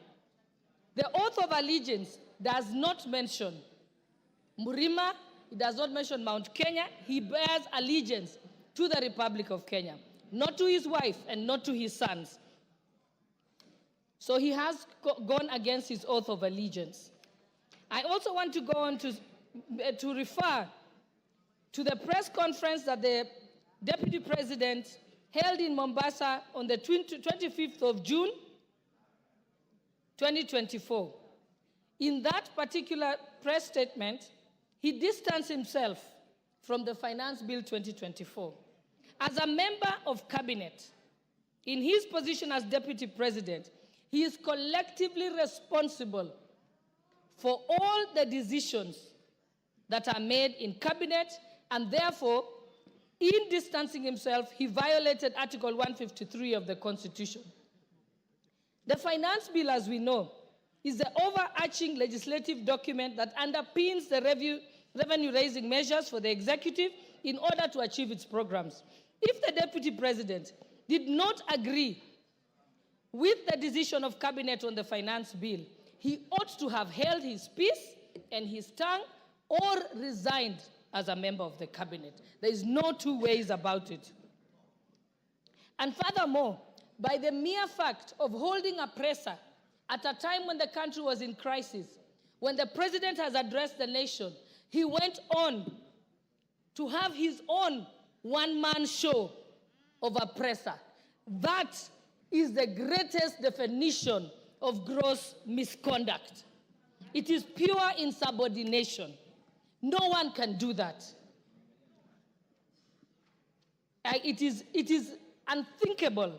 The oath of allegiance does not mention Murima, it does not mention Mount Kenya. He bears allegiance to the Republic of Kenya, not to his wife and not to his sons. So he has gone against his oath of allegiance. I also want to go on to refer to the press conference that the Deputy President held in Mombasa on the 25th of June, 2024. In that particular press statement, he distanced himself from the Finance Bill 2024. As a member of cabinet, in his position as Deputy President, he is collectively responsible for all the decisions that are made in cabinet, and therefore, in distancing himself, he violated Article 153 of the Constitution. The Finance Bill, as we know, is the overarching legislative document that underpins the revenue-raising measures for the executive in order to achieve its programs. If the Deputy President did not agree with the decision of Cabinet on the Finance Bill, he ought to have held his peace and his tongue or resigned as a member of the Cabinet. There is no two ways about it. And furthermore, by the mere fact of holding a presser at a time when the country was in crisis, when the President has addressed the nation, he went on to have his own one-man show of a presser. That is the greatest definition of gross misconduct. It is pure insubordination. No one can do that. It is unthinkable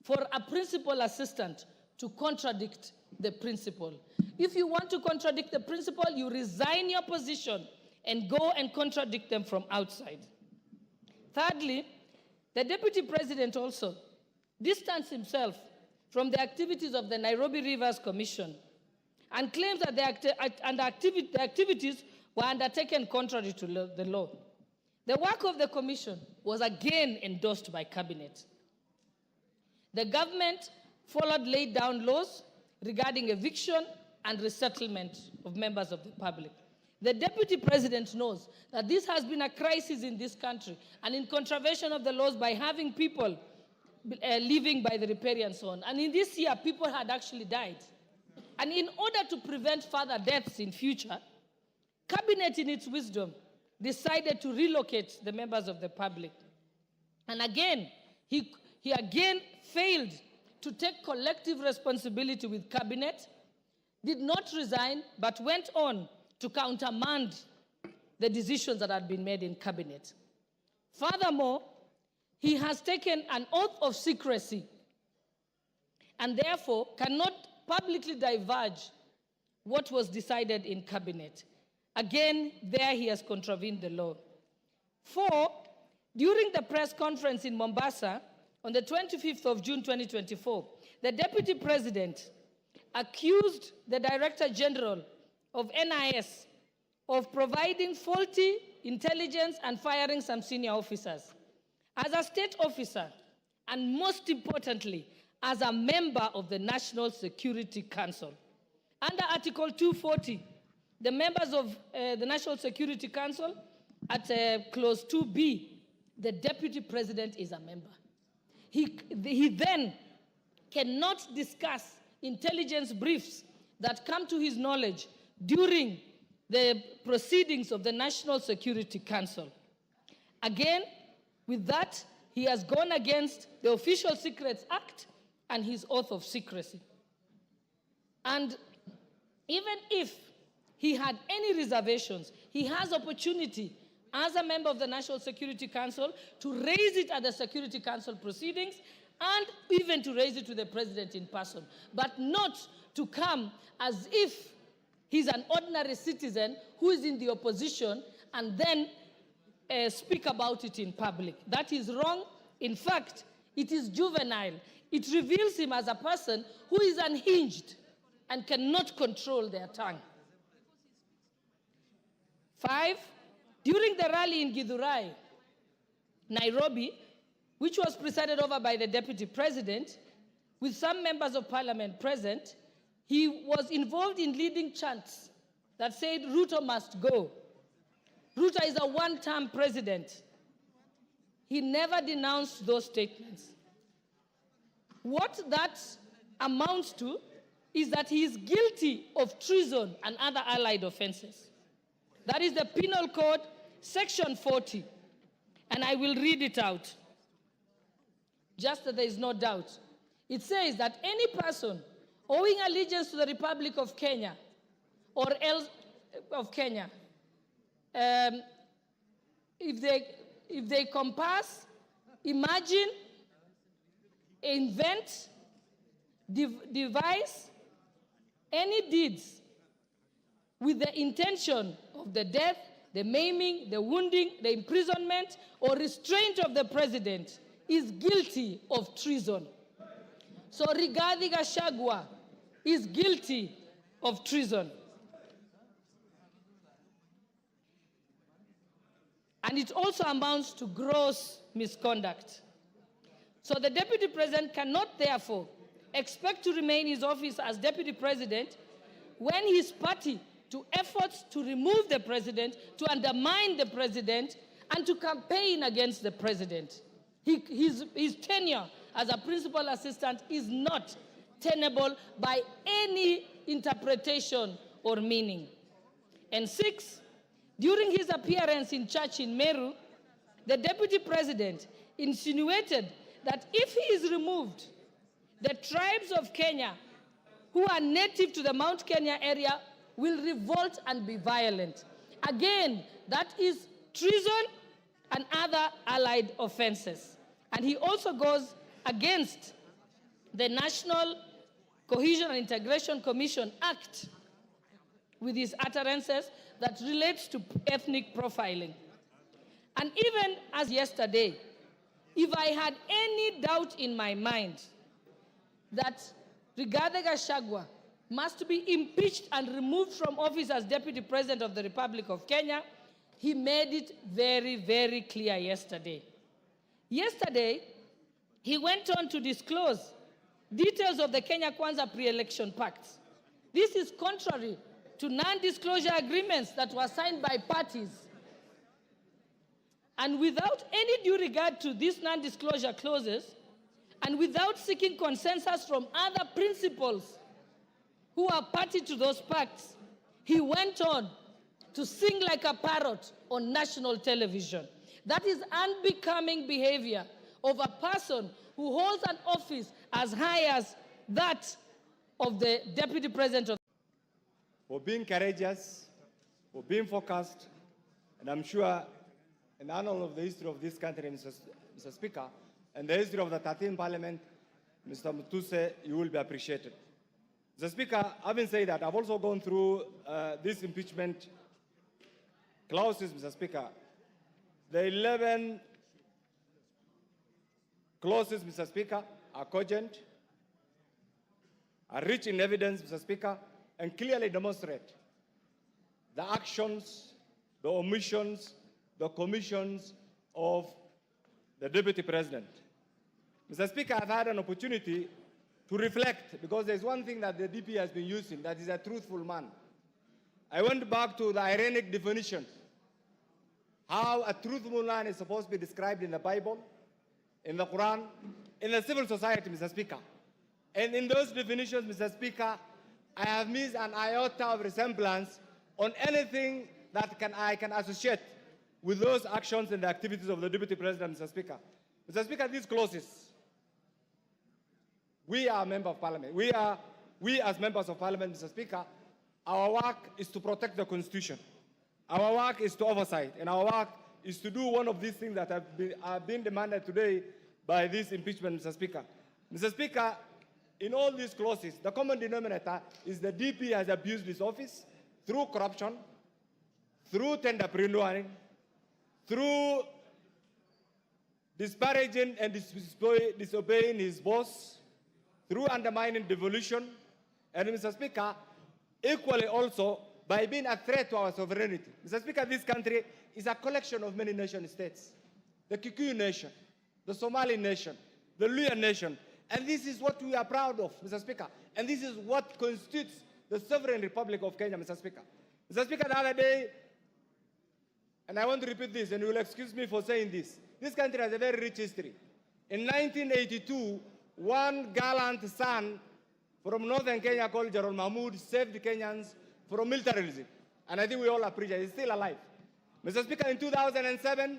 for a principal assistant to contradict the principal. If you want to contradict the principal, you resign your position and go and contradict them from outside. Thirdly, the Deputy President also distanced himself from the activities of the Nairobi Rivers Commission and claims that the activities were undertaken contrary to the law. The work of the commission was again endorsed by Cabinet. The government followed laid down laws regarding eviction and resettlement of members of the public. The Deputy President knows that this has been a crisis in this country and in contravention of the laws by having people living by the riparian zone. And in this year, people had actually died. And in order to prevent further deaths in future, Cabinet in its wisdom decided to relocate the members of the public. And again, he again failed to take collective responsibility with Cabinet, did not resign, but went on to countermand the decisions that had been made in Cabinet. Furthermore, he has taken an oath of secrecy and therefore cannot publicly divulge what was decided in Cabinet. Again, there he has contravened the law. 4, during the press conference in Mombasa on the 25th of June 2024, the Deputy President accused the Director General of NIS of providing faulty intelligence and firing some senior officers. As a state officer, and most importantly, as a member of the National Security Council, under Article 240, the members of the National Security Council, at Clause 2B, the Deputy President is a member. He then cannot discuss intelligence briefs that come to his knowledge during the proceedings of the National Security Council. Again, with that, he has gone against the Official Secrets Act and his oath of secrecy. And even if he had any reservations, he has opportunity as a member of the National Security Council to raise it at the Security Council proceedings and even to raise it to the President in person, but not to come as if he's an ordinary citizen who is in the opposition and then speak about it in public. That is wrong. In fact, it is juvenile. It reveals him as a person who is unhinged and cannot control their tongue. 5, during the rally in Githurai, Nairobi, which was presided over by the Deputy President, with some members of Parliament present, he was involved in leading chants that said, Ruto must go. Ruto is a one-term president. He never denounced those statements. What that amounts to is that he is guilty of treason and other allied offenses. That is the Penal Code, Section 40. And I will read it out, just that there is no doubt. It says that any person owing allegiance to the Republic of Kenya or else of Kenya, if they compass, imagine, invent, devise any deeds with the intention of the death, the maiming, the wounding, the imprisonment, or restraint of the president is guilty of treason. So Rigathi Gachagua is guilty of treason. And it also amounts to gross misconduct. So the Deputy President cannot therefore expect to remain in his office as Deputy President when his party to efforts to remove the President, to undermine the President, and to campaign against the President. His tenure as a principal assistant is not tenable by any interpretation or meaning. And 6, during his appearance in church in Meru, the Deputy President insinuated that if he is removed, the tribes of Kenya who are native to the Mount Kenya area will revolt and be violent. Again, that is treason and other allied offenses. And he also goes against the National Cohesion and Integration Commission Act with his utterances that relates to ethnic profiling. And even as yesterday, if I had any doubt in my mind that Rigathi Gachagua must be impeached and removed from office as Deputy President of the Republic of Kenya, he made it very, very clear yesterday. Yesterday, he went on to disclose details of the Kenya Kwanza pre-election pact. This is contrary to non-disclosure agreements that were signed by parties. And without any due regard to these non-disclosure clauses, and without seeking consensus from other principals who are party to those pacts, he went on to sing like a parrot on national television. That is unbecoming behavior of a person who holds an office as high as that of the Deputy President of. For being courageous, for being focused, and I'm sure in honor of the history of this country, Mr. Speaker, and the history of the 13th Parliament, Mr. Mutuse, you will be appreciated. Mr. Speaker, having said that, I've also gone through this impeachment clauses, Mr. Speaker. The 11 clauses, Mr. Speaker, are cogent, are rich in evidence, Mr. Speaker, and clearly demonstrate the actions, the omissions, the commissions of the Deputy President. Mr. Speaker, I've had an opportunity to reflect, because there's one thing that the DP has been using, that is a truthful man. I went back to the ironic definition, how a truthful man is supposed to be described in the Bible, in the Quran, in the civil society, Mr. Speaker. And in those definitions, Mr. Speaker, I have missed an iota of resemblance on anything that I can associate with those actions and the activities of the Deputy President, Mr. Speaker. Mr. Speaker, these clauses, we are a member of Parliament. We as members of Parliament, Mr. Speaker, our work is to protect the Constitution. Our work is to oversight, and our work is to do one of these things that have been demanded today by this impeachment, Mr. Speaker. Mr. Speaker, in all these clauses, the common denominator is the DP has abused his office through corruption, through tender-preneuring, through disparaging and disobeying his boss, through undermining devolution, and Mr. Speaker, equally also by being a threat to our sovereignty. Mr. Speaker, this country is a collection of many nation states. The Kikuyu nation, the Somali nation, the Luya nation, and this is what we are proud of, Mr. Speaker, and this is what constitutes the sovereign Republic of Kenya, Mr. Speaker. Mr. Speaker, the other day, and I want to repeat this, and you will excuse me for saying this country has a very rich history. In 1982, one gallant son from northern Kenya called Gerald Mahmoud saved Kenyans from militarism, and I think we all appreciate it. He's still alive. Mr. Speaker, in 2007,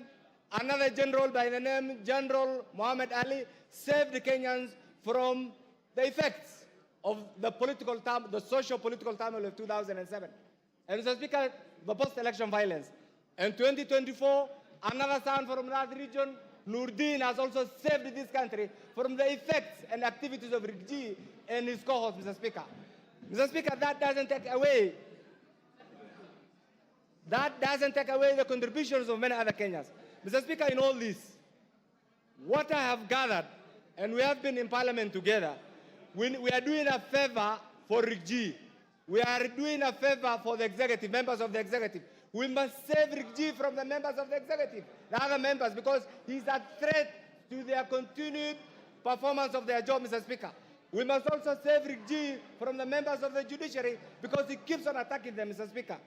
another general by the name General Muhammad Ali saved the Kenyans from the effects of the socio-political turmoil of 2007. And Mr. Speaker, the post-election violence. In 2024, another son from that region, Nurdin, has also saved this country from the effects and activities of Rigathi and his cohorts, Mr. Speaker. Mr. Speaker, that doesn't take away the contributions of many other Kenyans. Mr. Speaker, in all this, what I have gathered, and we have been in Parliament together, we are doing a favor for Rigathi. We are doing a favor for the executive, members of the executive. We must save Rigathi from the members of the executive, the other members, because he's a threat to their continued performance of their job, Mr. Speaker. We must also save Rigathi from the members of the Judiciary because he keeps on attacking them, Mr. Speaker.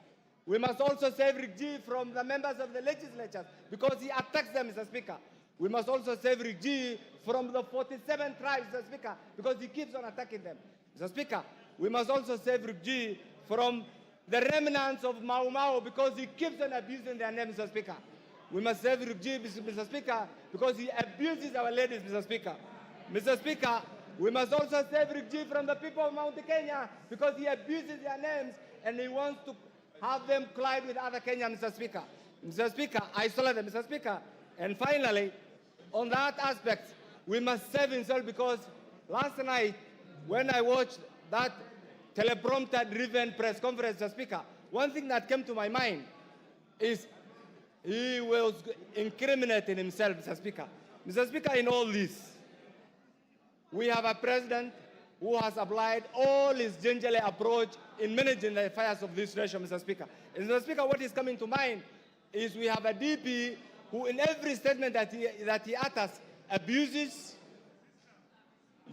We must also save Rigathi from the members of the legislature because he attacks them, Mr. Speaker. We must also save Rigathi from the 47 tribes, Mr. Speaker, because he keeps on attacking them. Mr. Speaker, we must also save Rigathi from the remnants of Mau Mau because he keeps on abusing their name, Mr. Speaker. We must save Rigathi, Mr. Speaker, because he abuses our ladies, Mr. Speaker. Mr. Speaker, we must also save Rigathi from the people of Mount Kenya because he abuses their names and he wants to have them collide with other Kenyans, Mr. Speaker. Mr. Speaker, isolate them, Mr. Speaker. And finally, on that aspect, we must save himself because last night, when I watched that teleprompter-driven press conference, Mr. Speaker, one thing that came to my mind is he was incriminating himself, Mr. Speaker. Mr. Speaker, in all this, we have a president who has applied all his gingerly approach in managing the affairs of this nation, Mr. Speaker. And Mr. Speaker, what is coming to mind is we have a DP who in every statement that he utters abuses,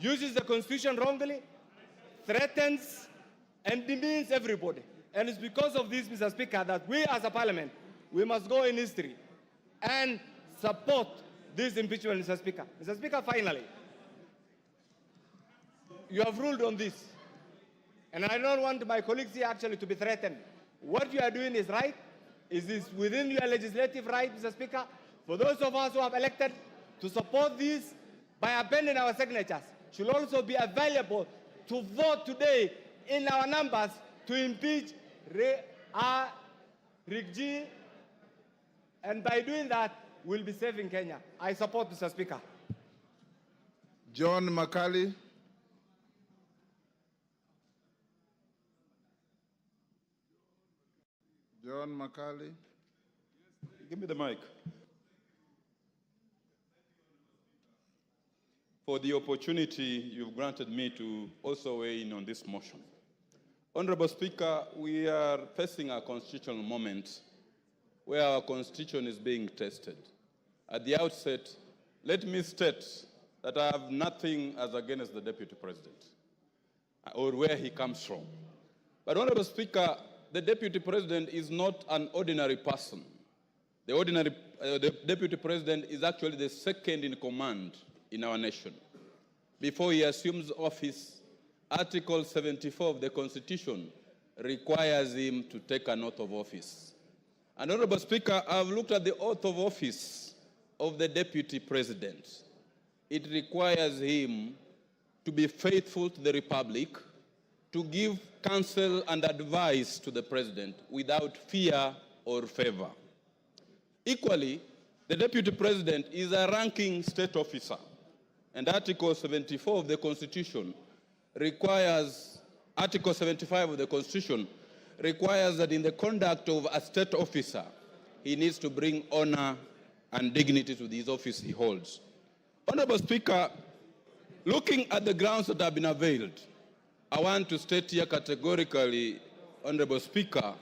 uses the Constitution wrongly, threatens, and demeans everybody. And it's because of this, Mr. Speaker, that we as a parliament, we must go in history and support this impeachment, Mr. Speaker. Mr. Speaker, finally, you have ruled on this. And I don't want my colleagues here actually to be threatened. What you are doing is right. It is within your legislative right, Mr. Speaker, for those of us who have elected to support this by appending our signatures, should also be available to vote today in our numbers to impeach Rigathi, and by doing that, we'll be saving Kenya. I support, Mr. Speaker. John Makali. John Makali. Give me the mic. For the opportunity you've granted me to also weigh in on this motion. Honorable Speaker, we are facing a constitutional moment where our constitution is being tested. At the outset, let me state that I have nothing as against the Deputy President or where he comes from. But Honorable Speaker, the Deputy President is not an ordinary person. The Deputy President is actually the second in command in our nation. Before he assumes office, Article 74 of the Constitution requires him to take an oath of office. And Honorable Speaker, I've looked at the oath of office of the Deputy President. It requires him to be faithful to the Republic, to give counsel and advice to the President without fear or favor. Equally, the Deputy President is a ranking state officer, and Article 74 of the Constitution requires, Article 75 of the Constitution requires that in the conduct of a state officer, he needs to bring honor and dignity to the office he holds. Honorable Speaker, looking at the grounds that have been availed, I want to state here categorically, Honorable Speaker,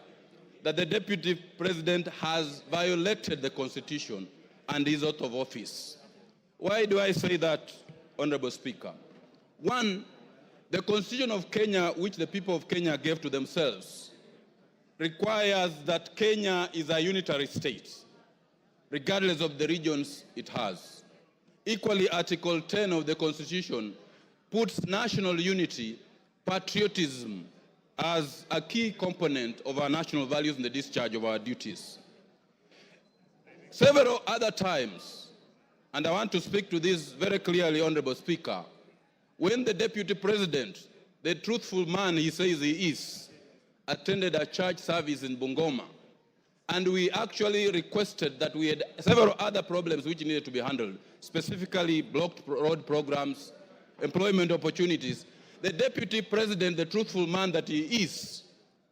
that the Deputy President has violated the Constitution and his oath of office. Why do I say that, Honorable Speaker? One, the Constitution of Kenya, which the people of Kenya gave to themselves, requires that Kenya is a unitary state, regardless of the regions it has. Equally, Article 10 of the Constitution puts national unity, patriotism, as a key component of our national values in the discharge of our duties. Several other times, and I want to speak to this very clearly, Honorable Speaker, when the Deputy President, the truthful man he says he is, attended a church service in Bungoma, and we actually requested that we had several other problems which needed to be handled, specifically blocked road programs, employment opportunities. The Deputy President, the truthful man that he is,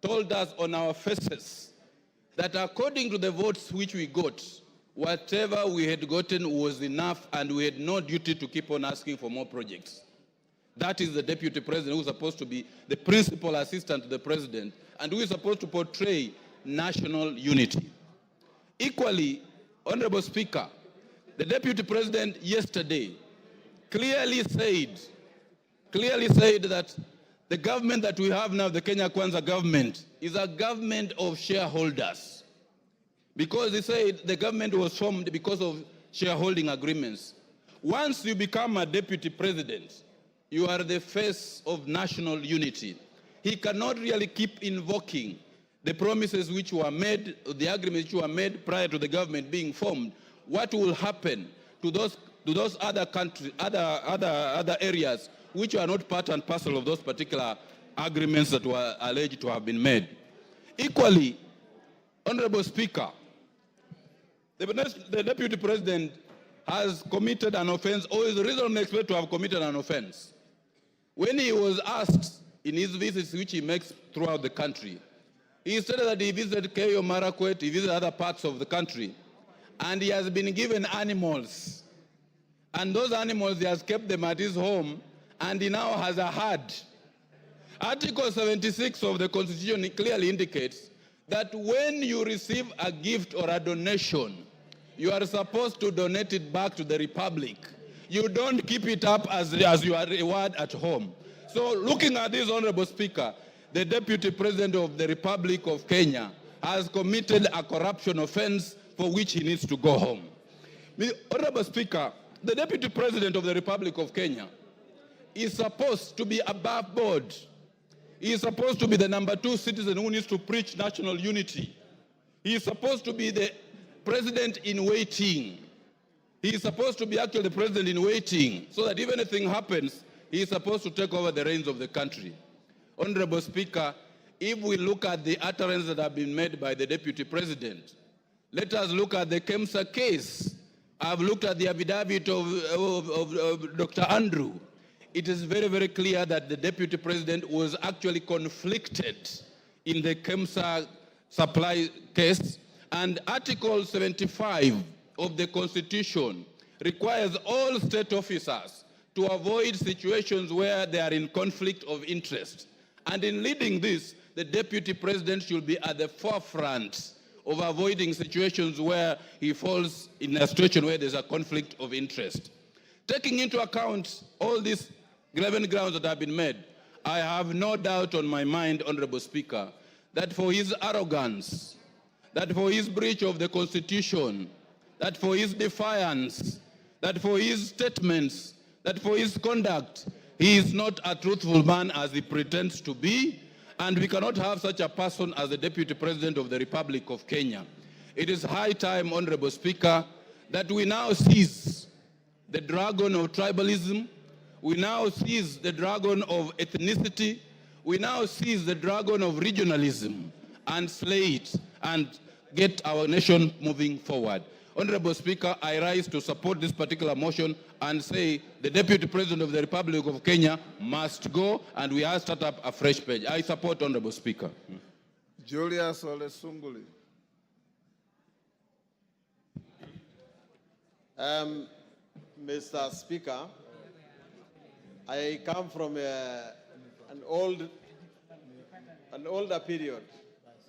told us on our faces that according to the votes which we got, whatever we had gotten was enough and we had no duty to keep on asking for more projects. That is the Deputy President who is supposed to be the principal assistant to the President and who is supposed to portray national unity. Equally, Honorable Speaker, the Deputy President yesterday clearly said that the government that we have now, the Kenya Kwanza government, is a government of shareholders. Because he said the government was formed because of shareholding agreements. Once you become a Deputy President, you are the face of national unity. He cannot really keep invoking the promises which were made, the agreements which were made prior to the government being formed. What will happen to those other countries, other areas which are not part and parcel of those particular agreements that were alleged to have been made? Equally, Honorable Speaker, the Deputy President has committed an offense or is reasonably expected to have committed an offense. When he was asked in his visits which he makes throughout the country. He stated that he visited Keyo Marakwet, he visited other parts of the country, and he has been given animals. And those animals, he has kept them at his home, and he now has a herd. Article 76 of the Constitution clearly indicates that when you receive a gift or a donation, you are supposed to donate it back to the Republic. You don't keep it up as your reward at home. So looking at this, Honorable Speaker, the Deputy President of the Republic of Kenya has committed a corruption offense for which he needs to go home. Honorable Speaker, the Deputy President of the Republic of Kenya is supposed to be above board. He is supposed to be the number 2 citizen who needs to preach national unity. He is supposed to be the president in waiting. He is supposed to be actually the president in waiting, so that if anything happens, he is supposed to take over the reins of the country. Honorable Speaker, if we look at the utterances that have been made by the Deputy President, let us look at the KEMSA case. I've looked at the affidavit of Dr. Andrew. It is very, very clear that the Deputy President was actually conflicted in the KEMSA supply case, and Article 75 of the Constitution requires all state officers to avoid situations where they are in conflict of interest. And in leading this, the Deputy President should be at the forefront of avoiding situations where he falls in a situation where there's a conflict of interest. Taking into account all these 11 grounds that have been made, I have no doubt on my mind, Honorable Speaker, that for his arrogance, that for his breach of the Constitution, that for his defiance, that for his statements, that for his conduct, he is not a truthful man as he pretends to be, and we cannot have such a person as the Deputy President of the Republic of Kenya. It is high time, Honorable Speaker, that we now seize the dragon of tribalism, we now seize the dragon of ethnicity, we now seize the dragon of regionalism and slay it and get our nation moving forward. Honorable Speaker, I rise to support this particular motion and say the Deputy President of the Republic of Kenya must go, and we have to start up a fresh page. I support, Honorable Speaker. Julius Ole Sunguli. Mr. Speaker, I come from an older period,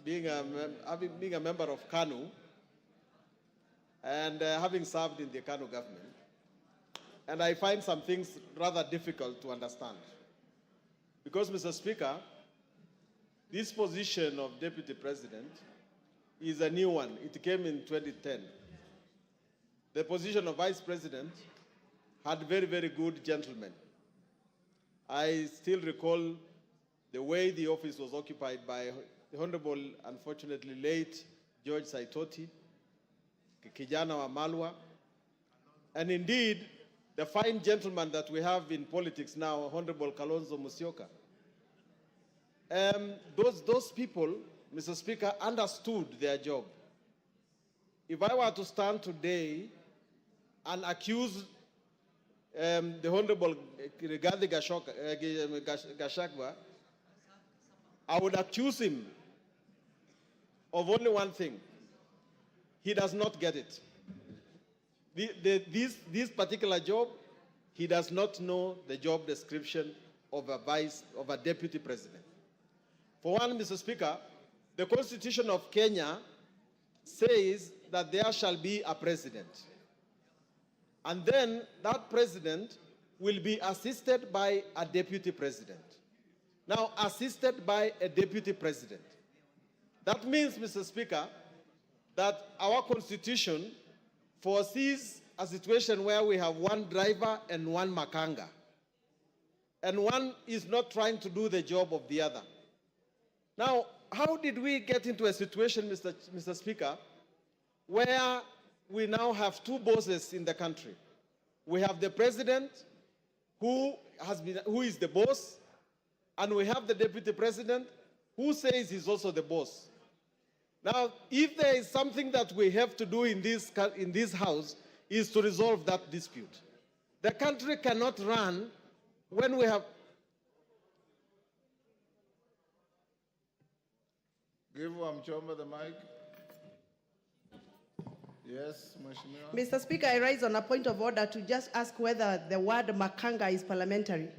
being a member of KANU, and having served in the KANU government. And I find some things rather difficult to understand. Because, Mr. Speaker, this position of Deputy President is a new one. It came in 2010. The position of Vice President had very, very good gentlemen. I still recall the way the office was occupied by the Honorable, unfortunately late, George Saitoti, Kijana wa Malwa, and indeed, the fine gentleman that we have in politics now, Honorable Kalonzo Musyoka. Those people, Mr. Speaker, understood their job. If I were to stand today and accuse the Honorable Rigathi Gachagua, I would accuse him of only one thing. He does not get it. This particular job, he does not know the job description of a deputy president. For one, Mr. Speaker, the Constitution of Kenya says that there shall be a president. And then that president will be assisted by a deputy president. Now, assisted by a deputy president. That means, Mr. Speaker, that our Constitution foresees a situation where we have one driver and one makanga. And one is not trying to do the job of the other. Now, how did we get into a situation, Mr. Speaker, where we now have two bosses in the country? We have the president who is the boss, and we have the deputy president who says he's also the boss. Now, if there is something that we have to do in this house is to resolve that dispute. The country cannot run when we have... Give Wamchomba the mic. Yes, Mheshimiwa. Mr. Speaker, I rise on a point of order to just ask whether the word makanga is parliamentary.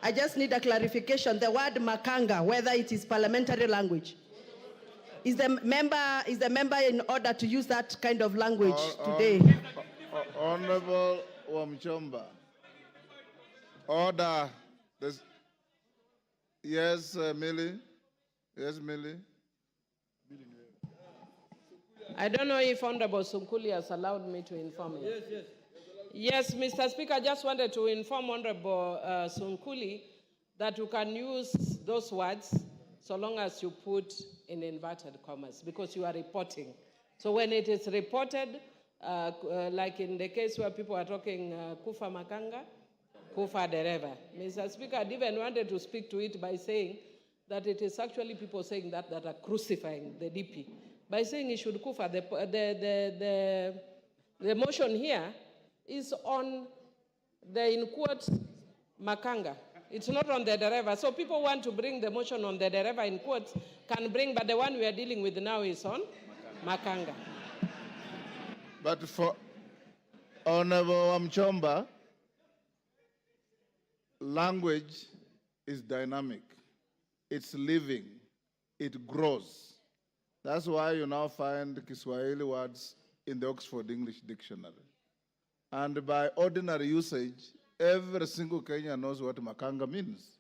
I just need a clarification. The word makanga, whether it is parliamentary language. Is the member in order to use that kind of language today? Honorable Wamchomba. Order. Yes, Millie. Yes, Millie. I don't know if Honorable Sunkuli has allowed me to inform you. Yes, Mr. Speaker, I just wanted to inform Honorable Sunkuli that you can use those words so long as you put in inverted commas, because you are reporting. So when it is reported, like in the case where people are talking kufa makanga, kufa dereva. Mr. Speaker, I even wanted to speak to it by saying that it is actually people saying that are crucifying the DP. By saying he should kufa, the motion here is on the, in quotes, makanga. It's not on the dereva. So people want to bring the motion on the dereva in quotes, can bring, but the one we are dealing with now is on makanga. But for Honorable Wamchomba, language is dynamic. It's living. It grows. That's why you now find Kiswahili words in the Oxford English Dictionary. And by ordinary usage, every single Kenyan knows what makanga means.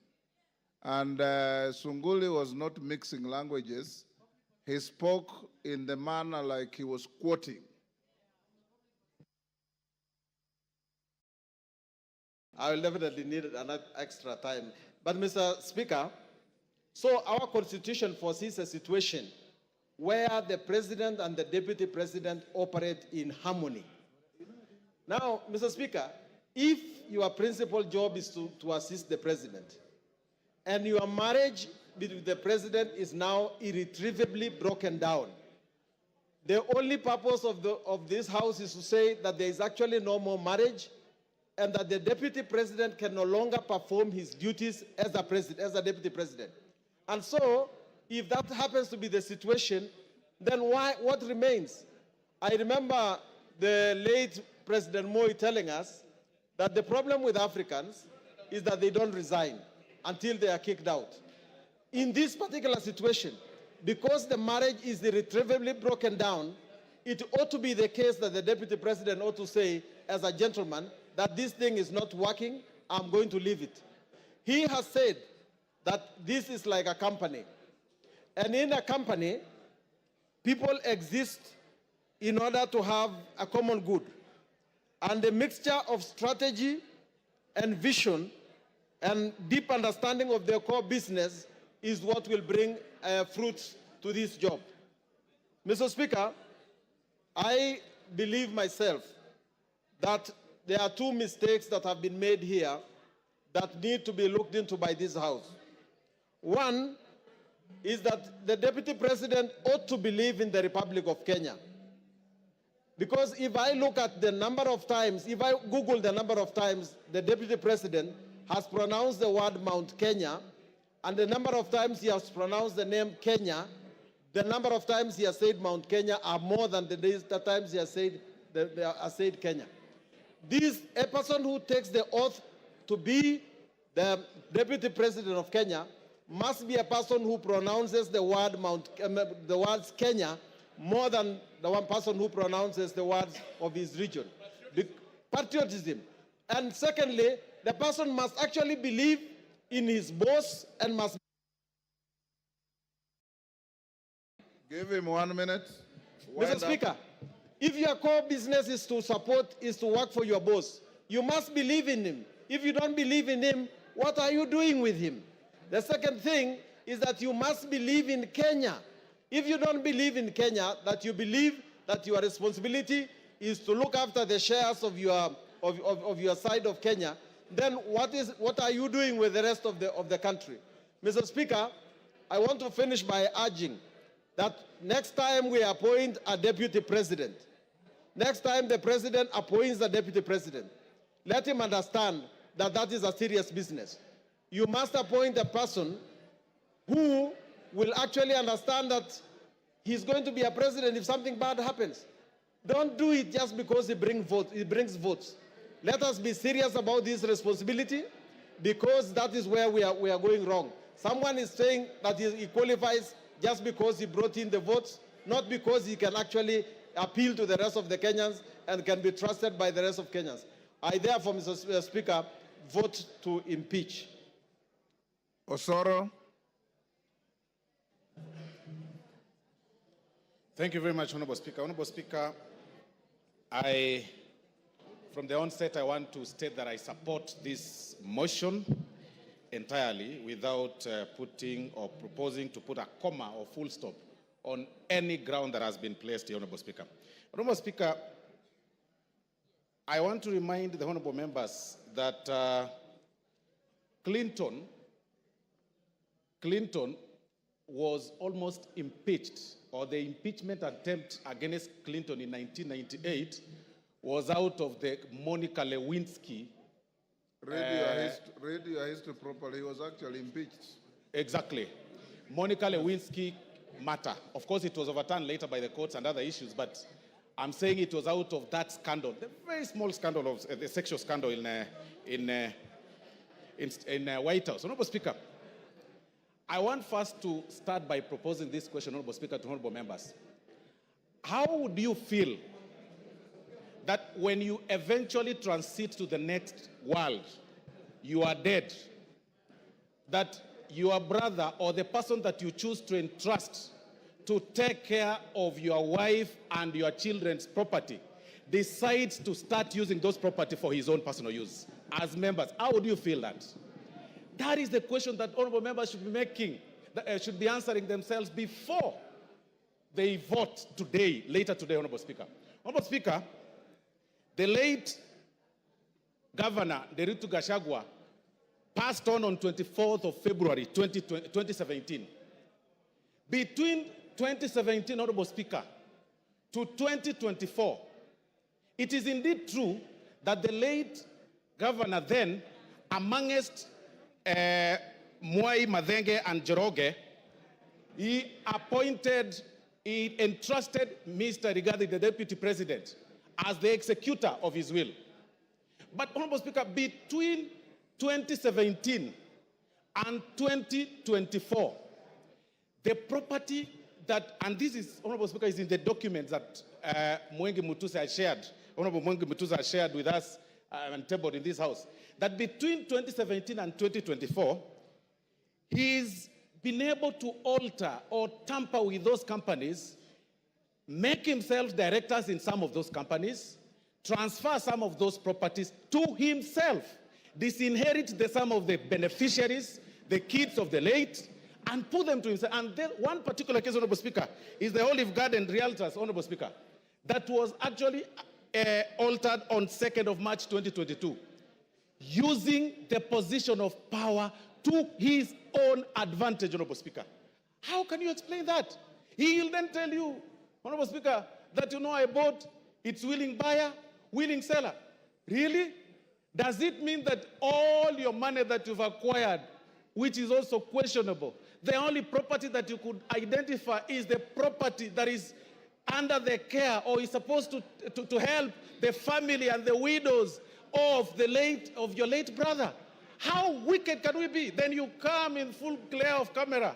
And Sunguli was not mixing languages. He spoke in the manner like he was quoting. I will definitely need another extra time. But Mr. Speaker, so our constitution foresees a situation where the president and the deputy president operate in harmony. Now, Mr. Speaker, if your principal job is to assist the president, and your marriage with the president is now irretrievably broken down, the only purpose of this house is to say that there is actually no more marriage, and that the deputy president can no longer perform his duties as a deputy president. And so, if that happens to be the situation, then what remains? I remember the late President Moi telling us that the problem with Africans is that they don't resign until they are kicked out. In this particular situation, because the marriage is irretrievably broken down, it ought to be the case that the deputy president ought to say, as a gentleman, that this thing is not working, I'm going to leave it. He has said that this is like a company. And in a company, people exist in order to have a common good. And the mixture of strategy and vision and deep understanding of their core business is what will bring fruits to this job. Mr. Speaker, I believe myself that there are two mistakes that have been made here that need to be looked into by this House. One is that the Deputy President ought to believe in the Republic of Kenya. Because if I look at the number of times, if I Google the number of times the Deputy President has pronounced the word Mount Kenya, and the number of times he has pronounced the name Kenya, the number of times he has said Mount Kenya are more than the times he has said Kenya. A person who takes the oath to be the Deputy President of Kenya must be a person who pronounces the words Kenya more than the one person who pronounces the words of his region. Patriotism. And secondly, the person must actually believe in his boss and must... Give him 1 minute. Mr. Speaker, if your core business is to work for your boss, you must believe in him. If you don't believe in him, what are you doing with him? The second thing is that you must believe in Kenya. If you don't believe in Kenya, that you believe that your responsibility is to look after the shares of your side of Kenya, then what are you doing with the rest of the country? Mr. Speaker, I want to finish by urging that next time we appoint a deputy president, next time the president appoints a deputy president, let him understand that that is a serious business. You must appoint a person who will actually understand that he's going to be a president if something bad happens. Don't do it just because he brings votes. Let us be serious about this responsibility, because that is where we are going wrong. Someone is saying that he qualifies just because he brought in the votes, not because he can actually appeal to the rest of the Kenyans and can be trusted by the rest of Kenyans. I therefore, Mr. Speaker, vote to impeach. Osoro. Thank you very much, Honorable Speaker. Honorable Speaker, from the onset, I want to state that I support this motion entirely without putting or proposing to put a comma or full stop on any ground that has been placed here, Honorable Speaker. Honorable Speaker, I want to remind the honorable members that Clinton was almost impeached, or the impeachment attempt against Clinton in 1998 was out of the Monica Lewinsky. Read your history properly. He was actually impeached. Exactly. Monica Lewinsky matter. Of course, it was overturned later by the courts and other issues, but I'm saying it was out of that scandal, the very small scandal of the sexual scandal in White House. Honorable Speaker, I want first to start by proposing this question, Honorable Speaker, to honorable members. How would you feel that when you eventually transit to the next world, you are dead, that your brother or the person that you choose to entrust to take care of your wife and your children's property decides to start using those property for his own personal use? As members, how would you feel that? That is the question that honorable members should be making, should be answering themselves before they vote today, later today, Honorable Speaker. Honorable Speaker, the late Governor Rigathi Gachagua passed on 24th of February 2017. Between 2017, Honorable Speaker, to 2024, it is indeed true that the late governor then, amongst Mwai, Madenge, and Joroge, he entrusted Mr. Rigathi, the deputy president, as the executor of his will. But, Honorable Speaker, between 2017 and 2024, the property that, and this is, Honorable Speaker, is in the documents that Mwengi Mutusa has shared, Honorable Mwengi Mutusa has shared with us and tabled in this House, that between 2017 and 2024, he's been able to alter or tamper with those companies, make himself directors in some of those companies, transfer some of those properties to himself, disinherit some of the beneficiaries, the kids of the late, and put them to himself. And then one particular case, Honorable Speaker, is the Olive Garden Realtors, Honorable Speaker, that was actually altered on 2nd of March 2022, using the position of power to his own advantage, Honorable Speaker. How can you explain that? He will then tell you, Honorable Speaker, that, you know, I bought its willing buyer, willing seller. Really? Does it mean that all your money that you've acquired, which is also questionable, the only property that you could identify is the property that is under the care or is supposed to help the family and the widows of your late brother? How wicked can we be? Then you come in full glare of camera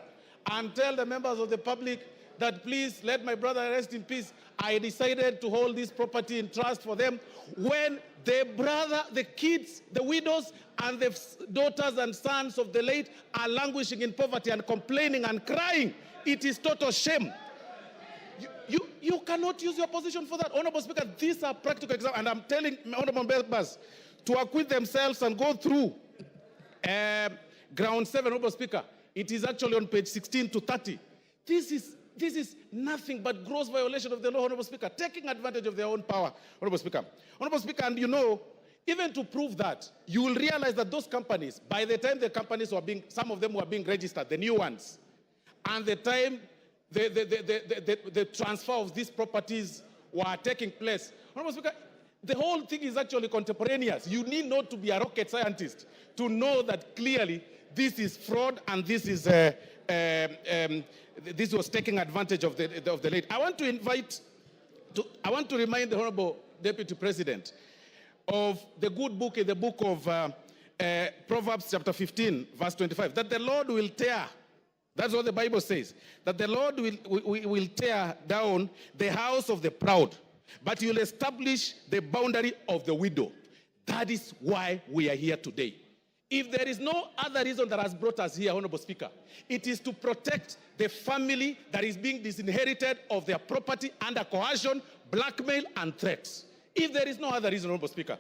and tell the members of the public that, please let my brother rest in peace. I decided to hold this property in trust for them, when the brother, the kids, the widows, and the daughters and sons of the late are languishing in poverty and complaining and crying. It is total shame. You cannot use your position for that. Honorable Speaker, these are practical examples, and I'm telling honorable members to acquit themselves and go through ground 7, Honorable Speaker. It is actually on page 16 to 30. This is nothing but gross violation of the law, Honorable Speaker, taking advantage of their own power, Honorable Speaker. Honorable Speaker, and you know, even to prove that, you will realize that those companies, by the time the companies were some of them were being registered, the new ones, and the time the transfer of these properties were taking place, Honorable Speaker, the whole thing is actually contemporaneous. You need not to be a rocket scientist to know that clearly this is fraud and this is this was taking advantage of the late. I want to remind the Honorable Deputy President of the good book in the book of Proverbs chapter 15, verse 25, that the Lord will tear, that's what the Bible says, that the Lord will tear down the house of the proud, but he will establish the boundary of the widow. That is why we are here today. If there is no other reason that has brought us here, Honorable Speaker, it is to protect the family that is being disinherited of their property under coercion, blackmail, and threats. If there is no other reason, Honorable Speaker.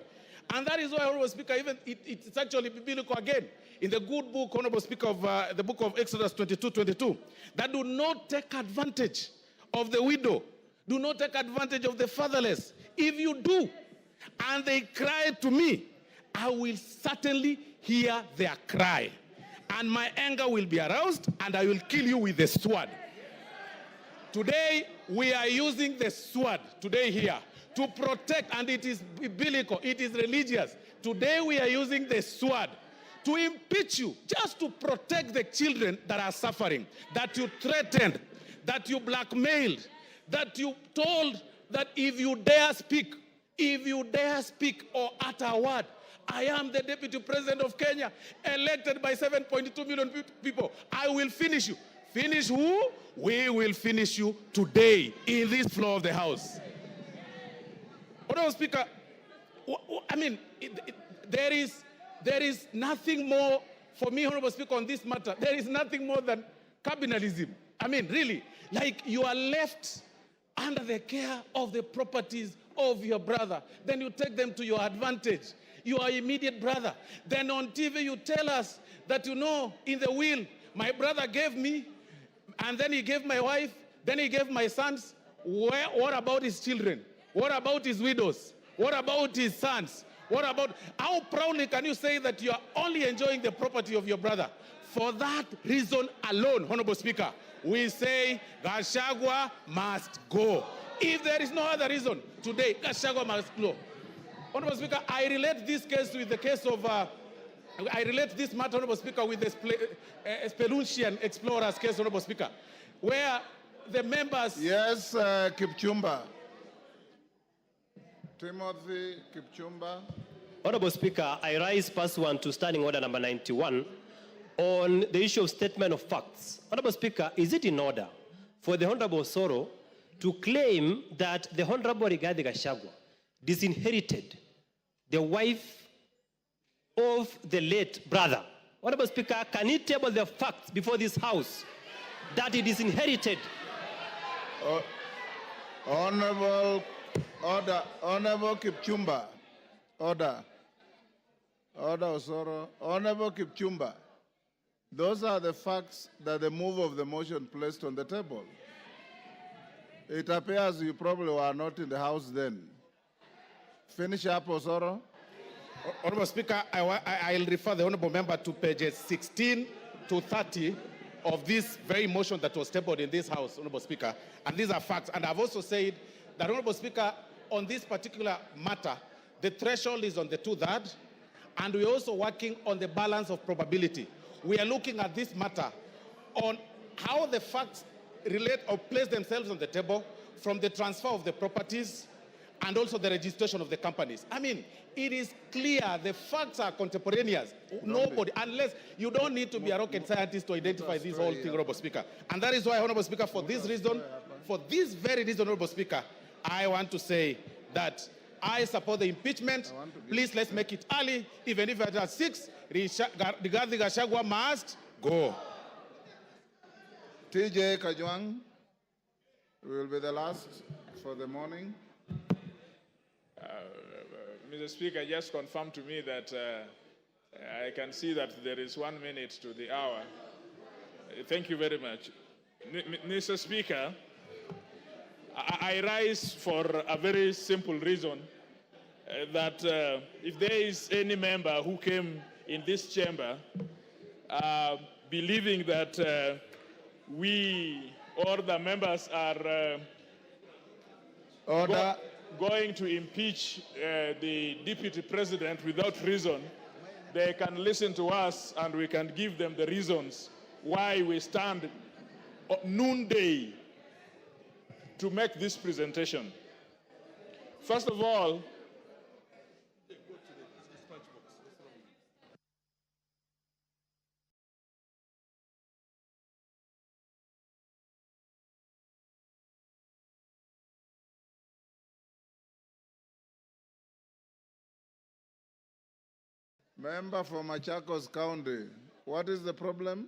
And that is why, Honorable Speaker, even it's actually biblical again. In the good book, Honorable Speaker, of the book of Exodus 22:22, that do not take advantage of the widow, do not take advantage of the fatherless. If you do, and they cry to me, I will certainly hear their cry. And my anger will be aroused, and I will kill you with the sword. Today, we are using the sword, today here, to protect, and it is biblical, it is religious. Today, we are using the sword to impeach you, just to protect the children that are suffering, that you threatened, that you blackmailed, that you told that if you dare speak or utter a word, I am the Deputy President of Kenya, elected by 7.2 million people. I will finish you. Finish who? We will finish you today in this floor of the House. Honorable Speaker, I mean, there is nothing more for me, Honorable Speaker, on this matter. There is nothing more than cabinalism. I mean, really, like you are left under the care of the properties of your brother. Then you take them to your advantage. Your immediate brother. Then on TV you tell us that, you know, in the will, my brother gave me, and then he gave my wife, then he gave my sons. What about his children? What about his widows? What about his sons? What about, how proudly can you say that you are only enjoying the property of your brother? For that reason alone, Honorable Speaker, we say Gachagua must go. If there is no other reason, today, Gachagua must go. Honorable Speaker, I relate this case with the case of, I relate this matter, Honorable Speaker, with the Spelunchian explorers case, Honorable Speaker, where the members... Yes, Kipchumba. Timothy Kipchumba. Honorable Speaker, I rise pursuant to Standing Order number 91 on the issue of statement of facts. Honorable Speaker, is it in order for the Honorable Soro to claim that the Honorable Rigathi Gachagua disinherited the wife of the late brother? Honorable Speaker, can he table the facts before this House that he disinherited? Honorable Kipchumba. Order, Osoro. Honorable Kipchumba. Those are the facts that the move of the motion placed on the table. It appears you probably were not in the House then. Finish up, Osoro. Honorable Speaker, I'll refer the Honorable Member to pages 16 to 30 of this very motion that was tabled in this House, Honorable Speaker. And these are facts. And I've also said that, Honorable Speaker, on this particular matter, the threshold is on the 2/3, and we're also working on the balance of probability. We are looking at this matter on how the facts relate or place themselves on the table from the transfer of the properties and also the registration of the companies. I mean, it is clear, the facts are contemporaneous. Nobody, unless you don't need to be a rocket scientist to identify this whole thing, Honorable Speaker. And that is why, Honorable Speaker, for this reason, for this very reason, Honorable Speaker, I want to say that I support the impeachment. Please, let's make it early. Even if it is 6, Rigathi Gachagua must go. TJ Kajwang will be the last for the morning. Mr. Speaker, just confirm to me that I can see that there is 1 minute to the hour. Thank you very much. Mr. Speaker, I rise for a very simple reason, that if there is any member who came in this chamber believing that we or the members are going to impeach the Deputy President without reason, they can listen to us and we can give them the reasons why we stand noonday to make this presentation. First of all, Member for Machakos County, what is the problem?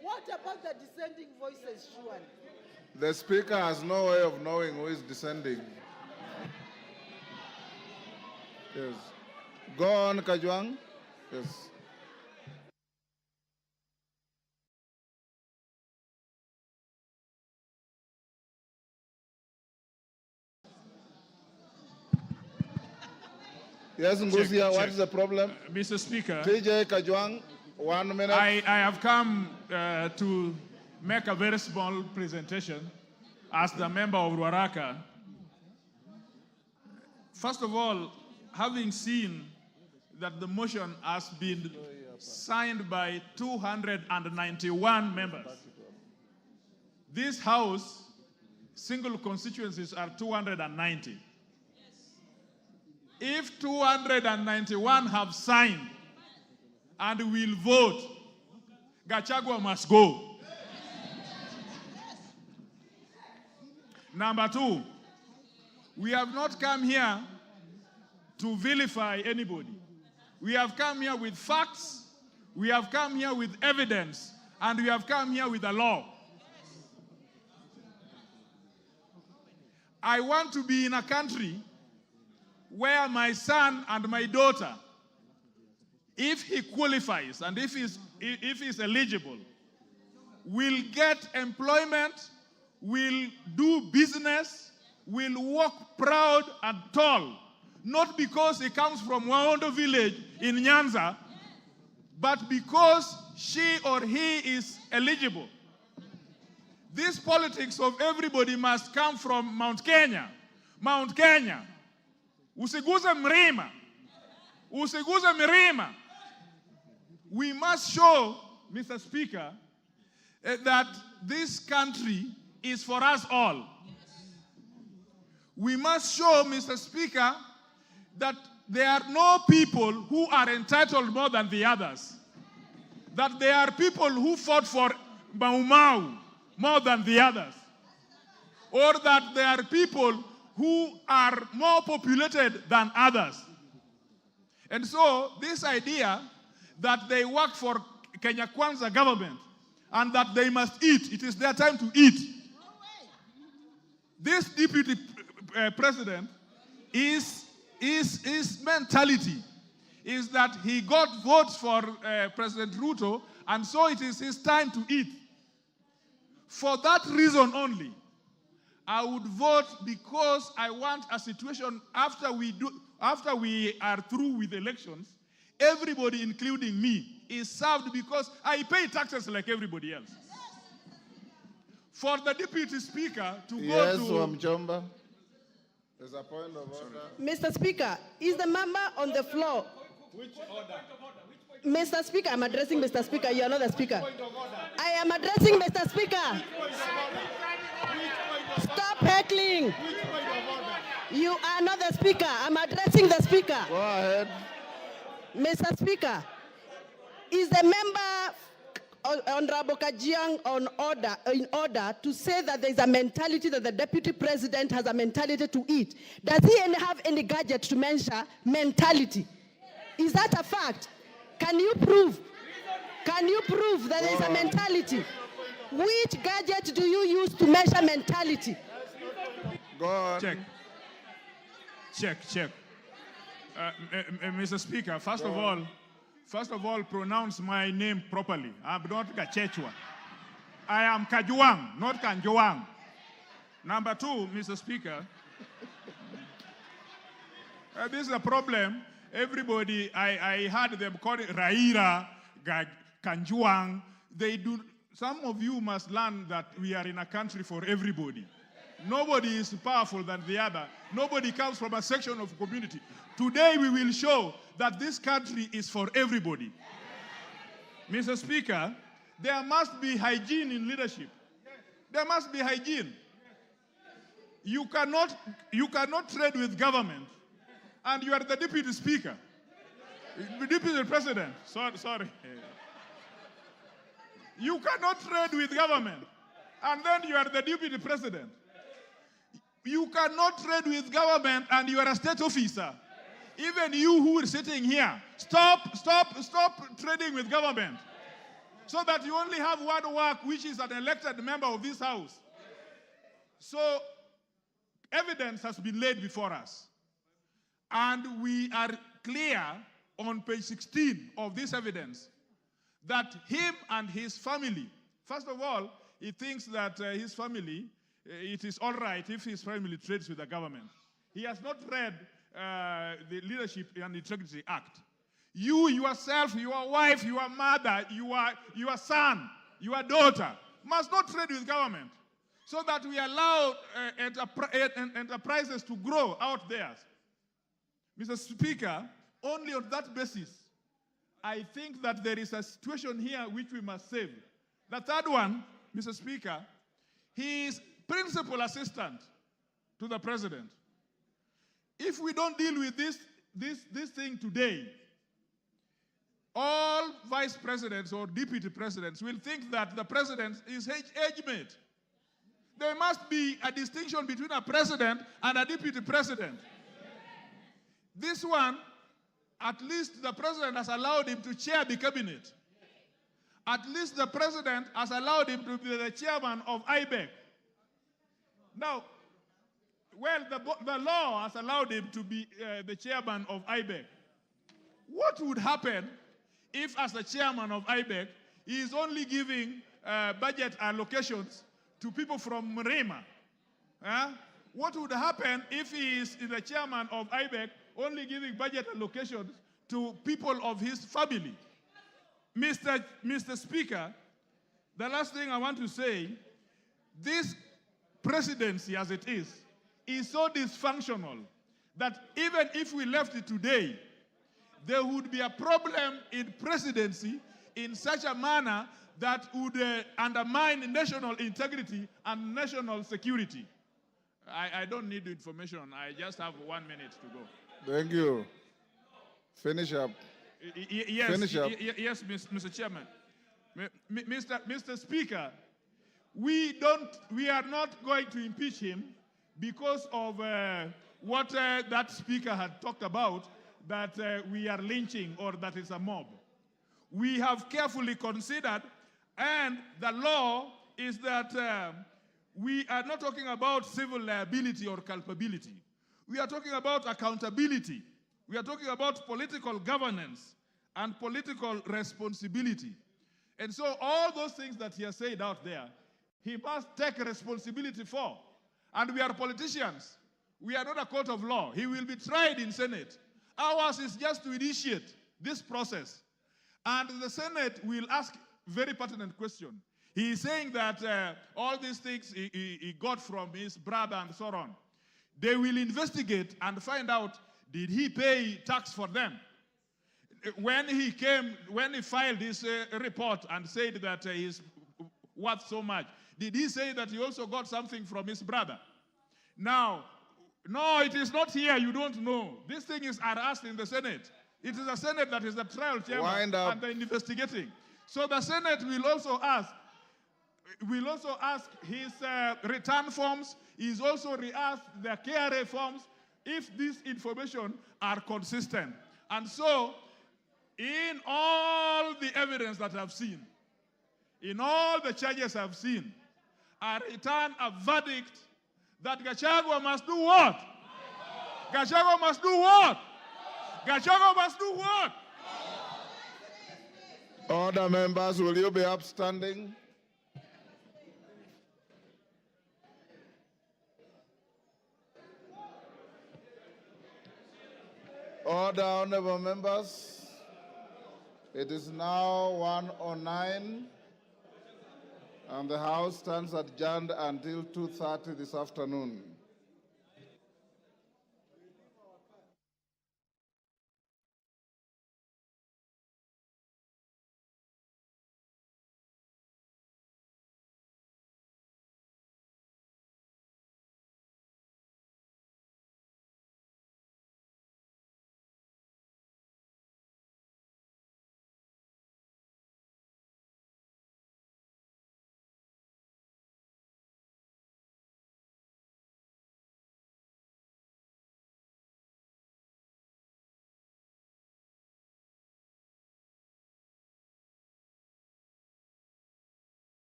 What about the dissenting voices, Shuan? The speaker has no way of knowing who is dissenting. Yes. Go on, Kajwang. Yes. Yes, Ngusia, what is the problem? Mr. Speaker, TJ Kajwang, 1 minute. I have come to make a very small presentation as the member of Ruaraka. First of all, having seen that the motion has been signed by 291 members, this House, single constituencies are 290. If 291 have signed and will vote, Gachagua must go. Number two, we have not come here to vilify anybody. We have come here with facts, we have come here with evidence, and we have come here with the law. I want to be in a country where my son and my daughter, if he qualifies and if he's eligible, will get employment, will do business, will walk proud and tall, not because he comes from Waondo village in Nyanza, but because she or he is eligible. This politics of everybody must come from Mount Kenya. Mount Kenya. Usiguze mlima. Usiguze milima. We must show, Mr. Speaker, that this country is for us all. We must show, Mr. Speaker, that there are no people who are entitled more than the others. That there are people who fought for Mau Mau more than the others. Or that there are people who are more populated than others. And so this idea that they work for Kenya Kwanza government and that they must eat, it is their time to eat. This deputy president his mentality is that he got votes for President Ruto, and so it is his time to eat. For that reason only, I would vote, because I want a situation after we are through with elections, everybody, including me, is served, because I pay taxes like everybody else. For the deputy speaker to go to... Yes, Wamjomba. There's a point of order. Mr. Speaker, is the member on the floor? Which order? Mr. Speaker, I'm addressing Mr. Speaker. You are not the Speaker. I am addressing Mr. Speaker. Stop heckling. You are not the Speaker. I'm addressing the Speaker. Go ahead. Mr. Speaker, is the member Honorable Kajiang in order to say that there is a mentality that the deputy president has a mentality to eat? Does he have any gadget to measure mentality? Is that a fact? Can you prove? Can you prove that there is a mentality? Which gadget do you use to measure mentality? Go on. Check. Mr. Speaker, first of all, pronounce my name properly. I'm not Gachechwa. I am Kajwang, not Kanjwang. Number two, Mr. Speaker, this is a problem. Everybody, I heard them call it Raira, Kanjwang. Some of you must learn that we are in a country for everybody. Nobody is powerful than the other. Nobody comes from a section of community. Today we will show that this country is for everybody. Mr. Speaker, there must be hygiene in leadership. There must be hygiene. You cannot trade with government, and you are the deputy speaker, deputy president. Sorry. You cannot trade with government, and then you are the deputy president. You cannot trade with government, and you are a state officer. Even you who are sitting here, stop trading with government, so that you only have one work, which is an elected member of this house. So evidence has been laid before us, and we are clear on page 16 of this evidence that him and his family, first of all, he thinks that his family, it is all right if his family trades with the government. He has not read the Leadership and Integrity Act. You yourself, your wife, your mother, your son, your daughter must not trade with government, so that we allow enterprises to grow out there. Mr. Speaker, only on that basis, I think that there is a situation here which we must save. The third one, Mr. Speaker, he is principal assistant to the president. If we don't deal with this thing today, all vice presidents or deputy presidents will think that the president is age mate. There must be a distinction between a president and a deputy president. This one, at least the president has allowed him to chair the cabinet. At least the president has allowed him to be the chairman of IBEC. Now, well, the law has allowed him to be the chairman of IBEC. What would happen if, as the chairman of IBEC, he is only giving budget allocations to people from Mrema? What would happen if he is the chairman of IBEC only giving budget allocations to people of his family? Mr. Speaker, the last thing I want to say, this presidency as it is so dysfunctional that even if we left it today, there would be a problem in presidency in such a manner that would undermine national integrity and national security. I don't need the information. I just have 1 minute to go. Thank you. Finish up. Yes, Finish up. Yes, Mr. Chairman. Mr. Speaker, we are not going to impeach him because of what that speaker had talked about, that we are lynching or that it's a mob. We have carefully considered, and the law is that we are not talking about civil liability or culpability. We are talking about accountability. We are talking about political governance and political responsibility. And so all those things that he has said out there, he must take responsibility for. And we are politicians. We are not a court of law. He will be tried in Senate. Ours is just to initiate this process. And the Senate will ask very pertinent question. He is saying that all these things he got from his brother and so on. They will investigate and find out, did he pay tax for them? When he filed his report and said that he's worth so much, did he say that he also got something from his brother? Now, no, it is not here. You don't know. These things are asked in the Senate. It is the Senate that is the trial chairman and the investigating. So the Senate will also ask his return forms. He's also re-asked the KRA forms if these information are consistent. And so, in all the evidence that I've seen, in all the charges I've seen, I return a verdict that Gachagua must do what? Gachagua must do what? Gachagua must do what? Order, members, will you be upstanding? Order, honorable members. It is now 1:09. And the House stands adjourned until 2:30 this afternoon.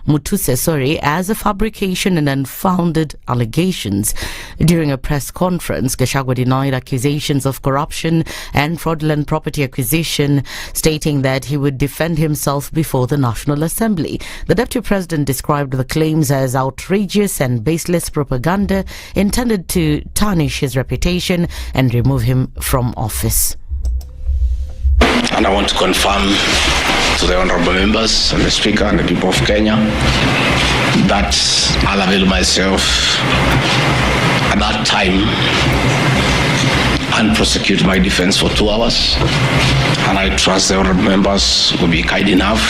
Mutuse, as a fabrication and unfounded allegations. During a press conference, Gachagua denied accusations of corruption and fraudulent property acquisition, stating that he would defend himself before the National Assembly. The Deputy President described the claims as outrageous and baseless propaganda intended to tarnish his reputation and remove him from office. And I want to confirm to the honorable members and the Speaker and the people of Kenya that I'll avail myself at that time and prosecute my defense for 2 hours. And I trust the honorable members will be kind enough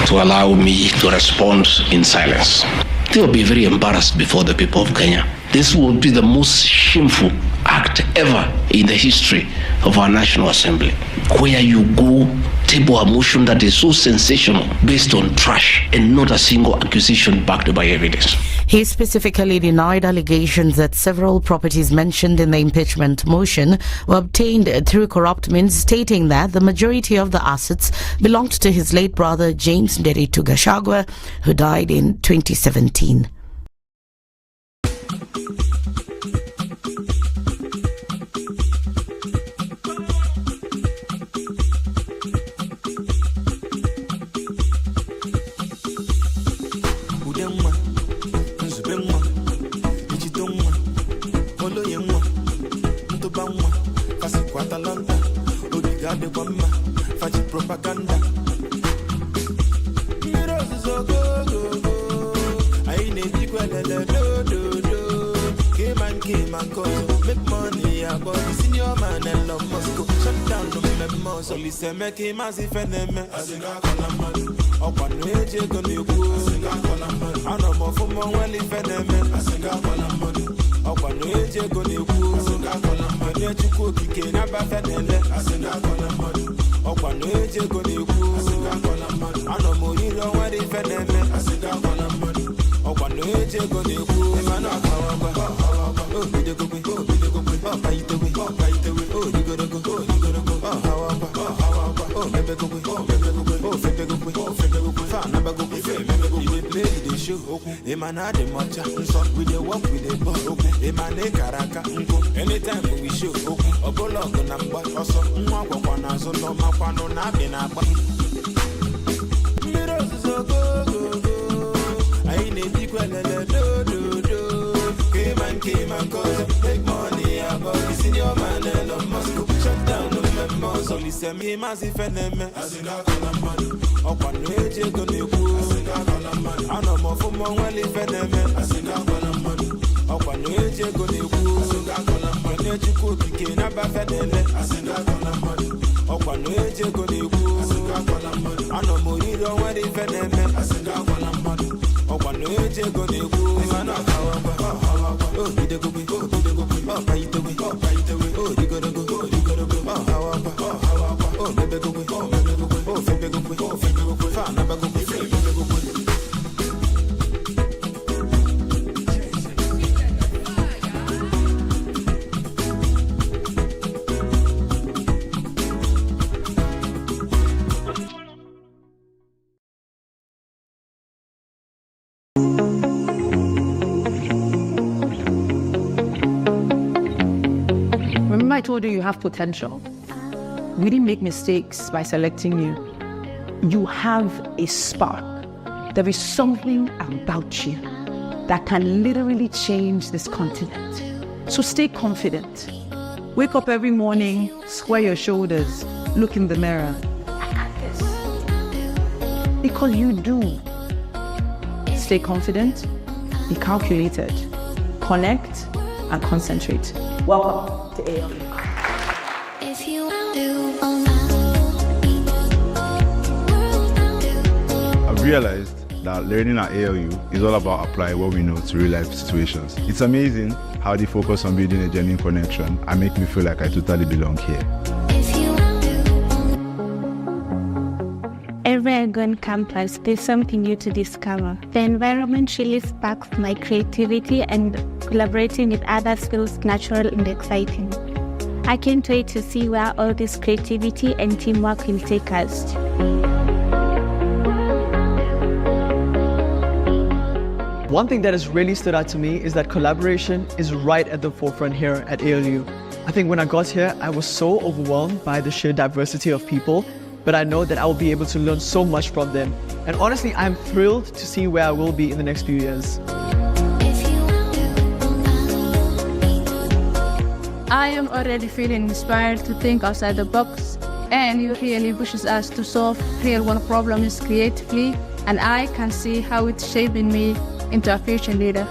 to allow me to respond in silence. They will be very embarrassed before the people of Kenya. This will be the most shameful act ever in the history of our National Assembly, where you go table a motion that is so sensational based on trash and not a single accusation backed by evidence. He specifically denied allegations that several properties mentioned in the impeachment motion were obtained through corrupt means, stating that the majority of the assets belonged to his late brother James Nderitu Gachagua, who died in 2017. Propaganda. Came and cause make money about the senior man and love must go shut down the memo. So listen, make him as if an enemy. I sing a colaman. Up on the edge, you're gonna go. I sing a colaman. I know more for more well if an enemy. I sing a colaman. Up on the edge, you're gonna go. I sing a colaman. You're too cool, you can't have that. I sing a colaman. Up on the edge, you're gonna go. I sing a colaman. I know more you don't want if an enemy. I sing a colaman. Up on the edge, you're gonna go. If I know how oh, you go, oh, by the way, oh, by the way, oh, you gotta go, oh, how about, oh, never go, oh, never go, fan, never go, we play the show, a man had a matcha, we dey walk with the ball, a man a caraka, anytime we show, a ball of the number, also, one, so no, my one, no, not in a button. Mirrors is so go, I need equal, came and cause make money about the senior man and the Moscow shut down the memo. So listen, me as if an enemy. I sing a colaman. Up on the edge, you're gonna go. I sing a colaman. I know more for more well if an enemy. I sing a colaman. Up on the edge, you're gonna go. I sing a colaman. When you go, you can't have a fedele. I sing a colaman. Up on the edge, you're gonna go. I sing a colaman. I know more you don't want if an enemy. I sing a colaman. Up on the edge, you're gonna go. I know oh, you go, oh, by the way, oh, you gotta go, oh, how about, oh, never go, oh, never go, fan, never go, I told you have potential. We didn't make mistakes by selecting you. You have a spark. There is something about you that can literally change this continent. So stay confident. Wake up every morning, square your shoulders, look in the mirror. I got this. Because you do. Stay confident, be calculated, connect, and concentrate. Welcome to ALU. I've realized that learning at ALU is all about applying what we know to real-life situations. It's amazing how they focus on building a genuine connection and make me feel like I totally belong here. Every I go on campus, there's something new to discover. The environment really sparks my creativity, and collaborating with others feels natural and exciting. I can't wait to see where all this creativity and teamwork will take us. One thing that has really stood out to me is that collaboration is right at the forefront here at ALU. I think when I got here, I was so overwhelmed by the sheer diversity of people, but I know that I will be able to learn so much from them. And honestly, I'm thrilled to see where I will be in the next few years. I am already feeling inspired to think outside the box, and it really pushes us to solve real world problems creatively, and I can see how it's shaping me into a future leader.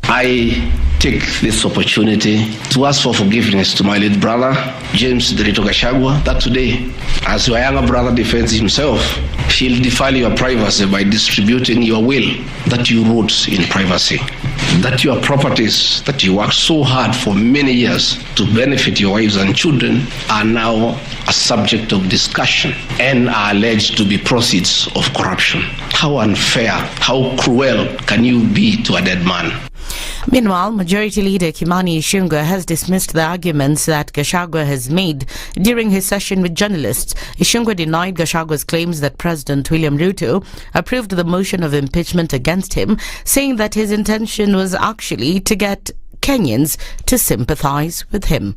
I take this opportunity to ask for forgiveness to my late brother, James Rigathi Gachagua, that today, as your younger brother defends himself, he'll defile your privacy by distributing your will that you wrote in privacy. That your properties that you worked so hard for many years to benefit your wives and children are now a subject of discussion and are alleged to be proceeds of corruption. How unfair, how cruel can you be to a dead man? Meanwhile, Majority Leader Kimani Ichung'wah has dismissed the arguments that Gachagua has made during his session with journalists. Ichung'wah denied Gachagua's claims that President William Ruto approved the motion of impeachment against him, saying that his intention was actually to get Kenyans to sympathize with him.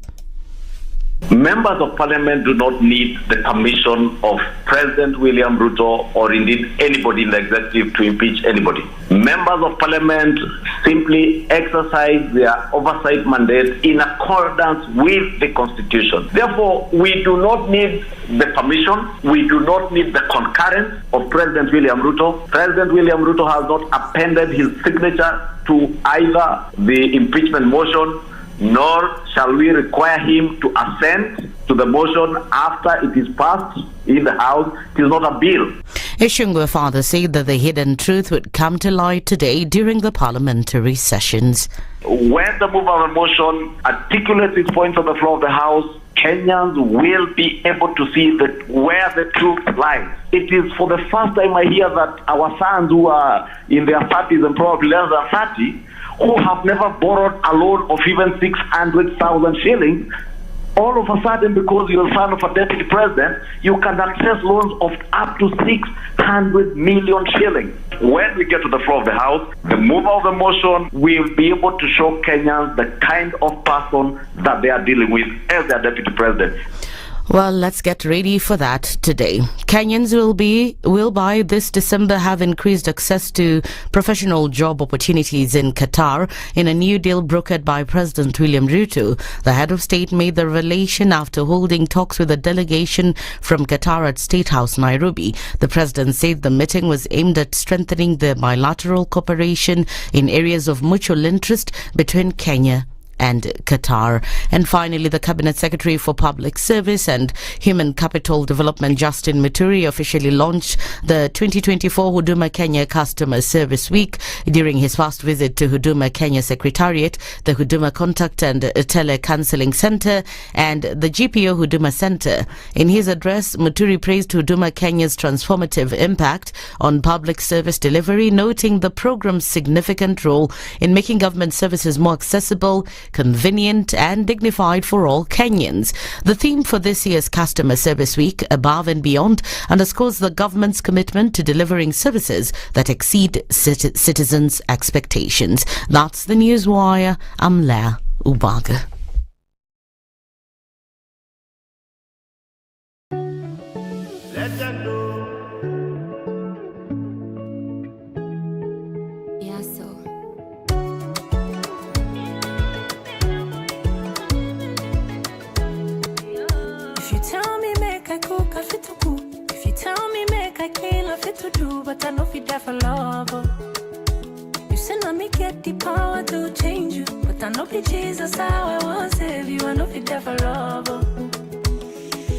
Members of Parliament do not need the permission of President William Ruto or indeed anybody in the executive to impeach anybody. Members of Parliament simply exercise their oversight mandate in accordance with the Constitution. Therefore, we do not need the permission, we do not need the concurrence of President William Ruto. President William Ruto has not appended his signature to either the impeachment motion, nor shall we require him to assent to the motion after it is passed in the House. It is not a bill. Ichung'wah further said that the hidden truth would come to light today during the parliamentary sessions. When the mover of the motion articulates his points on the floor of the House, Kenyans will be able to see where the truth lies. It is for the first time I hear that our sons who are in their 30s and probably less than 30, who have never borrowed a loan of even 600,000 shillings, all of a sudden, because you're a son of a deputy president, you can access loans of up to 600 million shillings. When we get to the floor of the House, the mover of the motion will be able to show Kenyans the kind of person that they are dealing with as their deputy president. Well, let's get ready for that today. Kenyans will by this December have increased access to professional job opportunities in Qatar in a new deal brokered by President William Ruto. The head of state made the revelation after holding talks with a delegation from Qatar at State House, Nairobi. The president said the meeting was aimed at strengthening the bilateral cooperation in areas of mutual interest between Kenya and Qatar. And finally, the Cabinet Secretary for Public Service and Human Capital Development, Justin Muturi, officially launched the 2024 Huduma Kenya Customer Service Week during his first visit to Huduma Kenya Secretariat, the Huduma Contact and Tele-Counseling Center, and the GPO Huduma Center. In his address, Muturi praised Huduma Kenya's transformative impact on public service delivery, noting the program's significant role in making government services more accessible, convenient and dignified for all Kenyans. The theme for this year's Customer Service Week, Above and Beyond, underscores the government's commitment to delivering services that exceed citizens' expectations. That's the Newswire. I'm Leah Ubaga. If you tell me make I cook, I fit to cook. If you tell me make I clean, I fit to do. But I know fit that for love. You say I me get the power to change you. But I know fit Jesus how I want save you. I know fit that for love.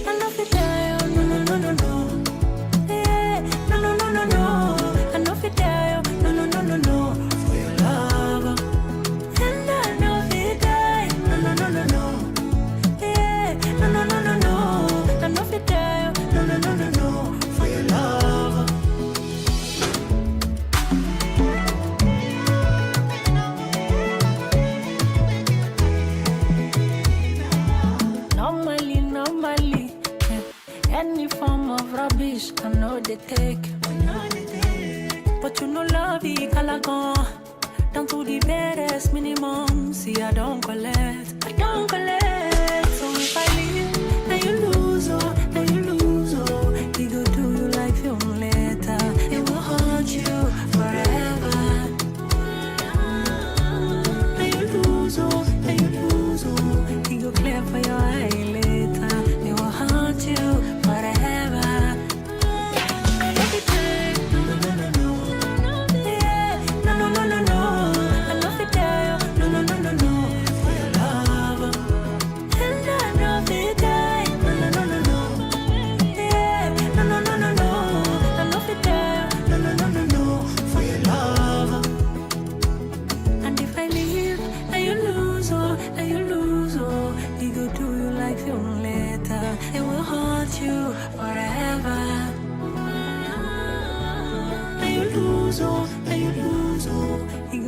I know fit that, no, no, no, no, no. Yeah, no, no, no, no, no. I know fit that, no, no, no, no, no. For your love. And I know fit that, no, no, no, no, no. Yeah, no, no, no, no, no. I know fit that, no, no, no, no, no. For your love. Any form of rubbish, I know they take. But you know love is calagon. Down to the barest minimum. See, I don't collect. So if I leave, then you lose, oh, He go do you like film later. It will haunt you forever. Then you lose, oh, He go clear for your eye later. It will haunt you forever.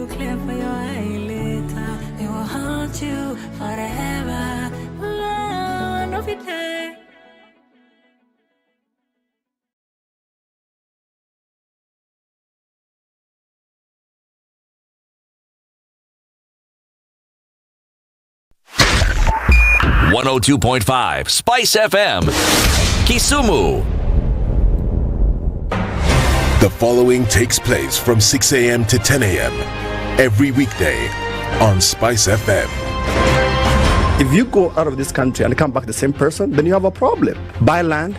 Clear for your eye later. It will haunt you forever. No fit day. .5 Spice FM, Kisumu. The following takes place from 6 a.m. to 10 a.m. every weekday on Spice FM. If you go out of this country and come back the same person, then you have a problem. Buy land,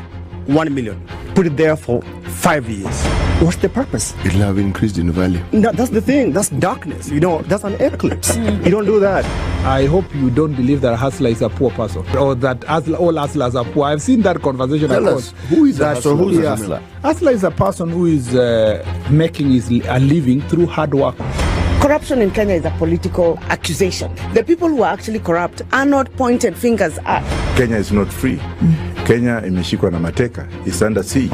1 million. Put it there for 5 years. What's the purpose? It'll have increased in value. No, that's the thing. That's darkness. That's an eclipse. You don't do that. I hope you don't believe that hustler is a poor person or that all hustlers are poor. I've seen that conversation. Tell us, who is a hustler? Who's a hustler? Hustler is a person who is making a living through hard work. Corruption in Kenya is a political accusation. The people who are actually corrupt are not pointed fingers at. Kenya is not free. Kenya imeshikwa na mateka. It's under siege.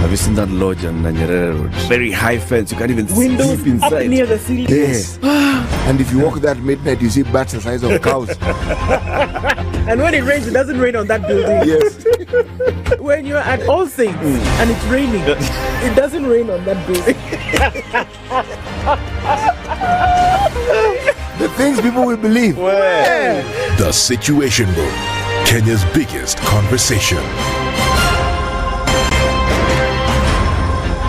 Have you seen that lodge on Nyerere Road? Very high fence. You can't even windows sleep inside. Up near the ceiling. Yes. And if you walk there at midnight, you see bats the size of cows. And when it rains, it doesn't rain on that building. Yes. When you're at All Saints and it's raining, it doesn't rain on that building. The things people will believe. Where? The Situation Room, Kenya's biggest conversation.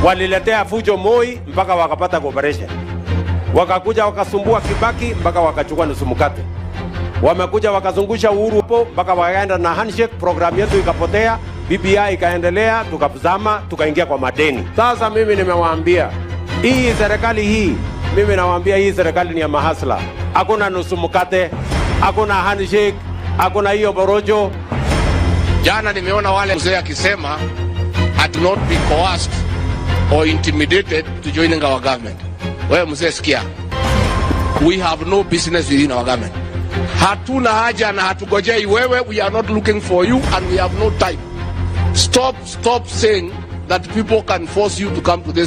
Waliletea fujo Moi mpaka wakapata cooperation. Wakakuja wakasumbua Kibaki mpaka wakachukua nusu mkate. Wamekuja wakazungusha Uhuru hapo mpaka wakaenda na handshake, program yetu ikapotea, BBI ikaendelea, tukazama, tukaingia kwa madeni. Sasa mimi nimewaambia, hii serikali hii, mimi nawaambia hii serikali ni ya mahasla. Hakuna nusu mkate, hakuna handshake, hakuna hiyo borojo. Jana nimeona wale mzee akisema had not be coerced or intimidated to joining our government. Wewe mzee sikia. We have no business within our government. Hatuna haja na hatugojei wewe. We are not looking for you and we have no time. Stop saying that people can force you to come to this